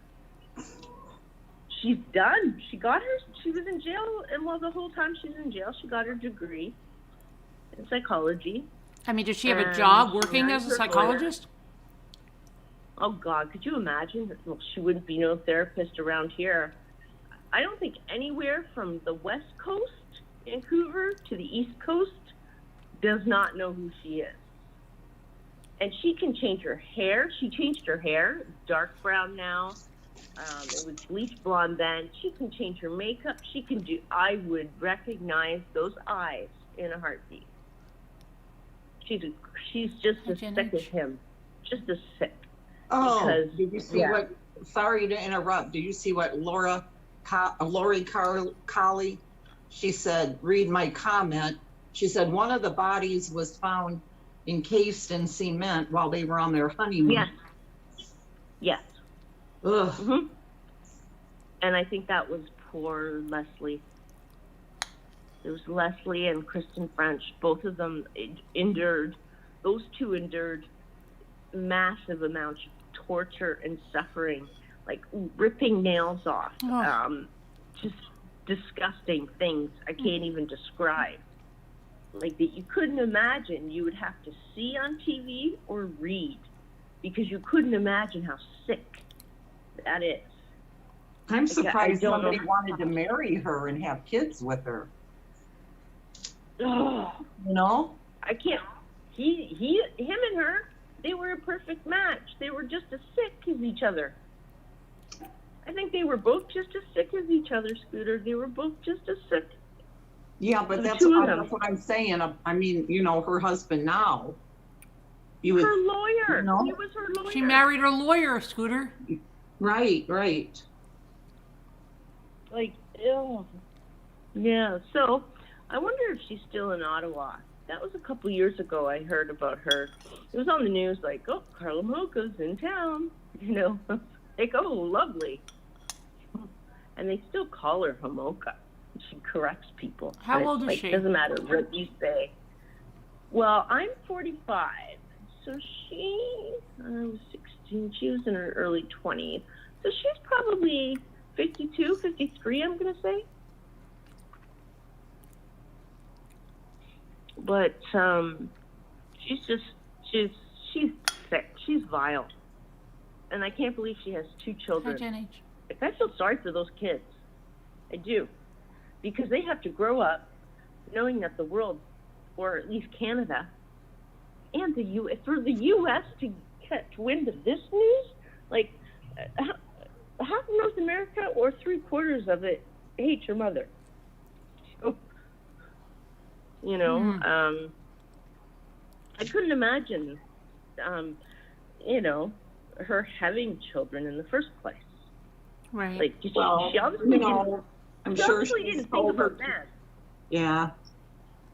She's done. She got her. She was in jail, and the whole time she's in jail, she got her degree in psychology. I mean, does she have a job working as a psychologist? Oh God, could you imagine? Well, she wouldn't be no therapist around here. I don't think anywhere from the West Coast, Vancouver, to the East Coast does not know who she is. And she can change her hair. She changed her hair, dark brown now. It was bleach blonde then. She can change her makeup. She can do. I would recognize those eyes in a heartbeat. She's just as sick as him, just as sick. Oh, because, did you see what? Sorry to interrupt. Did you see what Lori Colley? She said, "Read my comment." She said one of the bodies was found encased in cement while they were on their honeymoon. Yes. Yes. Ugh. Mm-hmm. And I think that was poor Leslie. It was Leslie and Kristen French. Both of them endured. Those two endured massive amounts of torture and suffering, like ripping nails off. Just disgusting things I can't even describe. Like that you couldn't imagine you would have to see on TV or read, because you couldn't imagine how sick that is. I'm surprised somebody wanted to marry her and have kids with her. Oh, you know? I can't. Him and her, they were a perfect match. They were just as sick as each other. I think they were both just as sick as each other, Scooter. They were both just as sick. Yeah, but that's what I'm saying. I mean, you know, her husband now. Her lawyer. You know? He was her lawyer. She married her lawyer, Scooter. Right. Like, ew. Yeah, so I wonder if she's still in Ottawa. That was a couple years ago I heard about her. It was on the news like, oh, Carla Mocha's in town. You know, like, oh, lovely. And they still call her Homolka. She corrects people. How old is she? It doesn't matter what you say. Well, I'm 45. So she, I was 16. She was in her early 20s. So she's probably 52, 53, I'm going to say. But she's sick. She's vile. And I can't believe she has 2 children. Hi, Jenny. Like, I feel sorry for those kids. I do. Because they have to grow up knowing that the world, or at least Canada, and for the U.S. to catch wind of this news, like, half of North America or 3/4 of it hates your mother. So, you know, I couldn't imagine, you know, her having children in the first place. Right. Like, she obviously didn't. I'm sure she didn't think about that. Yeah.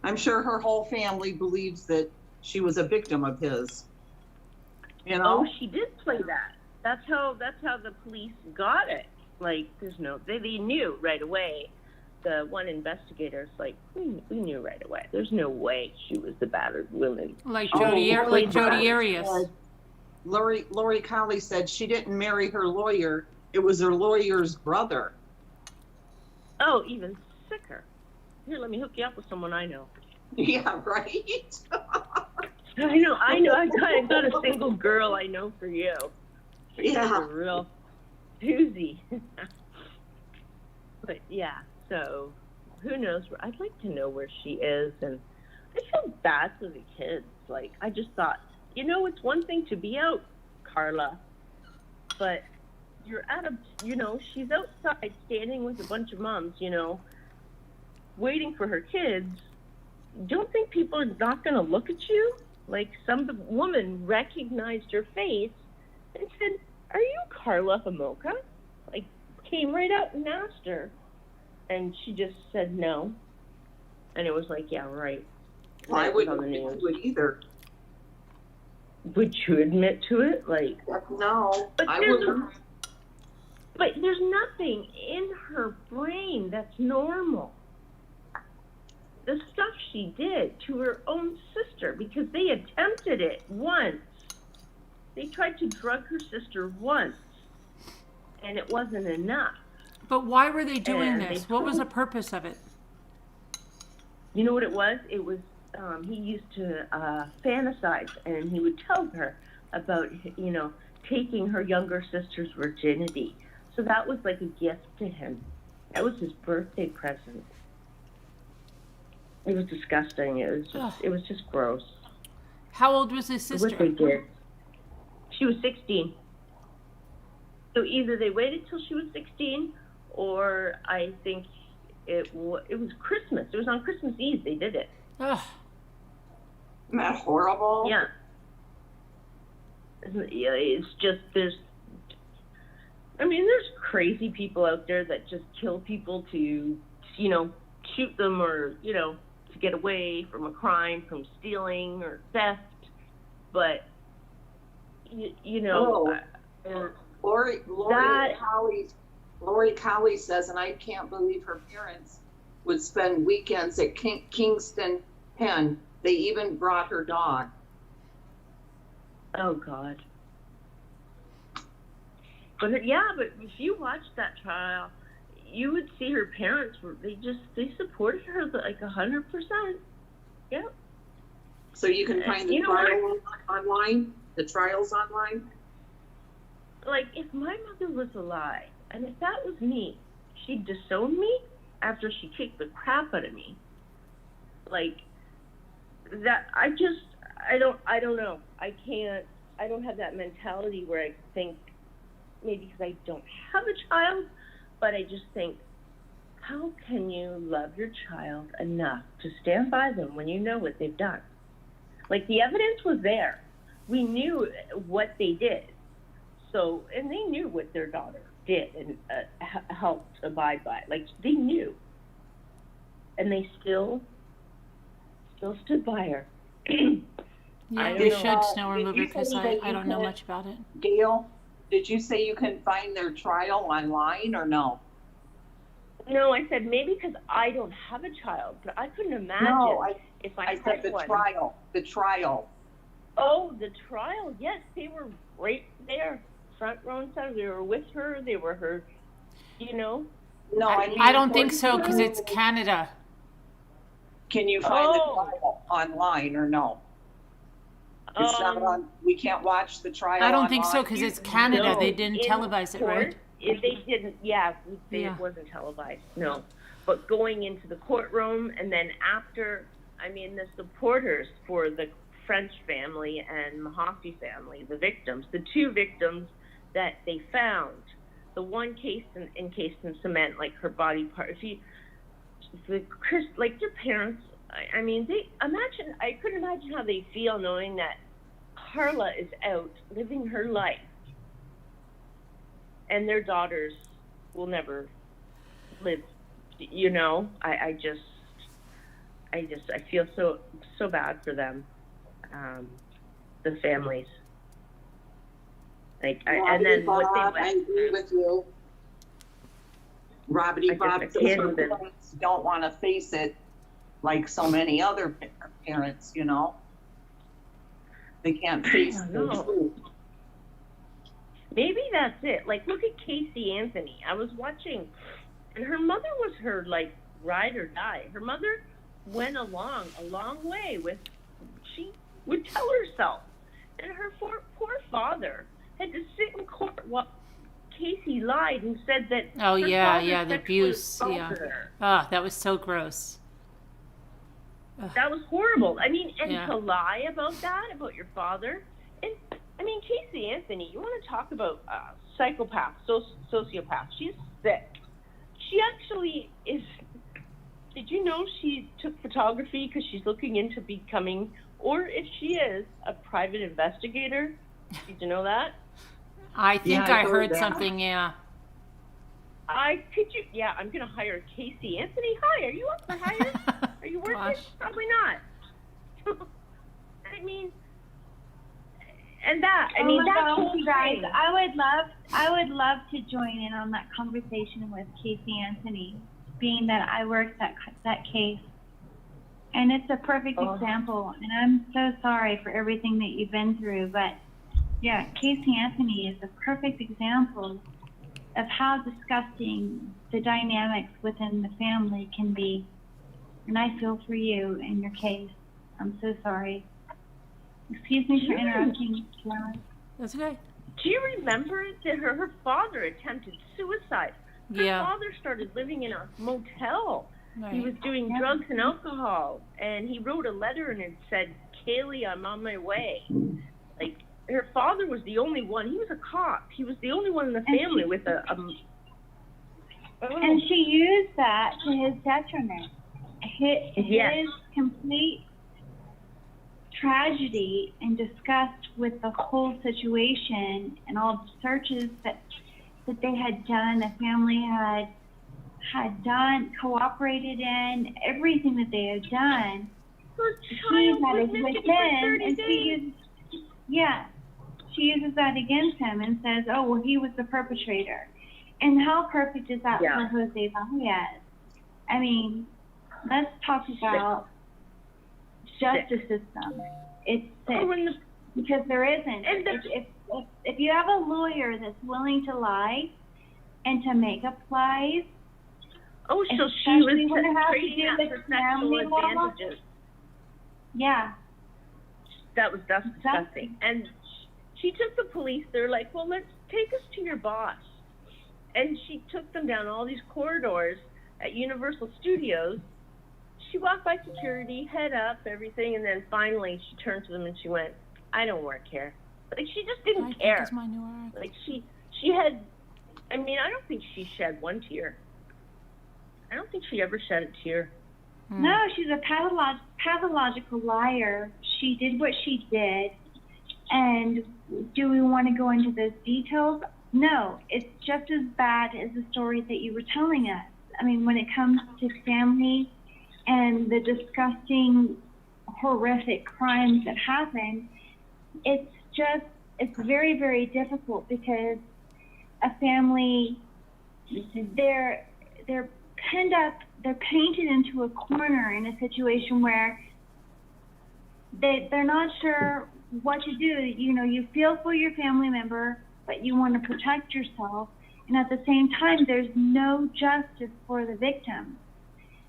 I'm sure her whole family believes that she was a victim of his. You know? Oh, she did play that. That's how the police got it. Like, they knew right away the one investigator's like, we knew right away. There's no way she was the battered woman. Like Oh, Jodi Arias. Lori Colley said she didn't marry her lawyer. It was her lawyer's brother. Oh, even sicker. Here, let me hook you up with someone I know. Yeah, right? I know. I got a single girl I know for you. She's Yeah. a real doozy. But yeah, so who knows? I'd like to know where she is, and I feel bad for the kids. Like, I just thought, it's one thing to be out, Carla, but you're at she's outside standing with a bunch of moms, waiting for her kids. Don't think people are not going to look at you? Like, some woman recognized your face and said, "Are you Carla Homolka?" Like, came right out and asked her. And she just said no. And it was like, yeah, right. Well, I wouldn't admit to it either. Would you admit to it? Like, no, but I wouldn't. But there's nothing in her brain that's normal. The stuff she did to her own sister, because they attempted it once. They tried to drug her sister once, and it wasn't enough. But why were they doing this? What was the purpose of it? You know what it was? It was, he used to fantasize, and he would tell her about, taking her younger sister's virginity. So that was like a gift to him. That was his birthday present. It was disgusting. It was just gross. How old was his sister? What they did. She was 16. So either they waited till she was 16, or I think it was Christmas. It was on Christmas Eve they did it. Ugh. Isn't that horrible? Yeah. Yeah, it's just there's crazy people out there that just kill people to, shoot them or, to get away from a crime, from stealing or theft. But, Lori Colley says, and I can't believe her parents would spend weekends at Kingston Pen. They even brought her dog. Oh, God. But if you watched that trial, you would see her parents they supported her like 100%. Yep. So you can find the trial online, the trials online? Like, if my mother was alive, and if that was me, she'd disown me after she kicked the crap out of me. Like, that, I don't know. I don't have that mentality where I think, maybe because I don't have a child, but I just think, how can you love your child enough to stand by them when you know what they've done? Like, the evidence was there. We knew what they did. So, and they knew what their daughter did and helped abide by. Like, they knew. And they still stood by her. Yeah, they should snow remover because I don't know much about it. Gail, did you say you can find their trial online or no? No, I said maybe because I don't have a child, but I couldn't imagine if I said the trial. The trial. Oh, the trial. Yes, they were right there, front row and center. They were with her. They were her. No, I don't think so because it's Canada. Can you find the trial online or no? It's not on. We can't watch the trial. I don't think so because it's Canada. No, they didn't televise it, right? If they didn't, it wasn't televised. No, but going into the courtroom and then after, the supporters for the French family and Mahaffey family, the victims, the two victims that they found, the one case encased in cement, like her body part. Like your parents, I couldn't imagine how they feel knowing that Carla is out living her life and their daughters will never live. I feel so bad for them, the families. Like, and then what they went. I agree with you. Robbity I Bob just says can't her even. parents don't want to face it like so many other parents, you know? They can't face I the don't know. truth. Maybe that's it. Like, look at Casey Anthony. I was watching, and her mother was her, like, ride or die. Her mother went a long way with, she would tell herself. And her poor father had to sit in court while Casey lied and said that Oh, her yeah, father yeah, the sexually abuse, assaulted yeah. her. Ah, that was so gross. That was horrible. I mean, and Yeah. to lie about that, about your father. And, I mean, Casey Anthony, you want to talk about psychopath, sociopath. She's sick. She actually is. Did you know she took photography because she's looking into becoming, or if she is, a private investigator? Did you know that? I think Yeah, I I heard heard that. something, yeah. I'm going to hire Casey Anthony. Hi, are you up for hire? Are you working? Gosh. Probably not. I mean, and that, I mean, oh my that gosh, whole you guys, thing. I would love to join in on that conversation with Casey Anthony, being that I worked that case. And it's a perfect example, and I'm so sorry for everything that you've been through, but yeah, Casey Anthony is a perfect example of how disgusting the dynamics within the family can be. And I feel for you in your case. I'm so sorry. Excuse me for interrupting, Sharon. That's okay. Do you remember that her father attempted suicide? Her Yeah. father started living in a motel. Right. He was doing Yeah. drugs and alcohol, and he wrote a letter and it said, "Kaylee, I'm on my way." Like, her father was the only one. He was a cop. He was the only one in the family with a And she used that to his detriment. His complete tragedy and disgust with the whole situation and all the searches that they had done, the family had done, cooperated in, everything that they had done. She had it within, and she uses that against him and says, "Oh, well, he was the perpetrator." And how perfect is that for Jose Baez? I mean, let's talk about justice system. It's sick because there isn't. If you have a lawyer that's willing to lie and to make up lies, so she was especially when it has to trading do that with for sexual family law. advantages. Yeah, That's disgusting. And she took the police. They're like, "Well, let's take us to your boss." And she took them down all these corridors at Universal Studios. She walked by security, head up, everything, and then finally she turned to them and she went, "I don't work here." Like, she just didn't care. It's my new arc. Like, she had, I mean, I don't think she shed one tear. I don't think she ever shed a tear. No, she's a pathological liar. She did what she did. And do we want to go into those details? No, it's just as bad as the story that you were telling us. I mean, when it comes to family and the disgusting, horrific crimes that happen, it's very, very difficult because a family, they're pinned up, they're painted into a corner in a situation where they're not sure what to do. You know, you feel for your family member, but you want to protect yourself. And at the same time, there's no justice for the victim.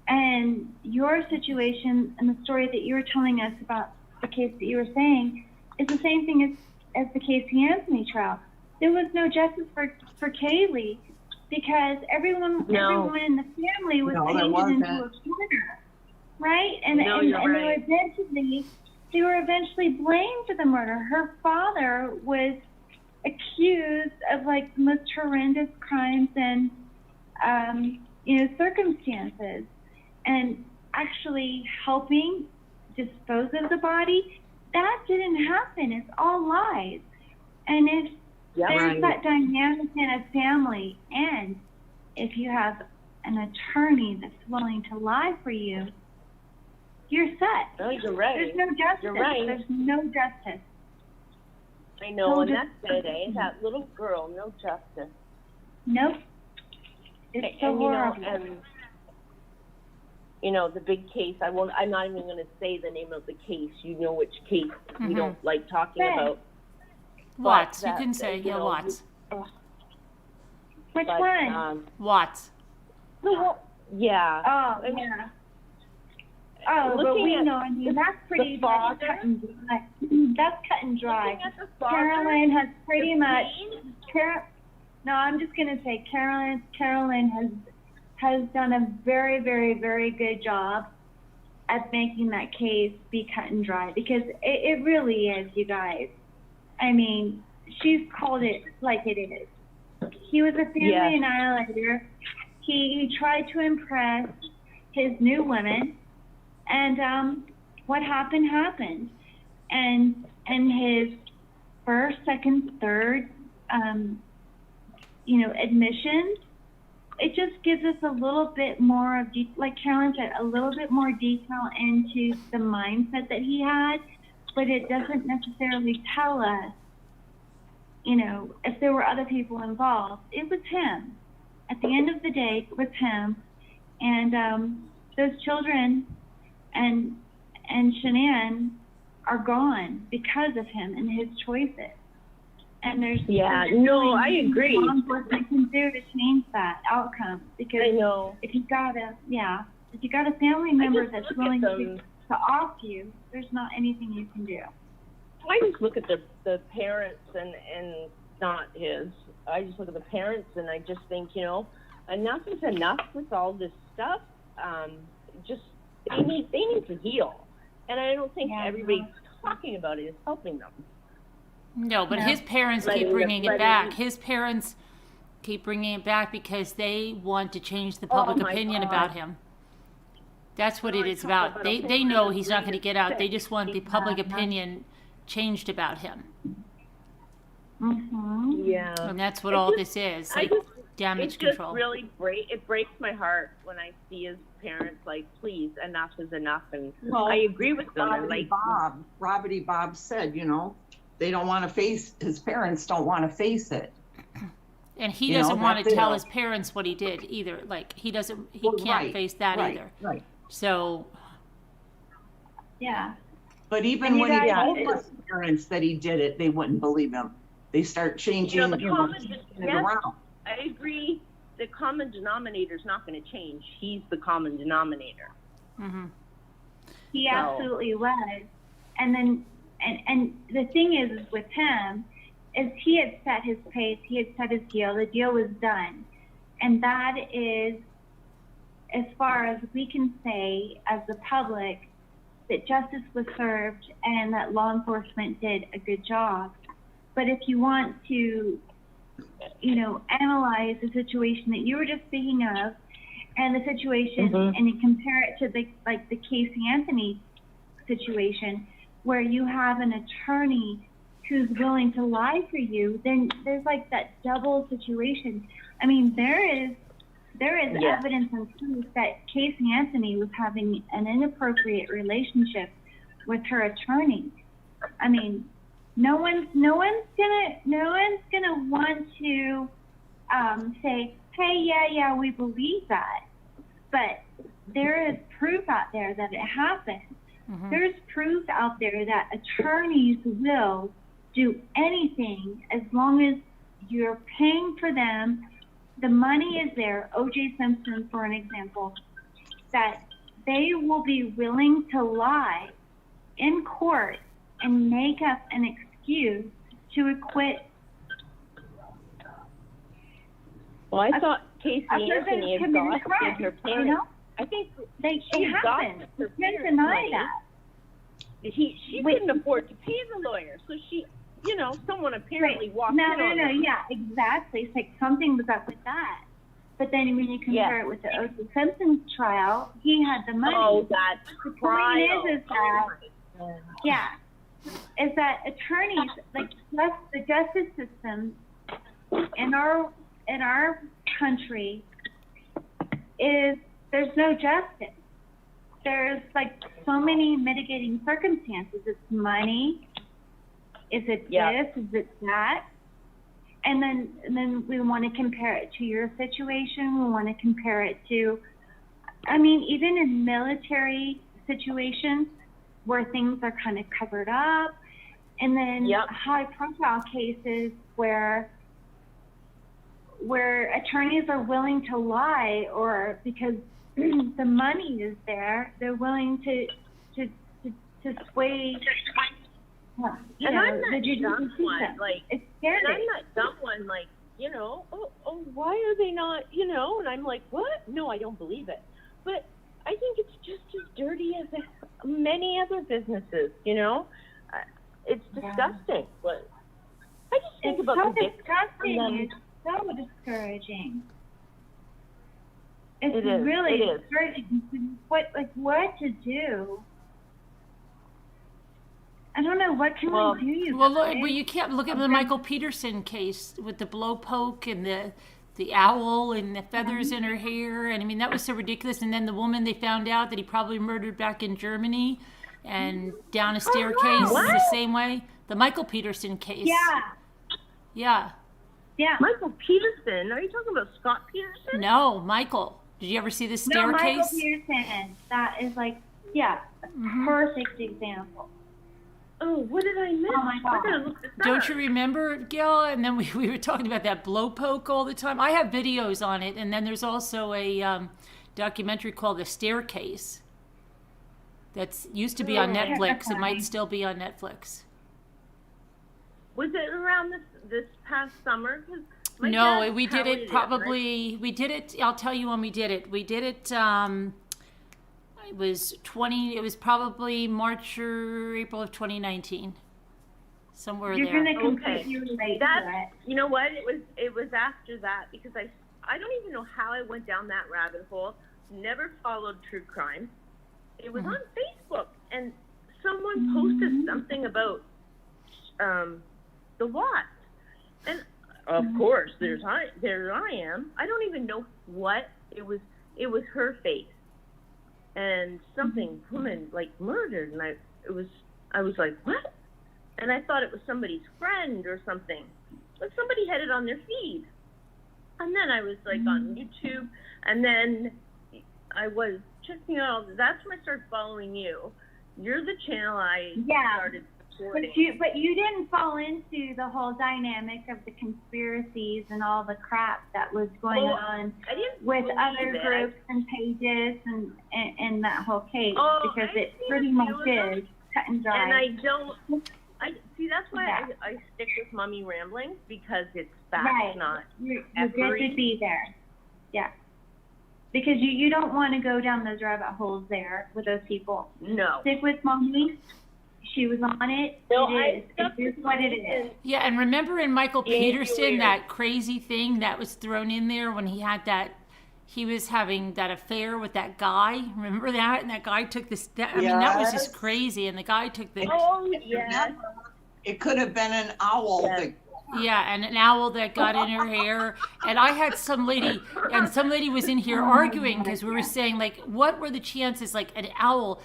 And your situation and the story that you were telling us about the case that you were saying is the same thing as the Casey Anthony trial. There was no justice for Kaylee because everyone in the family was painted into a corner, right? And they were eventually blamed for the murder. Her father was accused of like the most horrendous crimes and circumstances, and actually helping dispose of the body. That didn't happen. It's all lies. And if there's that dynamic in a family, and if you have an attorney that's willing to lie for you, you're set. No, you're right. There's no justice. You're right. There's no justice. I know, and that's it, eh? That little girl, no justice. Nope. It's so and you know, horrible. and you know, the big case. I'm not even going to say the name of the case. You know which case we don't like talking Okay. about. Watts. You That, can say, you yeah, know, Watts. Which but, one? Watts. Yeah. Oh, I mean, yeah. Oh, but looking we at know. I mean, that's pretty much father- cut and dry. That's cut and dry. looking at the father, Carolyn has pretty the much. pain, No, I'm just gonna say Carolyn has done a very, very, very good job at making that case be cut and dry, because it really is, you guys. I mean, she's called it like it is. He was a family annihilator. He tried to impress his new women, and what happened. And his first, second, third, admissions, it just gives us a little bit more of, like Carolyn said, a little bit more detail into the mindset that he had, but it doesn't necessarily tell us, if there were other people involved. It was him. At the end of the day, it was him. And those children and Shanann are gone because of him and his choices. And there's I agree. Law enforcement can do to change that outcome, because I know. if you got a family member that's willing to off you, there's not anything you can do. I just look at the parents and not his. I just look at the parents and I just think, enough is enough with all this stuff. Just they need to heal, and I don't think everybody talking about it is helping them. No, but his parents keep bringing it back. His parents keep bringing it back because they want to change the public opinion about him. That's what it is about. They know he's not going to get out. They just want the public opinion changed about him. Mm-hmm. Yeah. And that's what all this is, like damage control. It breaks my heart when I see his parents like, please, enough is enough. And I agree with them. Robert Bob said, they don't want to face, his parents don't want to face it. And he doesn't want to tell his parents what he did either. Like, he can't face that either. Right. So. Yeah. But even when he told his parents that he did it, they wouldn't believe him. They start changing it around. I agree. The common denominator is not going to change. He's the common denominator. Mm-hmm. He absolutely was. And then, and the thing is with him, is he had set his pace, he had set his deal, the deal was done. And that is, as far as we can say as the public, that justice was served and that law enforcement did a good job. But if you want to, analyze the situation that you were just speaking of, and the situation, and you compare it to the Casey Anthony situation, where you have an attorney who's willing to lie for you, then there's like that double situation. I mean, there is evidence and proof that Casey Anthony was having an inappropriate relationship with her attorney. I mean, no one's gonna want to say, hey, yeah, we believe that. But there is proof out there that it happened. Mm-hmm. There's proof out there that attorneys will do anything as long as you're paying for them. The money is there. O.J. Simpson, for an example, that they will be willing to lie in court and make up an excuse to acquit. Well, I thought Casey Anthony had exhausted her parents. I think she exhausted her parents. Deny that. She couldn't afford to pay the lawyer, so she, someone apparently walked in on her. Yeah, exactly. It's like something was up with that. But then when you compare it with the O.J. Simpson trial, he had the money. Oh, that trial. The point is that attorneys, like the justice system in our country, there's no justice. There's like so many mitigating circumstances. It's money. Is it this? Is it that? And then we want to compare it to your situation. We want to compare it to, I mean, even in military situations where things are kind of covered up, and then high profile cases where attorneys are willing to lie, or because the money is there, they're willing to sway. And I'm not dumb one, like, it's scary. and I'm not dumb one, like, you know, oh, why are they not, you know? And I'm like, what? No, I don't believe it. But I think it's just as dirty as many other businesses, you know? It's disgusting. But I just think about so the victims. disgusting. It's so discouraging. It's It is. really It is. discouraging. What to do? I don't know. What can we do? You Well, you can't look at the Michael Peterson case with the blow poke and the owl and the feathers in her hair, and I mean that was so ridiculous. And then the woman, they found out that he probably murdered back in Germany, and down a staircase the same way. The Michael Peterson case. Yeah. Michael Peterson? Are you talking about Scott Peterson? No, Michael. Did you ever see the staircase? No, Michael Peterson. That is like, perfect example. Oh, what did I miss? Oh my God. I'm gonna look this up. Don't you remember, Gail? And then we were talking about that blow poke all the time. I have videos on it, and then there's also a documentary called The Staircase that's used to be on Netflix. It might still be on Netflix. Was it around this past summer? 'Cause my No, dad we did tallied it probably. We did it. I'll tell you when we did it. We did it. It was probably March or April of 2019. Somewhere You're there. gonna completely relate to it. You know what? It was after that, because I don't even know how I went down that rabbit hole. Never followed true crime. It was on Facebook, and someone posted something about the Watts, and of course there I am. I don't even know what it was. It was her face. And something woman like murdered, and I was like, what? And I thought it was somebody's friend or something, but somebody had it on their feed. And then I was like on YouTube, and then I was checking out. That's when I started following you. You're the channel I started supporting. But you didn't fall into the whole dynamic of the conspiracies and all the crap that was going on with other groups and pages and that whole case, because it pretty much is cut and dry. And I see, that's why I stick with Mommy Ramblings, because it's facts, not you're good to be there. Yeah. Because you don't want to go down those rabbit holes there with those people. No. Stick with Mommy. She was on it. It is what it is. Yeah, and remember in Michael Peterson, that crazy thing that was thrown in there when he had he was having that affair with that guy. Remember that? And that guy took this. I mean, that was just crazy. And the guy took the. Oh, yeah. It could have been an owl. Yeah, and an owl that got in her hair. And I had some lady was in here arguing, because we were saying, like, what were the chances, like, an owl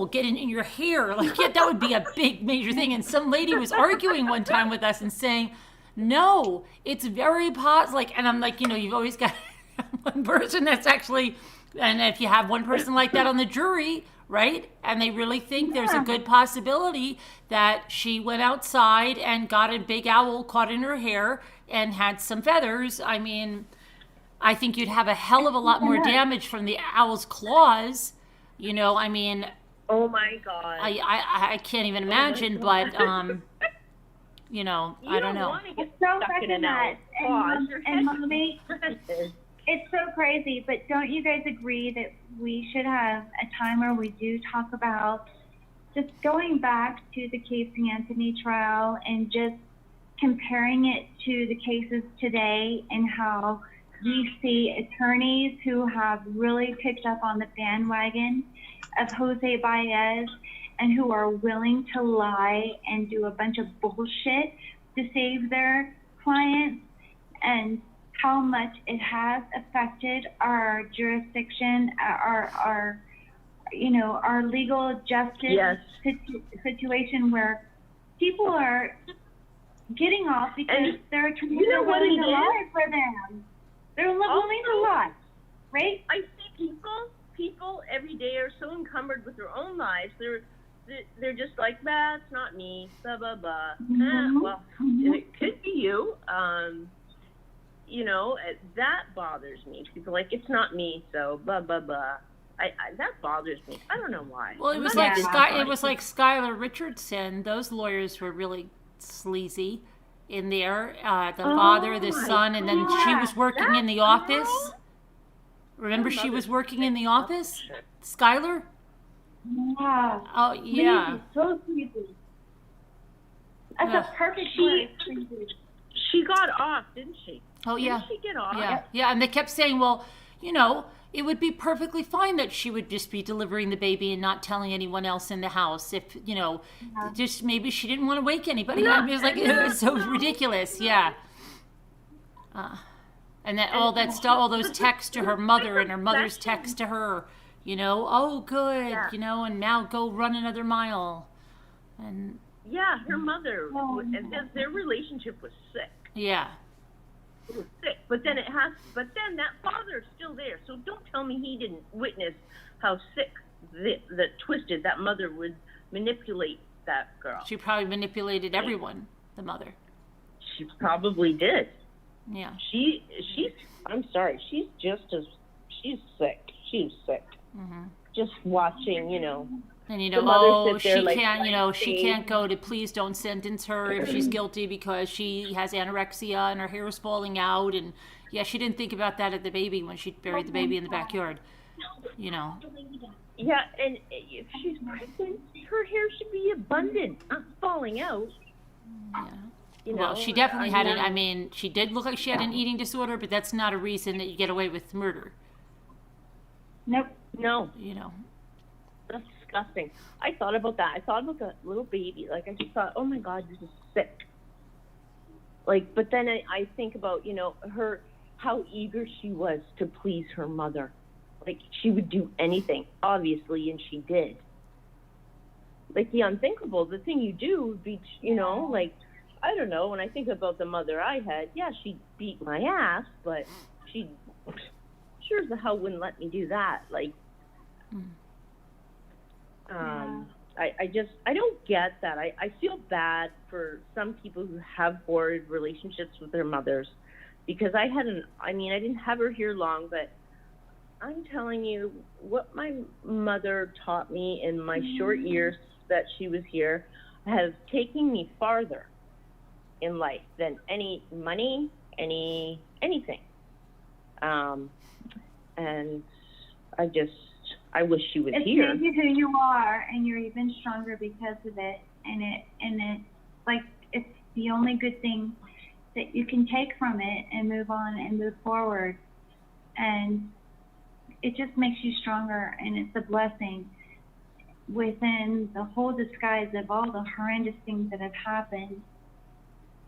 getting in your hair? Like, yeah, that would be a big major thing. And some lady was arguing one time with us and saying, no, it's very possible. Like, and I'm like, you've always got one person that's actually, and if you have one person like that on the jury, right? And they really think there's a good possibility that she went outside and got a big owl caught in her hair and had some feathers. I mean, I think you'd have a hell of a lot more damage from the owl's claws. I mean, oh my God, I can't even imagine, but I don't know. It's so freaking nuts, and Mommy, it's so crazy. But don't you guys agree that we should have a time where we do talk about just going back to the Casey Anthony trial and just comparing it to the cases today, and how we see attorneys who have really picked up on the bandwagon of Jose Baez and who are willing to lie and do a bunch of bullshit to save their clients, and how much it has affected our jurisdiction, our legal justice situation, where people are getting off because And they're attorneys you know are what willing it to is? lie for them. They're willing to lie, right? I see people every day are so encumbered with their own lives. They're just like, that's not me, blah blah blah. Well, it could be you. You know, that bothers me. People are like, it's not me, so blah blah blah. That bothers me. I don't know why. Well, it was like Skylar Richardson. Those lawyers were really sleazy in there. The father, the son, and then she was working in the office. Remember, she was working in the office, Skylar. Yeah. Oh yeah. Sleazy, so sleazy. That's a perfect word. Sleazy. She got off, didn't she? Oh yeah. Didn't she get off? Yeah, yeah, and they kept saying, well, you know, it would be perfectly fine that she would just be delivering the baby and not telling anyone else in the house. If, you know, just maybe she didn't want to wake anybody. No, I mean, it was like, it was so ridiculous. Yeah. And then all that stuff, all those texts to her mother and her mother's text to her, you know, oh, good, you know, and now go run another mile. And yeah, her mother, their relationship was sick. Yeah. It was sick, but then that father's still there. So don't tell me he didn't witness how sick, the twisted that mother would manipulate that girl. She probably manipulated everyone, the mother. She probably did. Yeah. She's I'm sorry, she's sick. She's sick. Mm-hmm. Just watching, you know. And you know, oh, she can't, you know, she can't go to please don't sentence her if she's guilty because she has anorexia and her hair is falling out. And yeah, she didn't think about that at the baby when she buried the baby in the backyard, you know. Yeah, and if she's pregnant, her hair should be abundant, not falling out. Yeah. You know, well, she definitely had it. I mean, she did look like she had an eating disorder, but that's not a reason that you get away with murder. Nope. No. You know. That's disgusting. I thought about that. I thought about that little baby. Like, I just thought, oh my God, this is sick. Like, but then I think about, you know, how eager she was to please her mother. Like, she would do anything, obviously, and she did. Like, the unthinkable, the thing you do would be, you know, like, I don't know, when I think about the mother I had, yeah, she beat my ass, but she sure as the hell wouldn't let me do that. Like, I don't get that. I feel bad for some people who have horrid relationships with their mothers, because I didn't have her here long, but I'm telling you, what my mother taught me in my short years that she was here has taken me farther in life than any money, anything. And I wish she was here. It makes you who you are, and you're even stronger because of it. And it's like, it's the only good thing that you can take from it and move on and move forward. And it just makes you stronger, and it's a blessing within the whole disguise of all the horrendous things that have happened.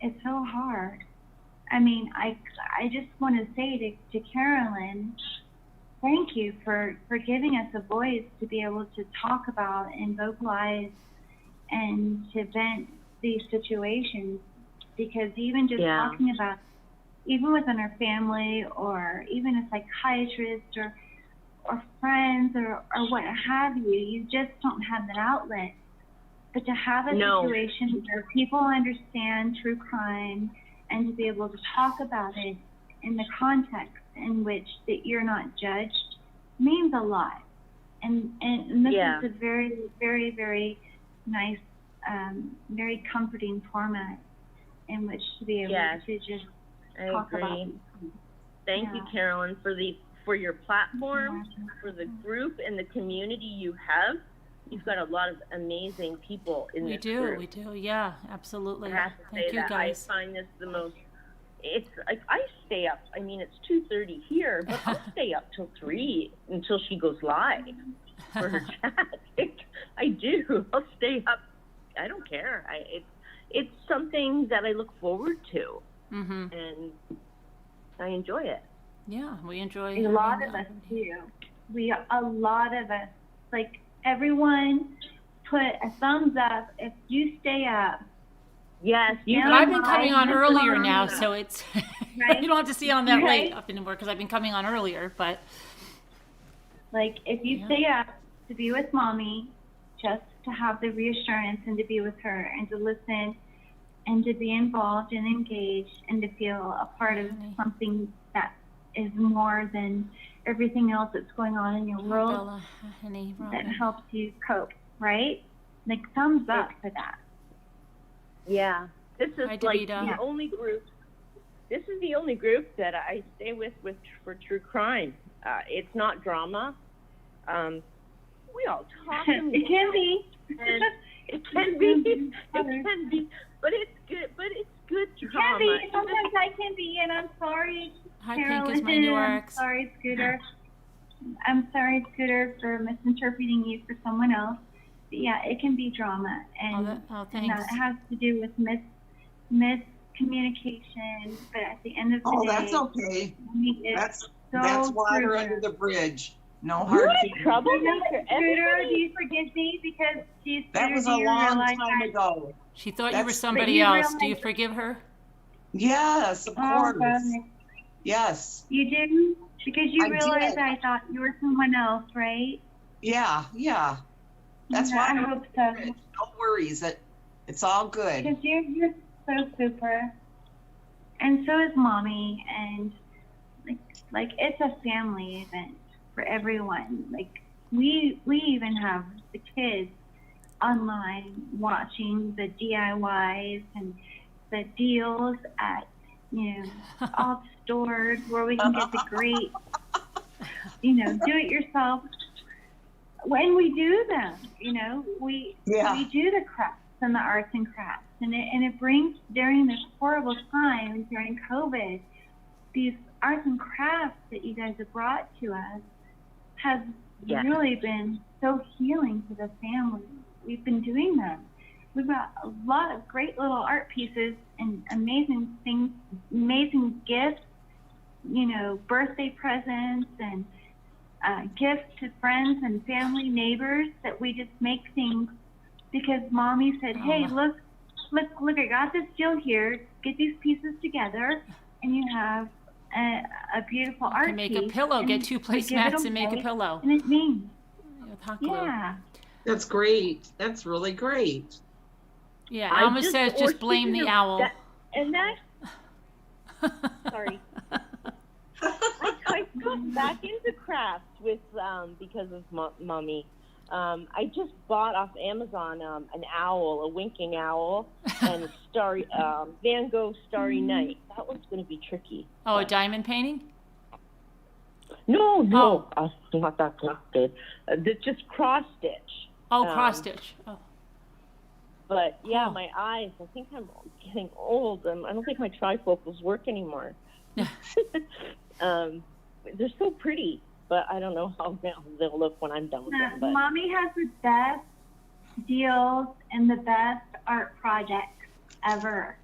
It's so hard. I mean, I just want to say to Carolyn, thank you for giving us a voice to be able to talk about and vocalize and to vent these situations, because even just talking about, even within our family or even a psychiatrist or friends or what have you, you just don't have that outlet. But to have a situation where people understand true crime and to be able to talk about it in the context in which that you're not judged means a lot. And this is a very, very, very nice, very comforting format in which to be able to just talk about these things. Thank you, Carolyn, for your platform, for the group and the community you have. You've got a lot of amazing people in this group. We do, yeah, absolutely. I have to say Thank you, that. guys. I find this the most, it's like, I stay up, I mean, it's 2:30 here, but I'll stay up till 3 until she goes live for her chat. I do. I'll stay up. I don't care. It's something that I look forward to, and I enjoy it. Yeah, we enjoy it. A lot of us do. A lot of us, like, everyone put a thumbs up if you stay up Yes, you. But I've been coming on earlier now, Right. so it's you don't have to stay on that late Right. up anymore because I've been coming on earlier. But Like, if you Yeah. stay up to be with mommy, just to have the reassurance and to be with her and to listen and to be involved and engaged and to feel a part of Honey. something that is more than everything else that's going on in your world Bella, honey, that Robin. helps you cope, right? Like, thumbs up for that. Yeah, this is Hi, like Davida. the only group. This is the only group that I stay with for true crime. It's not drama. We all talk. And It can be. and it can be. It can be. But it's good. But it's good Can drama. be. Sometimes I can be, and I'm sorry, Hi, Carol. Pink is my Listen, new I'm RX. sorry, Scooter. I'm sorry, Scooter, for misinterpreting you for someone else. But yeah, it can be drama, and, Oh, and that thanks. has to do with miscommunication. But at the end of the Oh, day, that's okay. mommy is That's so water proven. under the bridge. No You're hard a feelings. troublemaker. Scooter, do you forgive me because she's That was a long time ago. She thought you were That's- somebody you else. Do you realize- forgive her? Yes, of Oh, course. goodness. Yes. You do? Because you I realized did. I thought you were someone else, right? Yeah. That's Yeah, why I I'm hope so. no worries. It's all good. Because you're so super. And so is mommy. And like it's a family event for everyone. Like we even have the kids online watching the DIYs and the deals at, all stores where we can get the great, do it yourself. When we do them, we do the crafts and the arts and crafts, and it brings, during this horrible time during COVID, these arts and crafts that you guys have brought to us have really been so healing to the family. We've been doing them. We've got a lot of great little art pieces and amazing things, amazing gifts, birthday presents and gifts to friends and family, neighbors, that we just make things because mommy said, hey, look, I got this deal here. Get these pieces together and you have a beautiful art can make piece. a pillow. And Get 2 we give it placemats and make a away, pillow. And it means, With hot glue. yeah. That's great. That's really great. Yeah, I Alma just- says or just blame speaking the of owl. that- And that, sorry. I got back into crafts with because of mommy. I just bought off Amazon an owl, a winking owl, and a Van Gogh Starry Night. That one's going to be tricky. Oh, a diamond painting? No, not that good. Just cross stitch. Oh, cross stitch. Oh. But yeah, Cool. my eyes, I think I'm getting old. I don't think my trifocals work anymore. They're so pretty, but I don't know how they'll look when I'm done with them. But Mommy has the best deals and the best art projects ever.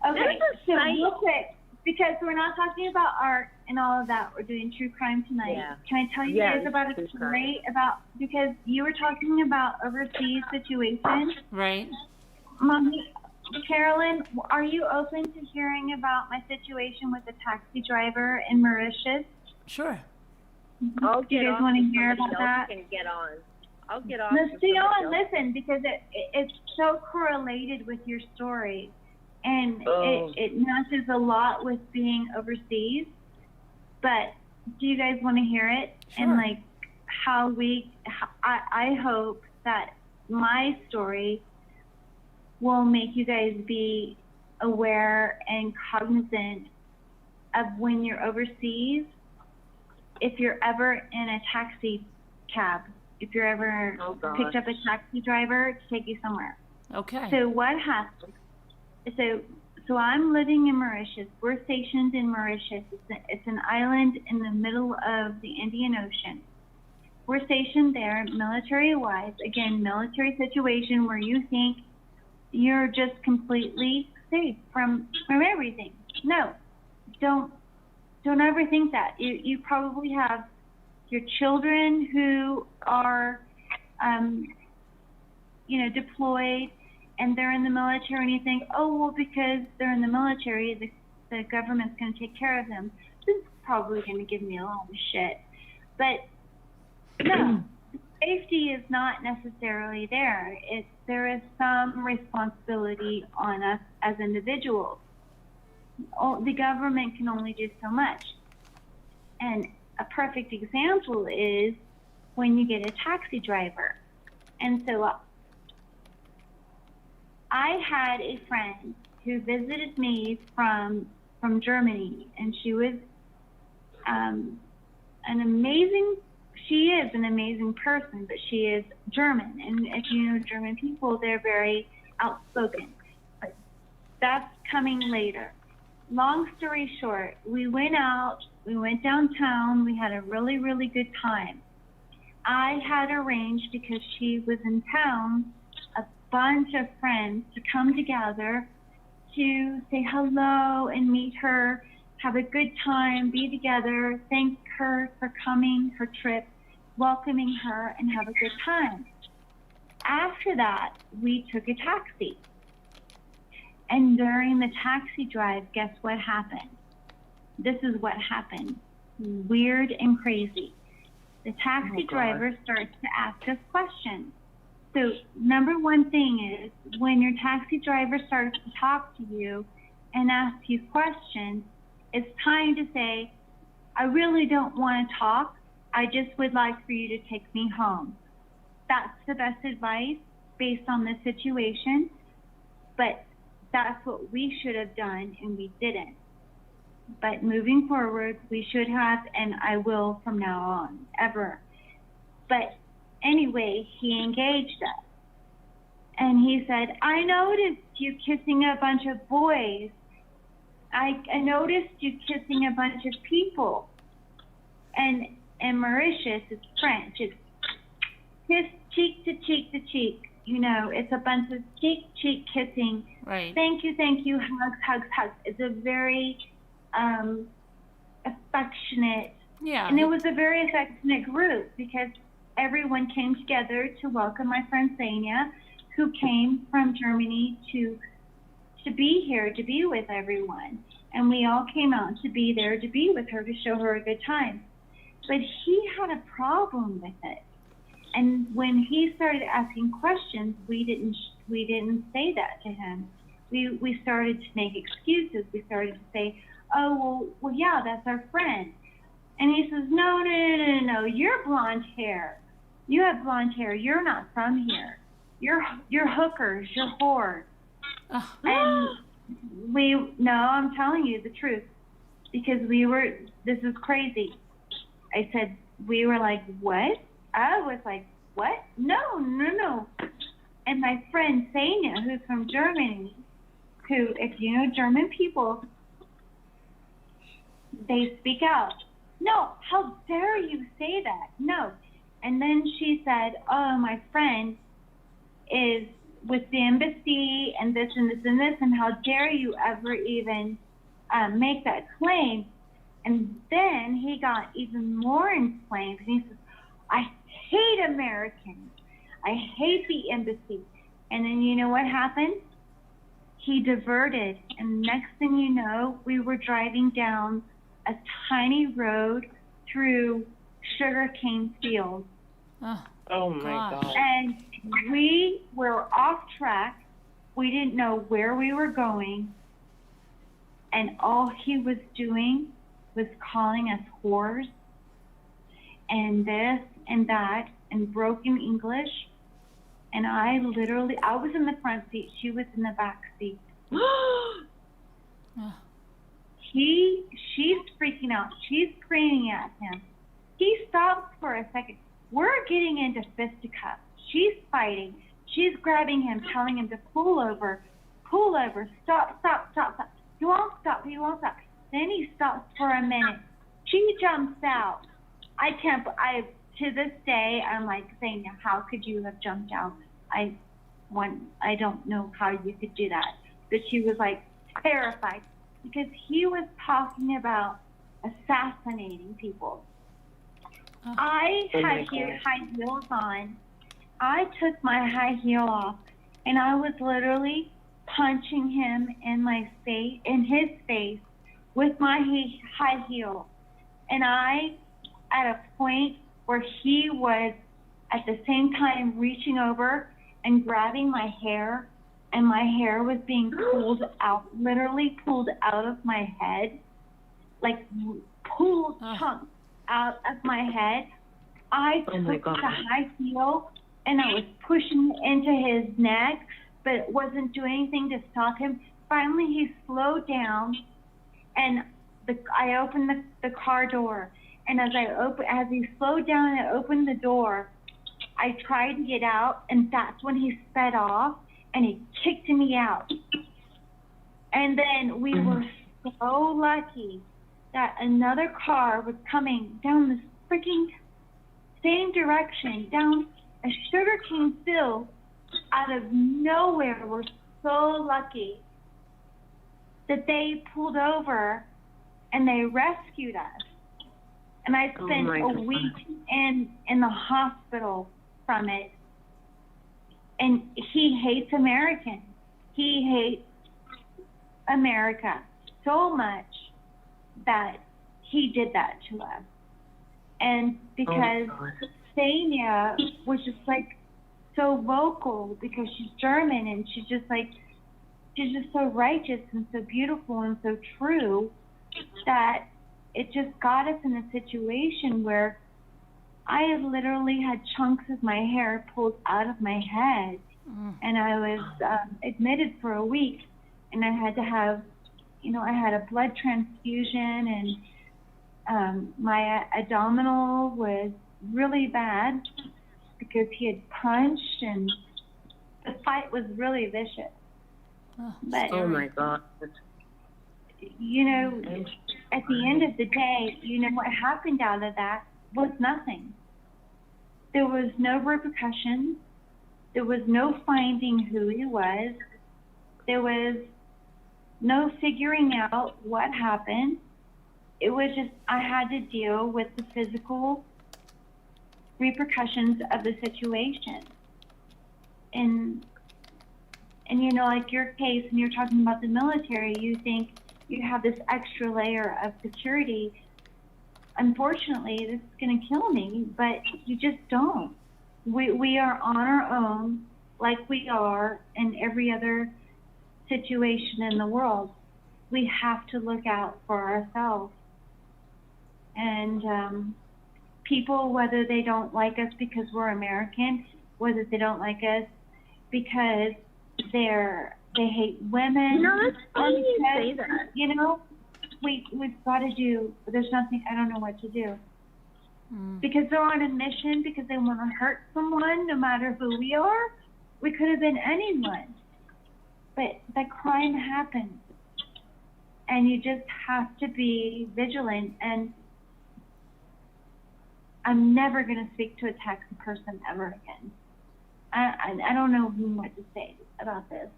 Okay, so real quick, because we're not talking about art and all of that, we're doing true crime tonight. Yeah. Can I tell you guys about a story because you were talking about overseas situations? Right. Mommy, Carolyn, are you open to hearing about my situation with the taxi driver in Mauritius? Sure. I'll Do you get guys on. want to so hear somebody about else that? Can get on. I'll get on. Let's so stay somebody on. else- Listen, because it's so correlated with your story, and it matches a lot with being overseas. But do you guys want to hear it? Sure. And like how I hope that my story will make you guys be aware and cognizant of when you're overseas. If you're ever in a taxi cab, if you're ever picked up a taxi driver to take you somewhere. Okay. So what happened? So I'm living in Mauritius. We're stationed in Mauritius. It's an island in the middle of the Indian Ocean. We're stationed there military-wise. Again, military situation where you think you're just completely safe from everything. No, don't ever think that. You probably have your children who are, deployed, and they're in the military, and you think, oh, well, because they're in the military, the government's going to take care of them. This is probably going to give me a lot of shit. But no, safety is not necessarily there. There is some responsibility on us as individuals. The government can only do so much. And a perfect example is when you get a taxi driver. And so I had a friend who visited me from Germany, and she was she is an amazing person, but she is German. And if you know German people, they're very outspoken. But that's coming later. Long story short, we went downtown, we had a really, really good time. I had arranged, because she was in town, a bunch of friends to come together to say hello and meet her, have a good time, be together, thank her for coming, her trip, welcoming her, and have a good time. After that, we took a taxi. And during the taxi drive, guess what happened? This is what happened. Weird and crazy. The taxi driver starts to ask us questions. So number one thing is, when your taxi driver starts to talk to you and ask you questions, it's time to say, I really don't want to talk. I just would like for you to take me home. That's the best advice based on the situation, but that's what we should have done, and we didn't. But moving forward, we should have, and I will from now on, ever. But anyway, he engaged us. And he said, I noticed you kissing a bunch of boys. I noticed you kissing a bunch of people. And Mauritius, it's French. It's kiss cheek to cheek to cheek. You know, it's a bunch of cheek kissing. Right. Thank you, hugs. It's a very affectionate. Yeah. And it was a very affectionate group, because everyone came together to welcome my friend Sanya, who came from Germany to be here, to be with everyone. And we all came out to be there, to be with her, to show her a good time. But he had a problem with it. And when he started asking questions, we didn't say that to him. We started to make excuses. We started to say, oh, well, yeah, that's our friend. And he says, no, you're blonde hair. You have blonde hair. You're not from here. You're hookers. You're whores. And I'm telling you the truth, because this is crazy. I said, we were like, what? I was like, what? No. And my friend Sanya, who's from Germany, who, if you know German people, they speak out. No, how dare you say that? No. And then she said, oh, my friend is with the embassy and this and this and this, and how dare you ever even make that claim? And then he got even more inflamed, and he says, I hate Americans. I hate the embassy. And then you know what happened? He diverted, and next thing you know, we were driving down a tiny road through sugarcane fields. Oh my God. And we were off track. We didn't know where we were going. And all he was doing was calling us whores and this and that and broken English. And I was in the front seat. She was in the back seat. She's freaking out. She's screaming at him. He stops for a second. We're getting into fisticuffs. She's fighting. She's grabbing him, telling him to pull over, stop. He won't stop. Then he stops for a minute. She jumps out. To this day, I'm like saying, how could you have jumped out? I don't know how you could do that. But she was like terrified, because he was talking about assassinating people. I had high heels on. I took my high heel off, and I was literally punching him in his face with my high heel. And I, at a point where he was at the same time reaching over and grabbing my hair, and my hair was being pulled out, literally pulled out of my head, like pulled chunks out of my head. I took the high heel and I was pushing it into his neck, but it wasn't doing anything to stop him. Finally, he slowed down, and I opened the car door. And as he slowed down and opened the door, I tried to get out, and that's when he sped off and he kicked me out. And then we were so lucky that another car was coming down the freaking same direction, down a sugarcane field out of nowhere. We're so lucky that they pulled over and they rescued us. And I spent a week in the hospital from it. And he hates Americans. He hates America so much that he did that to us. And because Sanya was just like so vocal, because she's German and she's just so righteous and so beautiful and so true, that it just got us in a situation where I had literally had chunks of my hair pulled out of my head, and I was admitted for a week, and I had to have, I had a blood transfusion, and my abdominal was really bad because he had punched, and the fight was really vicious. But, oh my God. At the end of the day, what happened out of that was nothing. There was no repercussions. There was no finding who he was. There was no figuring out what happened. It was just, I had to deal with the physical repercussions of the situation. And like your case, and you're talking about the military, you think you have this extra layer of security. Unfortunately, this is going to kill me, but you just don't. We are on our own, like we are in every other situation in the world. We have to look out for ourselves. And people, whether they don't like us because we're American, whether they don't like us because they hate women, It's funny you say that. We've got to do, there's nothing, I don't know what to do. Because they're on a mission, because they want to hurt someone, no matter who we are. We could have been anyone. But the crime happened. And you just have to be vigilant. And I'm never going to speak to a Texan person ever again. I don't know what to say about this.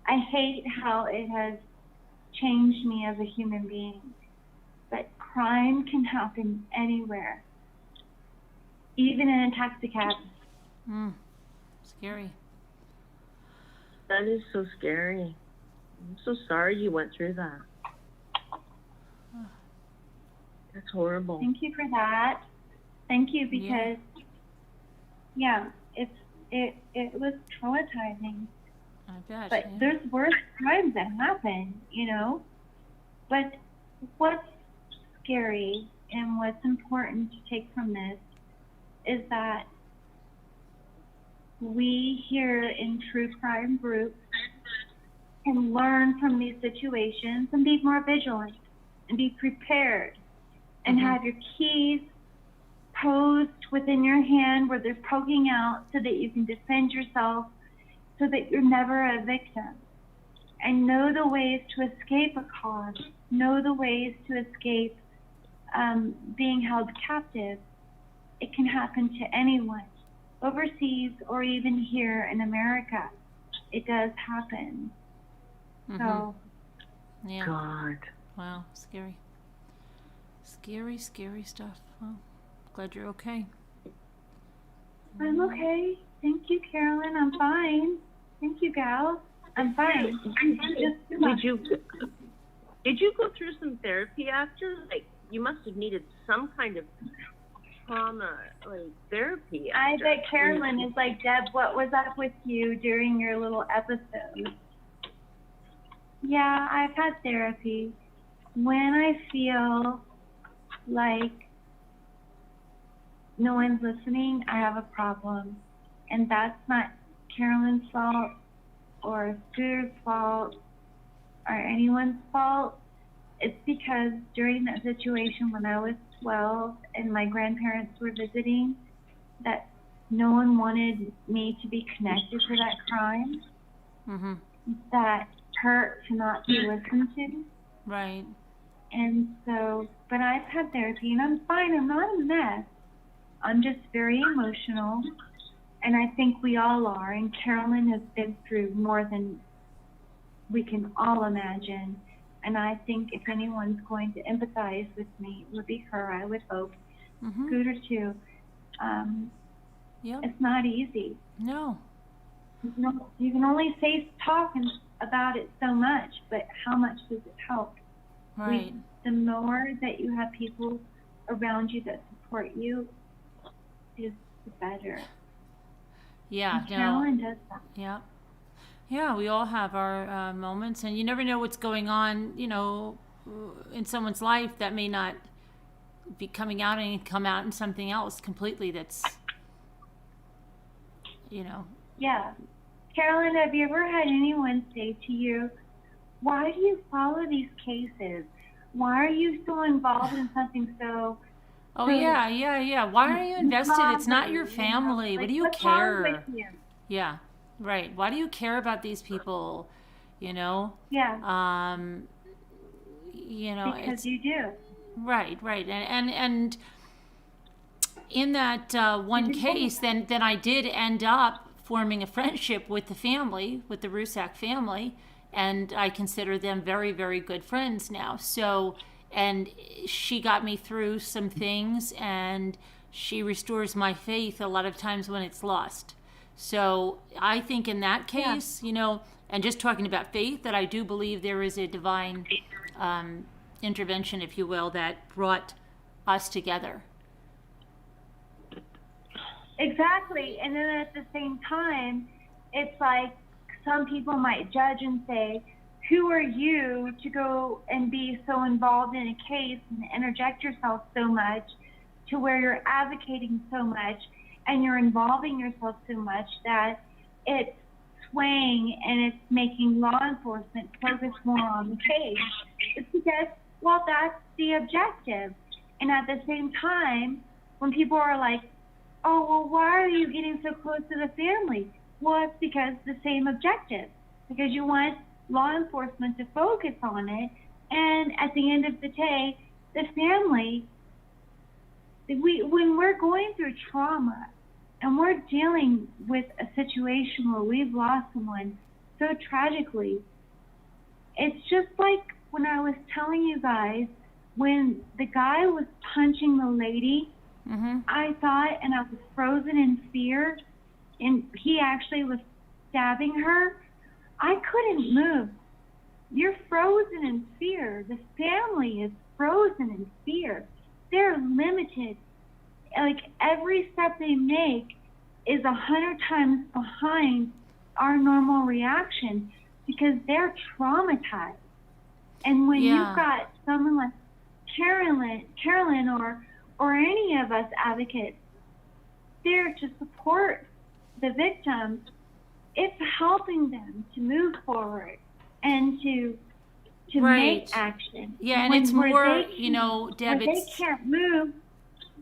I hate how it has changed me as a human being. But crime can happen anywhere, even in a taxi cab. Scary. That is so scary. I'm so sorry you went through that. That's horrible. Thank you for that. Thank you, because it was traumatizing. I bet. But there's worse crimes that happen, But what's scary and what's important to take from this is that we here in true crime groups can learn from these situations and be more vigilant and be prepared and have your keys posed within your hand where they're poking out so that you can defend yourself, so that you're never a victim. And know the ways to escape a cause, know the ways to escape being held captive. It can happen to anyone, overseas or even here in America. It does happen. So, yeah. God. Wow, scary. Scary, scary stuff. Well, glad you're okay. I'm okay. Thank you, Carolyn. I'm fine. Thank you, gal. I'm fine. Just too much. Did you go through some therapy after? Like, you must have needed some kind of trauma, like therapy I after. bet Carolyn is like, Deb, what was up with you during your little episode? Yeah, I've had therapy. When I feel like no one's listening, I have a problem. And that's not Carolyn's fault or Scooter's fault or anyone's fault. It's because during that situation when I was 12 and my grandparents were visiting, that no one wanted me to be connected to that crime, that hurt to not be listened to. Right. And so, but I've had therapy and I'm fine. I'm not a mess. I'm just very emotional. And I think we all are. And Carolyn has been through more than we can all imagine. And I think if anyone's going to empathize with me, it would be her, I would hope. Scooter too. It's not easy. No. You can only talk about it so much, but how much does it help? Right. The more that you have people around you that support you, is the better. Yeah. And Carolyn does that. Yeah. Yeah, we all have our moments, and you never know what's going on, in someone's life that may not be coming out and come out in something else completely that's, Yeah. Carolyn, have you ever had anyone say to you, why do you follow these cases? Why are you so involved in something so... Oh, yeah. Why are you invested? It's not your family. What do you what's wrong care? with you? Yeah, right. Why do you care about these people? Yeah. Because you do. Right. And in that one case, then I did end up forming a friendship with the family, with the Rusak family, and I consider them very, very good friends now. So, and she got me through some things, and she restores my faith a lot of times when it's lost. So I think in that case, and just talking about faith, that I do believe there is a divine intervention, if you will, that brought us together. Exactly. And then at the same time, it's like some people might judge and say, who are you to go and be so involved in a case and interject yourself so much to where you're advocating so much and you're involving yourself so much that it's swaying and it's making law enforcement focus more on the case? It's because, well, that's the objective. And at the same time, when people are like, oh, well, why are you getting so close to the family? Well, it's because the same objective, because you want law enforcement to focus on it. And at the end of the day, the family, when we're going through trauma and we're dealing with a situation where we've lost someone so tragically, it's just like when I was telling you guys, when the guy was punching the lady, I thought, and I was frozen in fear, and he actually was stabbing her. I couldn't move. You're frozen in fear. The family is frozen in fear. They're limited. Like, every step they make is 100 times behind our normal reaction because they're traumatized. And when you've got someone like Carolyn or any of us advocates there to support the victims, it's helping them to move forward and to make action. Yeah, and it's more, Deb, they can't move.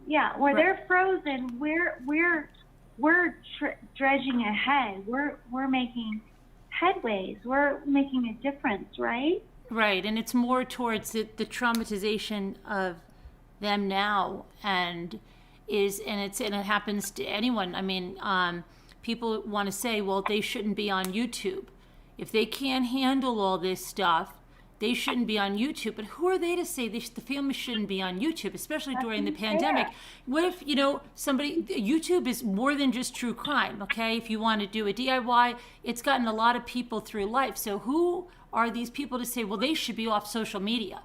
Yeah, where they're frozen, we're dredging ahead. We're making headways. We're making a difference, right? Right, and it's more towards the traumatization of them now, and it happens to anyone. I mean, people want to say, well, they shouldn't be on YouTube. If they can't handle all this stuff, they shouldn't be on YouTube. But who are they to say the family shouldn't be on YouTube, especially during the pandemic? What if, YouTube is more than just true crime, okay? If you want to do a DIY, it's gotten a lot of people through life. So who are these people to say, well, they should be off social media?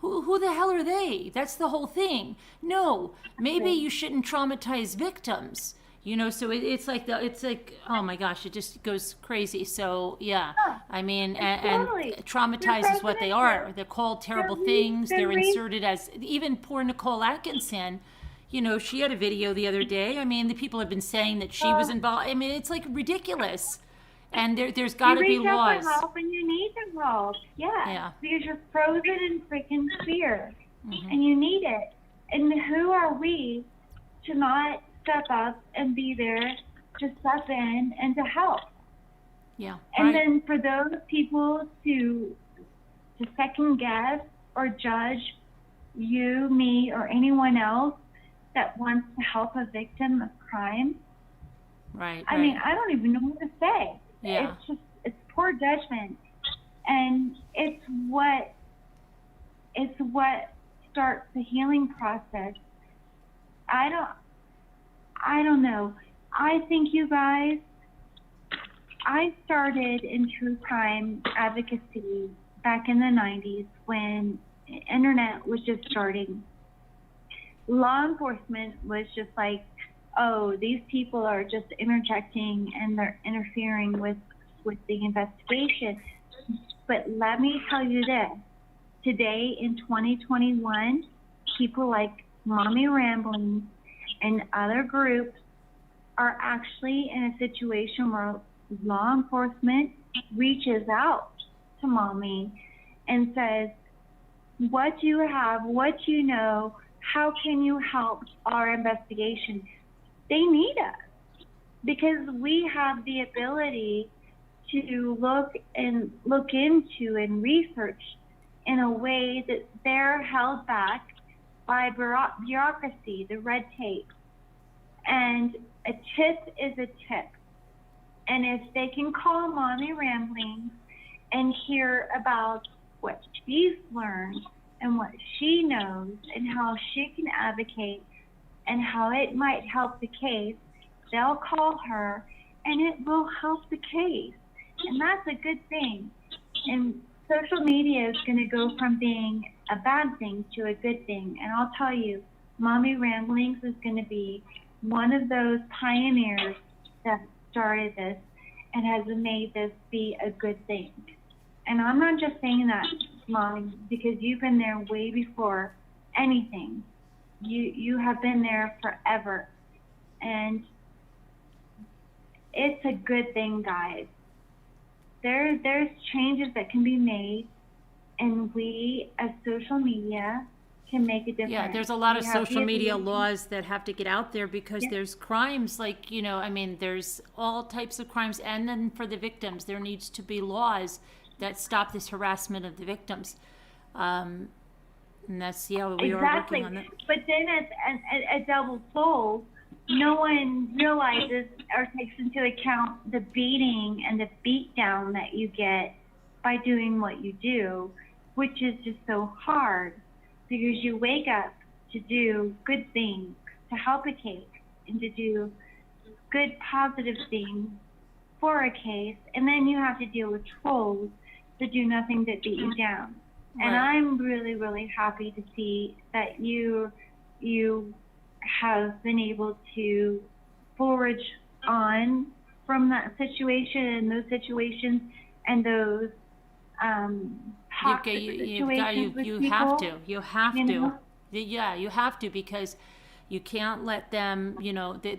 Who the hell are they? That's the whole thing. No, maybe you shouldn't traumatize victims. So it's like, oh my gosh, it just goes crazy. So yeah, I mean, and traumatize is what they are. They're called terrible things. They're inserted as, even poor Nicole Atkinson, she had a video the other day. I mean, the people have been saying that she was involved. I mean, it's like ridiculous. And there's got to be laws. You reach out for help and you need the help. Yeah. Because you're frozen in freaking fear. And you need it. And who are we to not step up and be there to step in and to help? Yeah. And then for those people to second guess or judge you, me, or anyone else that wants to help a victim of crime. Right. I mean, I don't even know what to say. Yeah. It's poor judgment. And it's what starts the healing process. I don't know. I think you guys, I started in true crime advocacy back in the 90s when the internet was just starting. Law enforcement was just like, oh, these people are just interjecting and they're interfering with the investigation. But let me tell you this. Today in 2021, people like Mommy Ramblings and other groups are actually in a situation where law enforcement reaches out to Mommy and says, what do you have? What do you know? How can you help our investigation? They need us because we have the ability to look into and research in a way that they're held back by bureaucracy, the red tape. And a tip is a tip. And if they can call Mommy Ramblings and hear about what she's learned and what she knows and how she can advocate and how it might help the case, they'll call her and it will help the case. And that's a good thing. And social media is going to go from being a bad thing to a good thing. And I'll tell you, Mommy Ramblings is going to be one of those pioneers that started this and has made this be a good thing. And I'm not just saying that, Mommy, because you've been there way before anything. You have been there forever. And it's a good thing, guys. There's changes that can be made, and we as social media can make a difference. Yeah, there's a lot of social media laws that have to get out there because there's crimes like, there's all types of crimes. And then for the victims, there needs to be laws that stop this harassment of the victims. And that's, we are working on that. But then as double soul, no one realizes or takes into account the beating and the beat down that you get by doing what you do, which is just so hard because you wake up to do good things, to help a case, and to do good positive things for a case, and then you have to deal with trolls that do nothing but beat you down. Right. And I'm really, really happy to see that you have been able to forage on from that situation and those situations and those toxic situations with people. You have to. Yeah, you have to, because you can't let them,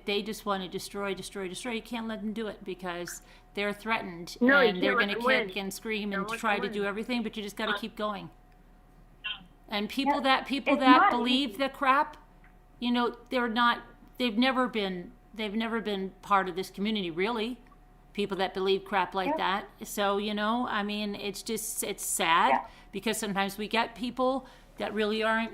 they just want to destroy. You can't let them do it because they're threatened and they're going to kick and scream and try to do everything, but you just got to keep going. And people that believe the crap, they've never been part of this community, really. People that believe crap like that. So, it's sad because sometimes we get people that really aren't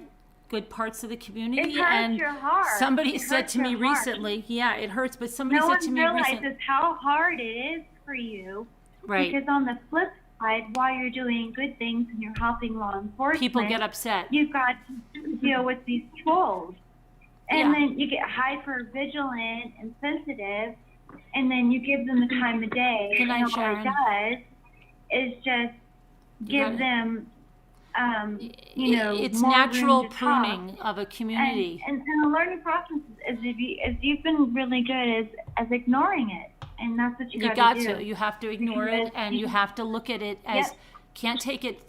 good parts of the community. It hurts your heart. Somebody said to me recently, it hurts, but somebody said to me recently. No one realizes how hard it is for you. Right. Because on the flip side, while you're doing good things and you're helping law enforcement, People get upset. you've got to deal with these trolls. And Yeah. then you get hyper vigilant and sensitive, and then you give them the time of day. Good night, and all Sharon. it does is just give gotta- them, It's more natural room to pruning talk. of a community. And the learning process is you've been really good as ignoring it, and that's what you You got got to do. to. You have to ignore it, Because and you have to look at it as, Yep. can't take it,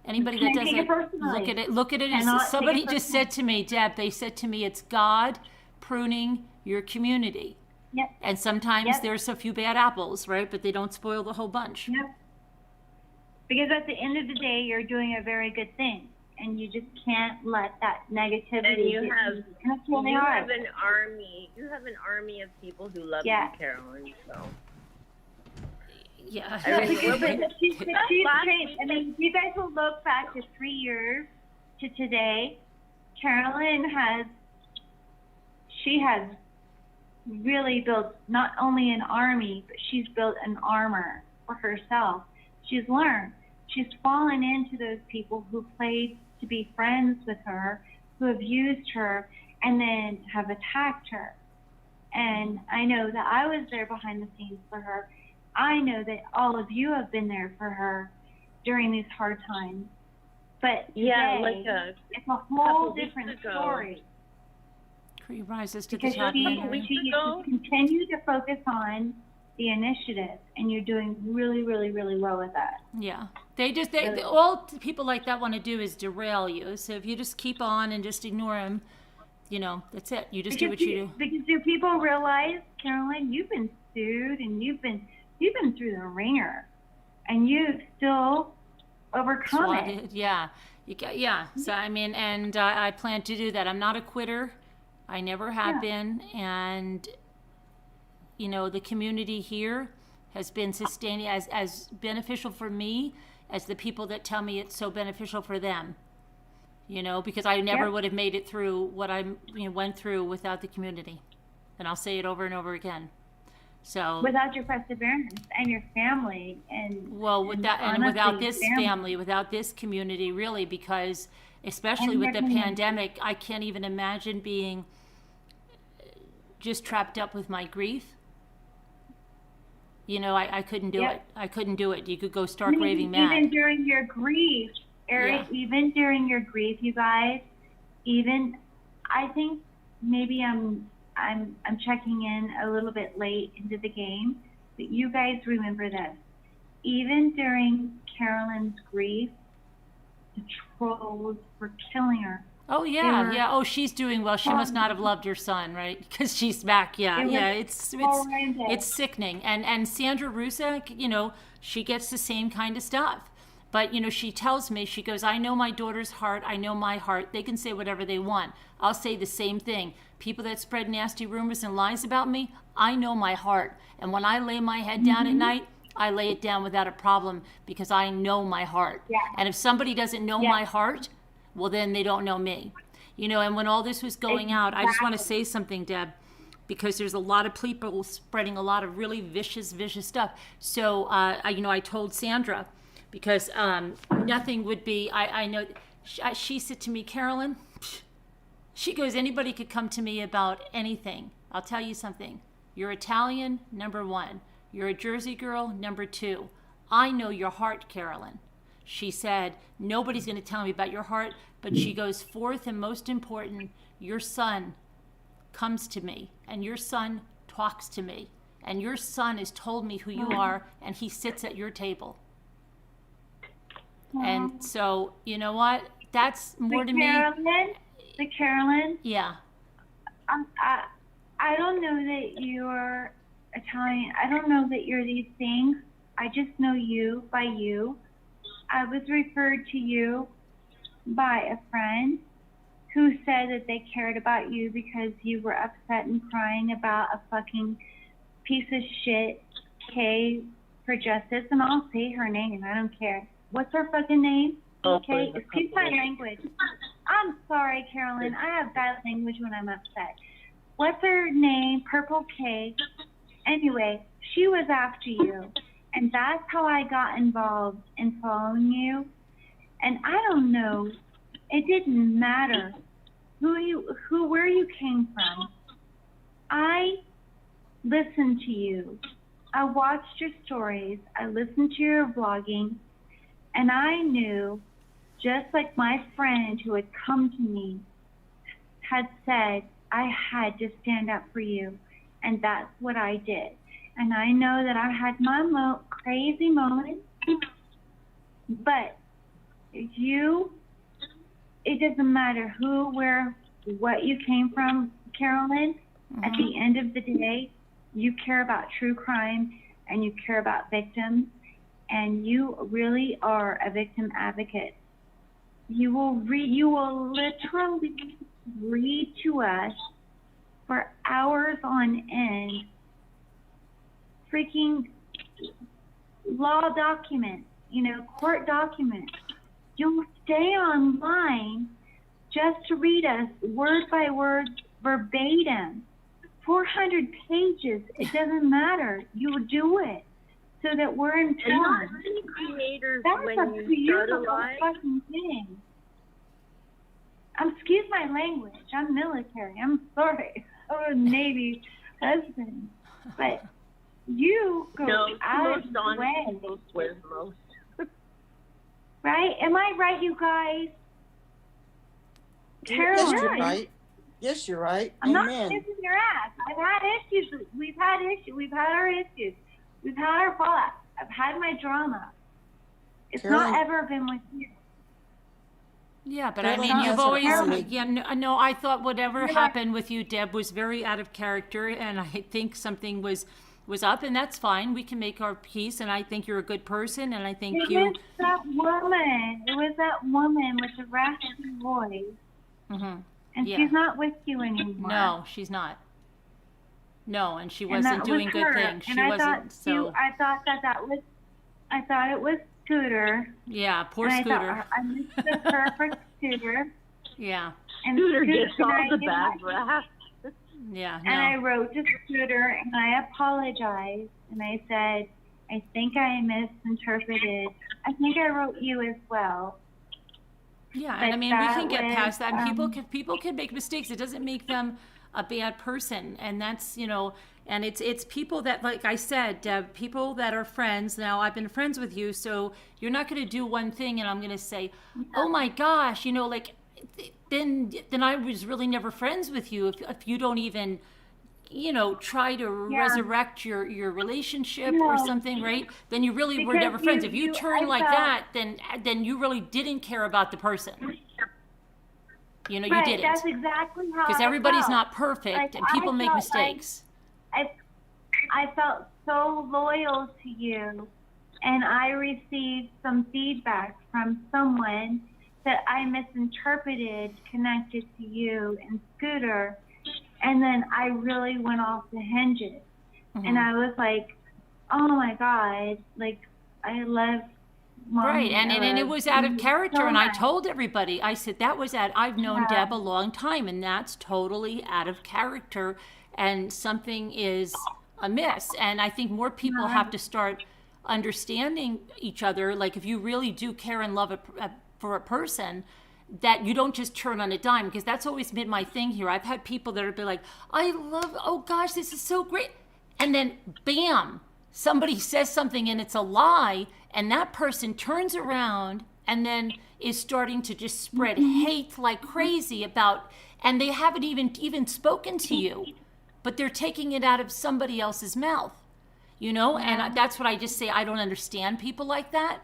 anybody that Can't take it doesn't personally. look at it as, Cannot take somebody it just said to me, Deb, they said to me, it's God pruning your community. Yep. And sometimes Yep. there's a few bad apples, right? But they don't spoil the whole bunch. Yep. Because at the end of the day, you're doing a very good thing, and you just can't let that negativity. And you get have you. And it's really you hard. have an army. You have an army of people who love Yeah. you, Carolyn. So Yeah. I mean, Because we're- she's Last trained. I mean, if you guys will look back to 3 years to today, Carolyn has really built not only an army, but she's built an armor for herself. She's learned. She's fallen into those people who played to be friends with her, who have used her, and then have attacked her. And I know that I was there behind the scenes for her. I know that all of you have been there for her during these hard times. But yeah, today, it's a couple whole weeks different ago. story. He rises to the Because top. she Mary. just continue to focus on the initiative, and you're doing really, really, really well with that. Yeah. All people like that want to do is derail you. So if you just keep on and just ignore them, that's it. You just do what you do. Because do people realize, Carolyn, you've been sued and you've been through the ringer, and you've still overcome it. Swatted, yeah. So I mean, and I plan to do that. I'm not a quitter. I never have been, and the community here has been sustaining as beneficial for me as the people that tell me it's so beneficial for them. Because I never would have made it through what I went through without the community, and I'll say it over and over again. So without your perseverance and your family, and without this family, without this community, really, because especially with the pandemic, I can't even imagine being just trapped up with my grief. I couldn't do it. I couldn't do it. You could go stark raving mad. Even during your grief, Eric, even during your grief, you guys, I think maybe I'm checking in a little bit late into the game, but you guys remember this. Even during Carolyn's grief, the trolls were killing her. Oh yeah, yeah. Oh, she's doing well. She must not have loved her son, right? Because she's back. Yeah, it's sickening. And Sandra Rusak, she gets the same kind of stuff. But, she tells me, she goes, I know my daughter's heart. I know my heart. They can say whatever they want. I'll say the same thing. People that spread nasty rumors and lies about me, I know my heart. And when I lay my head down at night, I lay it down without a problem because I know my heart. Yeah. And if somebody doesn't know my heart, well, then they don't know me. And when all this was going out, I just want to say something, Deb, because there's a lot of people spreading a lot of really vicious stuff. So, I told Sandra, because nothing would be, I know, she said to me, Carolyn, she goes, anybody could come to me about anything. I'll tell you something. You're Italian, number one. You're a Jersey girl, number two. I know your heart, Carolyn. She said, nobody's going to tell me about your heart, but she goes, fourth and most important, your son comes to me, and your son talks to me, and your son has told me who you are, and he sits at your table. And so, you know what? That's more to me. Carolyn? Yeah. I don't know that you're Italian. I don't know that you're these things. I just know you by you. I was referred to you by a friend who said that they cared about you because you were upset and crying about a fucking piece of shit, Kay, for justice. And I'll say her name. I don't care. What's her fucking name? Okay, excuse my language. I'm sorry, Carolyn. I have bad language when I'm upset. What's her name? Purple K. Anyway, she was after you. And that's how I got involved in following you. And I don't know, it didn't matter where you came from. I listened to you. I watched your stories. I listened to your vlogging, and I knew, just like my friend who had come to me had said, I had to stand up for you. And that's what I did. And I know that I had my crazy moments, but it doesn't matter who, where, what you came from, Carolyn. At the end of the day, you care about true crime and you care about victims, and you really are a victim advocate. You will literally read to us for hours on end freaking law documents, court documents. You'll stay online just to read us word by word, verbatim. 400 pages, it doesn't matter. You do it so that we're informed. And not many creators, That's when up to you start a the whole live, fucking thing. Excuse my language. I'm military. I'm sorry. I'm a Navy husband. But you go out of the way. Swear the most. Right? Am I right, you guys? Carolyn. Yes, you're right. Yes, you're right. I'm not Amen. kissing your ass. I've had issues. We've had issues. We've had our issues. We've had our fallout. I've had my drama. It's Carolyn. not ever been with you. Yeah, but Carolyn I mean, you've has always, an army. no, I thought whatever happened with you, Deb, was very out of character, and I think something was up, and that's fine. We can make our peace, and I think you're a good person, and I think It was that woman with the raspy voice, and Yeah. she's not with you anymore. No, she's not. No, and she And wasn't that doing was good her. things. And She I wasn't, so, I thought it was Scooter. yeah, poor And Scooter. I thought I missed the perfect Scooter. Yeah, And Scooter gets and all I the did bad my- rap. yeah, And I no. wrote to Scooter and I apologized and I said, I think I misinterpreted. I think I wrote you as well. Yeah, But and I mean, we that can get was, past that, and people can make mistakes. It doesn't make them a bad person, and that's, and it's people that, like I said, Deb, people that are friends. Now, I've been friends with you, so you're not going to do one thing and I'm going to say, oh my gosh, then I was really never friends with you if you don't even, try to resurrect your relationship or something, right? Then you really were Because never friends. If you turn I like felt- that, then you really didn't care about the person. You Right, didn't. that's exactly how Because I everybody's felt. not perfect, Like, and people I make felt mistakes. I felt so loyal to you, and I received some feedback from someone that I misinterpreted connected to you and Scooter, and then I really went off the hinges. And I was like, oh my God, like, I love Mommy. Right, and it was out of character, so and I much. told everybody, I said, I've known Deb a long time, and that's totally out of character, and something is amiss. And I think more people have to start understanding each other. Like, if you really do care and love for a person, that you don't just turn on a dime, because that's always been my thing here. I've had people that have been like, oh gosh, this is so great. And then, bam, somebody says something and it's a lie, and that person turns around and then is starting to just spread hate like crazy and they haven't even spoken to you, but they're taking it out of somebody else's mouth, and that's what I just say. I don't understand people like that.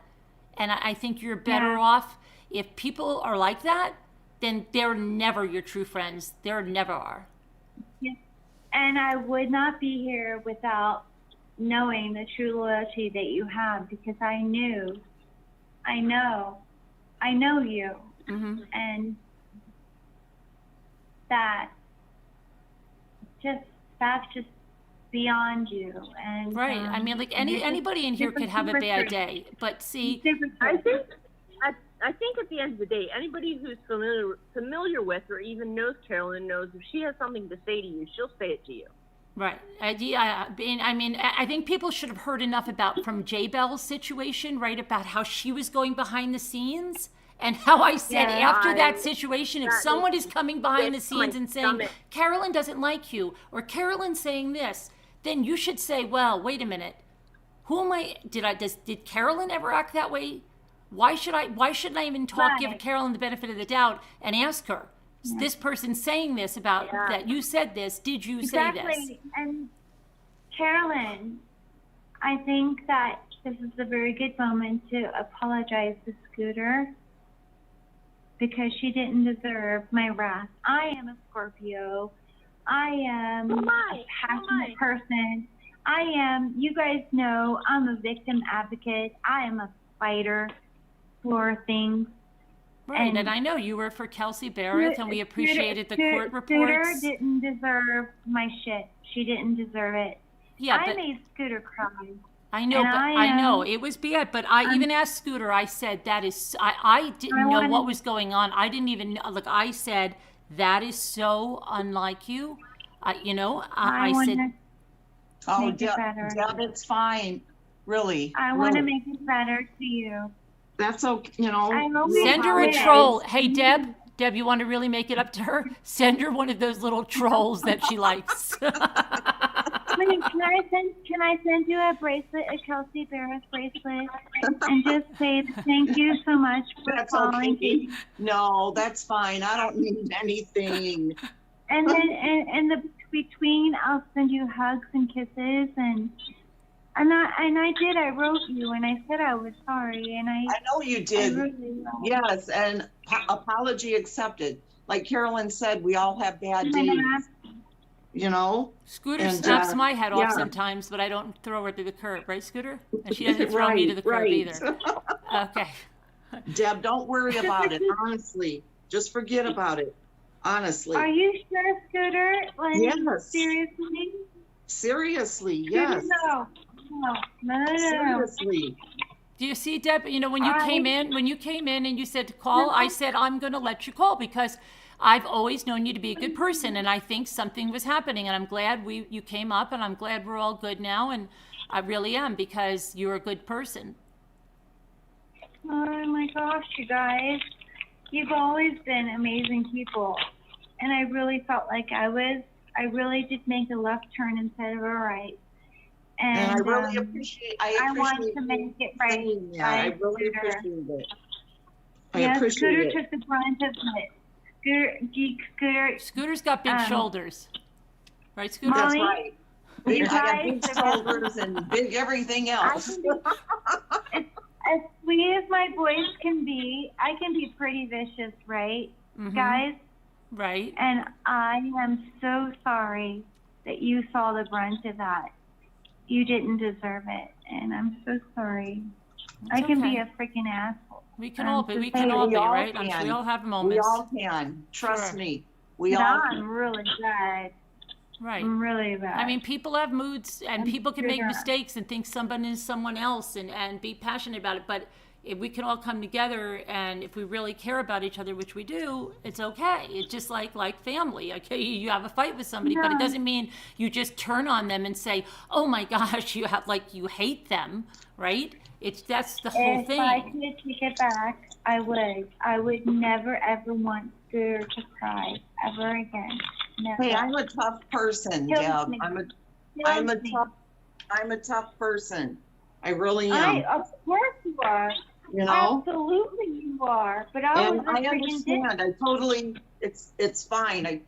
And I think you're better off if people are like that, then they're never your true friends. They never are. And I would not be here without knowing the true loyalty that you have, because I know you, and that's just beyond you. And Right. I mean, like anybody in here could have a bad day, but see, I think at the end of the day, anybody who's familiar with or even knows Carolyn knows if she has something to say to you, she'll say it to you. Right. I mean, I think people should have heard enough about from J Bell's situation, right? About how she was going behind the scenes and how I said after that situation, if someone is coming behind the scenes and saying, Carolyn doesn't like you, or Carolyn's saying this, then you should say, well, wait a minute. Who am I? Did Carolyn ever act that way? Why shouldn't I even give Carolyn the benefit of the doubt and ask her? This person's saying this about that you said this. Did you say this? Exactly. And Carolyn, I think that this is a very good moment to apologize to Scooter because she didn't deserve my wrath. I am a Scorpio. I am a passionate person. You guys know I'm a victim advocate. I am a fighter for things. Right, and I know you were for Kelsey Barrett, and we appreciated the court reports. Scooter didn't deserve my shit. She didn't deserve it. Yeah, I made Scooter cry. I know, but I know it was bad. But I even asked Scooter. I said that is. I didn't know what was going on. I didn't even look. I said that is so unlike you. I said. Oh, Deb, it's fine. Really. I want to make it better to you. That's okay, Send her a troll. Hey, Deb, you want to really make it up to her? Send her one of those little trolls that she likes. Can I send you a bracelet, a Kelsey Barrett bracelet, and just say thank you so much for calling? Okay. No, that's fine. I don't need anything. And then, and the between, I'll send you hugs and kisses And I did. I wrote you, and I said I was sorry, and I know you did. Really yes, and apology accepted. Like Carolyn said, we all have bad days. Scooter snaps my head off sometimes, but I don't throw her to the curb, right, Scooter? And she doesn't throw me to the curb either. Okay. Deb, don't worry about it. Honestly, just forget about it. Honestly. Are you sure, Scooter? Yes. Seriously? Seriously, yes. No. Seriously. Do you see, Deb? When you came in and you said to call, I said I'm going to let you call because I've always known you to be a good person, and I think something was happening, and I'm glad you came up, and I'm glad we're all good now, and I really am because you're a good person. Oh my gosh, you guys, you've always been amazing people, and I really felt like I really did make a left turn instead of a right. And I really appreciate. I want to make it right. I really appreciate it. I appreciate Scooter it. took the brunt of it. Scooter's got big shoulders, right, Scooter? That's right. I got big shoulders and big everything else. As sweet as my voice can be, I can be pretty vicious, right, guys? Right. And I am so sorry that you saw the brunt of that. You didn't deserve it, and I'm so sorry. I can be a freaking asshole. We can all be. We can all be, right? I'm sure we all have moments. We all can. Trust me. We all. I'm really bad. Right. I'm really bad. I mean, people have moods, and people can make mistakes and think someone is someone else, and be passionate about it. But if we can all come together, and if we really care about each other, which we do, it's okay. It's just like family. Okay, you have a fight with somebody, but it doesn't mean you just turn on them and say, "Oh my gosh, you hate them," right? That's the whole thing. If I could take it back, I would. I would never ever want Scooter to cry ever again. Never. Hey, I'm a tough person, Deb. I'm a tough person. I really am. Of course you are. Absolutely you are. But I understand. I totally. It's fine.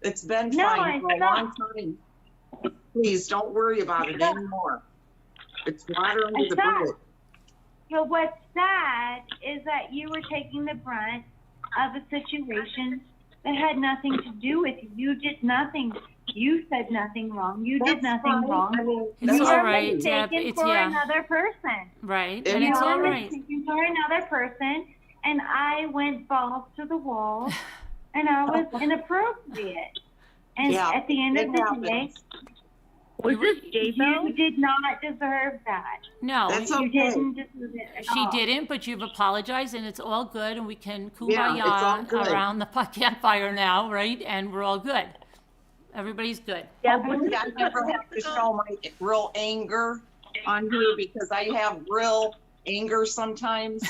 It's been fine for a long time. Please don't worry about it anymore. It's water under the bridge. But what's sad is that you were taking the brunt of a situation that had nothing to do with you. You did nothing. You said nothing wrong. You did nothing wrong. It's all right, You were mistaken for another person. Right, and it's all right. You were mistaken for another person, and I went balls to the wall, and I was inappropriate. And at the end of the day, was this J-Bell? You did not deserve that. No, you didn't deserve it at all. She didn't, but you've apologized, and it's all good, and we can kumbaya around the campfire now, right? And we're all good. Everybody's good. Yeah, Hopefully I never have to show my real anger on her because I have real anger sometimes.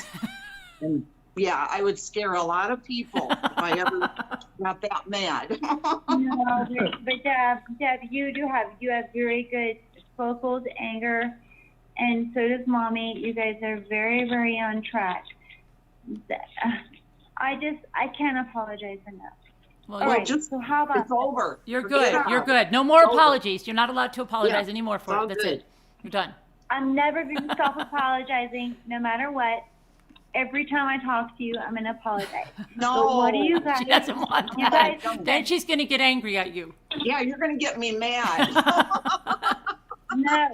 And yeah, I would scare a lot of people if I ever got that mad. No, but Deb, you have very good vocals, anger, and so does Mommy. You guys are very, very on track. I can't apologize enough. Well, All right, just so how about it's over. you're Forget good. it. You're good. No more It's over. apologies. You're not allowed to apologize Yeah, anymore for it's all it. That's good. it. You're done. I'm never going to stop apologizing, no matter what. Every time I talk to you, I'm going to apologize. No. But what do you guys? She doesn't want You that. guys, Then she's going to get angry at you. Yeah, you're going to get me mad. no.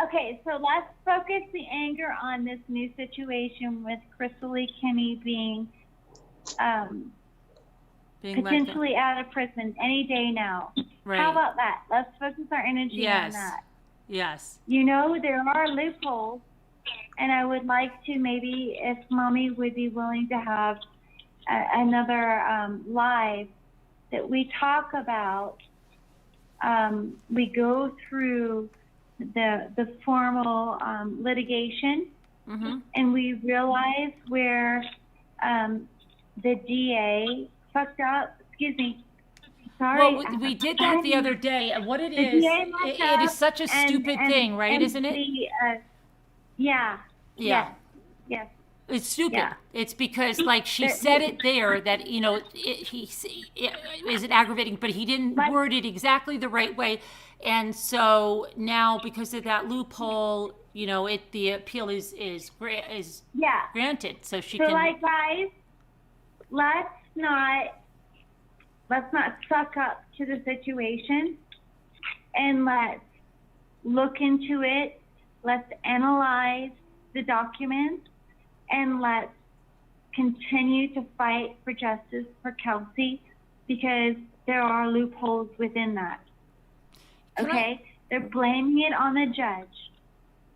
Okay, so let's focus the anger on this new situation with Crystal Lee Kinney being Being potentially out of prison any day now. right. How about that? Let's focus our energy on that. Yes. You know, there are loopholes, and I would like to maybe, if Mommy would be willing to have another live that we talk about, we go through the formal litigation, and we realize where the DA fucked up. Excuse me. Sorry. Well, we did that the other day. And what it is, it is such a stupid thing, right? Isn't it? Yeah. Yeah. Yes. It's stupid. Yeah. It's because, like, she said it there that, you know, is it aggravating, but he didn't word it exactly the right way. And so now, because of that loophole, you know, the appeal is granted. So she can. Like, guys, let's not suck up to the situation, and let's look into it. Let's analyze the documents, and let's continue to fight for justice for Kelsey, because there are loopholes within that. Okay? They're blaming it on the judge.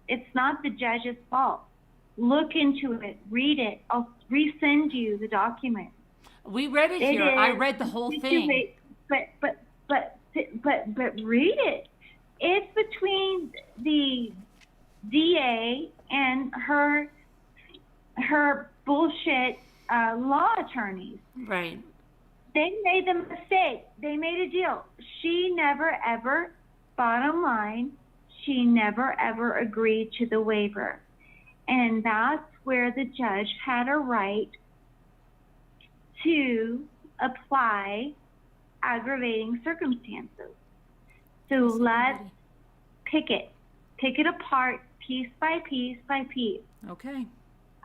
It's not the judge's fault. Look into it. Read it. I'll resend you the document. We read it here. I read the whole thing. But read it. It's between the DA and her bullshit law attorneys. Right. They made the mistake. They made a deal. She never ever, bottom line, she never ever agreed to the waiver. And that's where the judge had a right to apply aggravating circumstances. So let's pick it apart piece by piece by piece. Okay.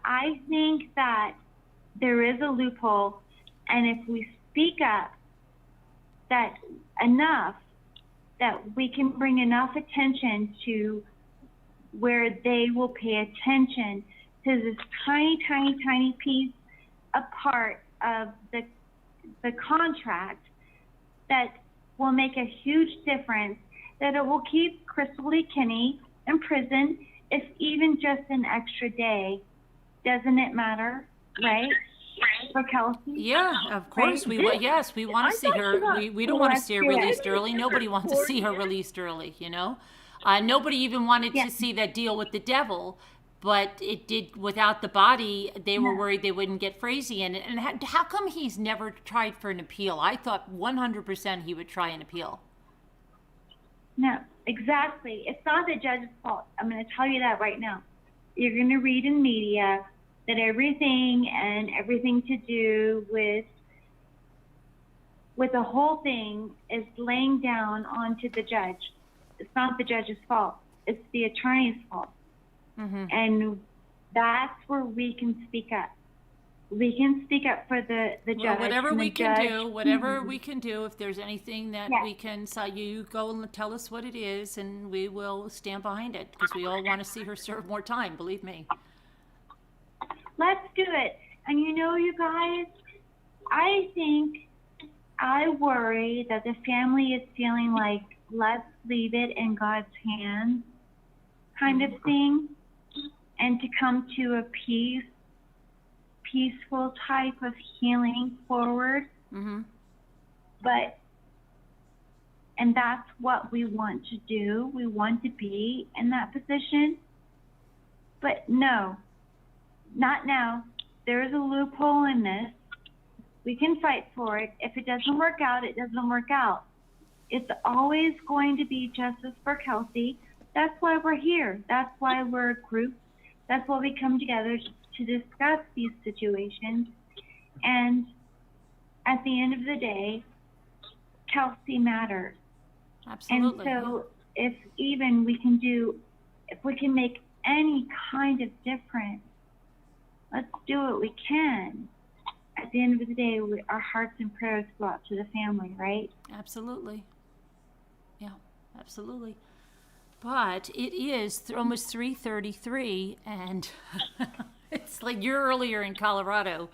I think that there is a loophole, and if we speak up that enough, that we can bring enough attention to where they will pay attention to this tiny, tiny, tiny piece, a part of the contract that will make a huge difference, that it will keep Crystal Lee Kinney in prison, if even just an extra day. Doesn't it matter, right? For Kelsey? Yeah, of course. Right? We want to see her. We don't want to see her released early. Nobody wants to see her released early, you know? Nobody even wanted to see that deal with the devil, but it did without the body. They were worried they wouldn't get Frazee in it. And how come he's never tried for an appeal? I thought 100% he would try an appeal. No, exactly. It's not the judge's fault. I'm going to tell you that right now. You're going to read in media that everything to do with the whole thing is laying down onto the judge. It's not the judge's fault. It's the attorney's fault. And that's where we can speak up. We can speak up for the judge. Whatever we can do, if there's anything that we can, so you go and tell us what it is, and we will stand behind it, because we all want to see her serve more time, believe me. Let's do it. And you know, you guys, I worry that the family is feeling like, let's leave it in God's hands kind of thing, and to come to a peaceful type of healing forward. But And that's what we want to do. We want to be in that position. But no, not now. There is a loophole in this. We can fight for it. If it doesn't work out, it doesn't work out. It's always going to be justice for Kelsey. That's why we're here. That's why we're a group. That's why we come together to discuss these situations. And at the end of the day, Kelsey matters. Absolutely. And so if we can make any kind of difference, let's do what we can. At the end of the day, our hearts and prayers go out to the family, right? Absolutely. Yeah, absolutely. But it is almost 3:33, and it's like you're earlier in Colorado,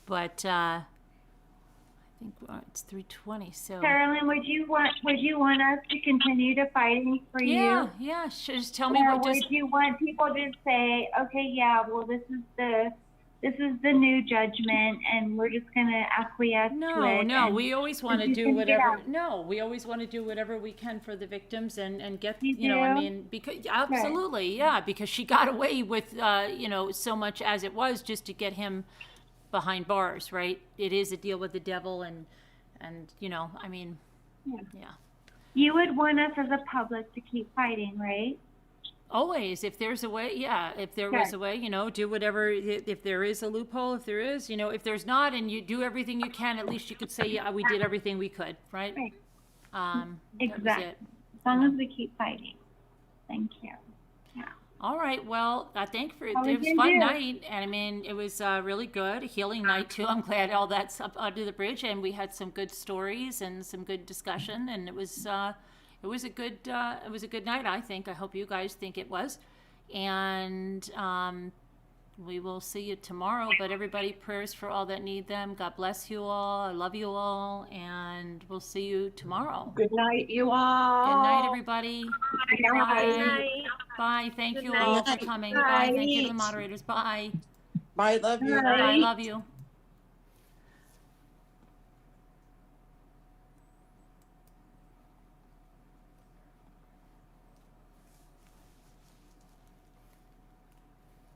but I think it's 3:20. So Carolyn, would you want us to continue to fighting for you? Yeah. Just tell me Or what. would you want people to say, okay, yeah, well, this is the new judgment, and we're just going to acquiesce to it? No, we always want to do figure it whatever. out? No, we always want to do whatever we can for the victims and get, You I do? mean, because absolutely, yeah, because she got away with, so much as it was just to get him behind bars, right? It is a deal with the devil, and I mean, yeah. You would want us as a public to keep fighting, right? Always, if there's a way, yeah, if there was a way, do whatever, if there is a loophole, if there is, if there's not, and you do everything you can, at least you could say, yeah, we did everything we could, right? Right. That was Exactly. it. As long as we keep fighting. Thank you. All right, well, I think it we was a can fun do. night, and I mean, it was really good, a healing night too. I'm glad all that's up under the bridge, and we had some good stories and some good discussion, and it was a good night, I think. I hope you guys think it was, and we will see you tomorrow. But everybody, prayers for all that need them. God bless you all. I love you all, and we'll see you tomorrow. Good night, you all. Good night, everybody. Good Bye. night. Bye. Thank Good you night. all for coming. Bye. Thank you to the moderators. Bye. Bye, love you. Bye. Love you.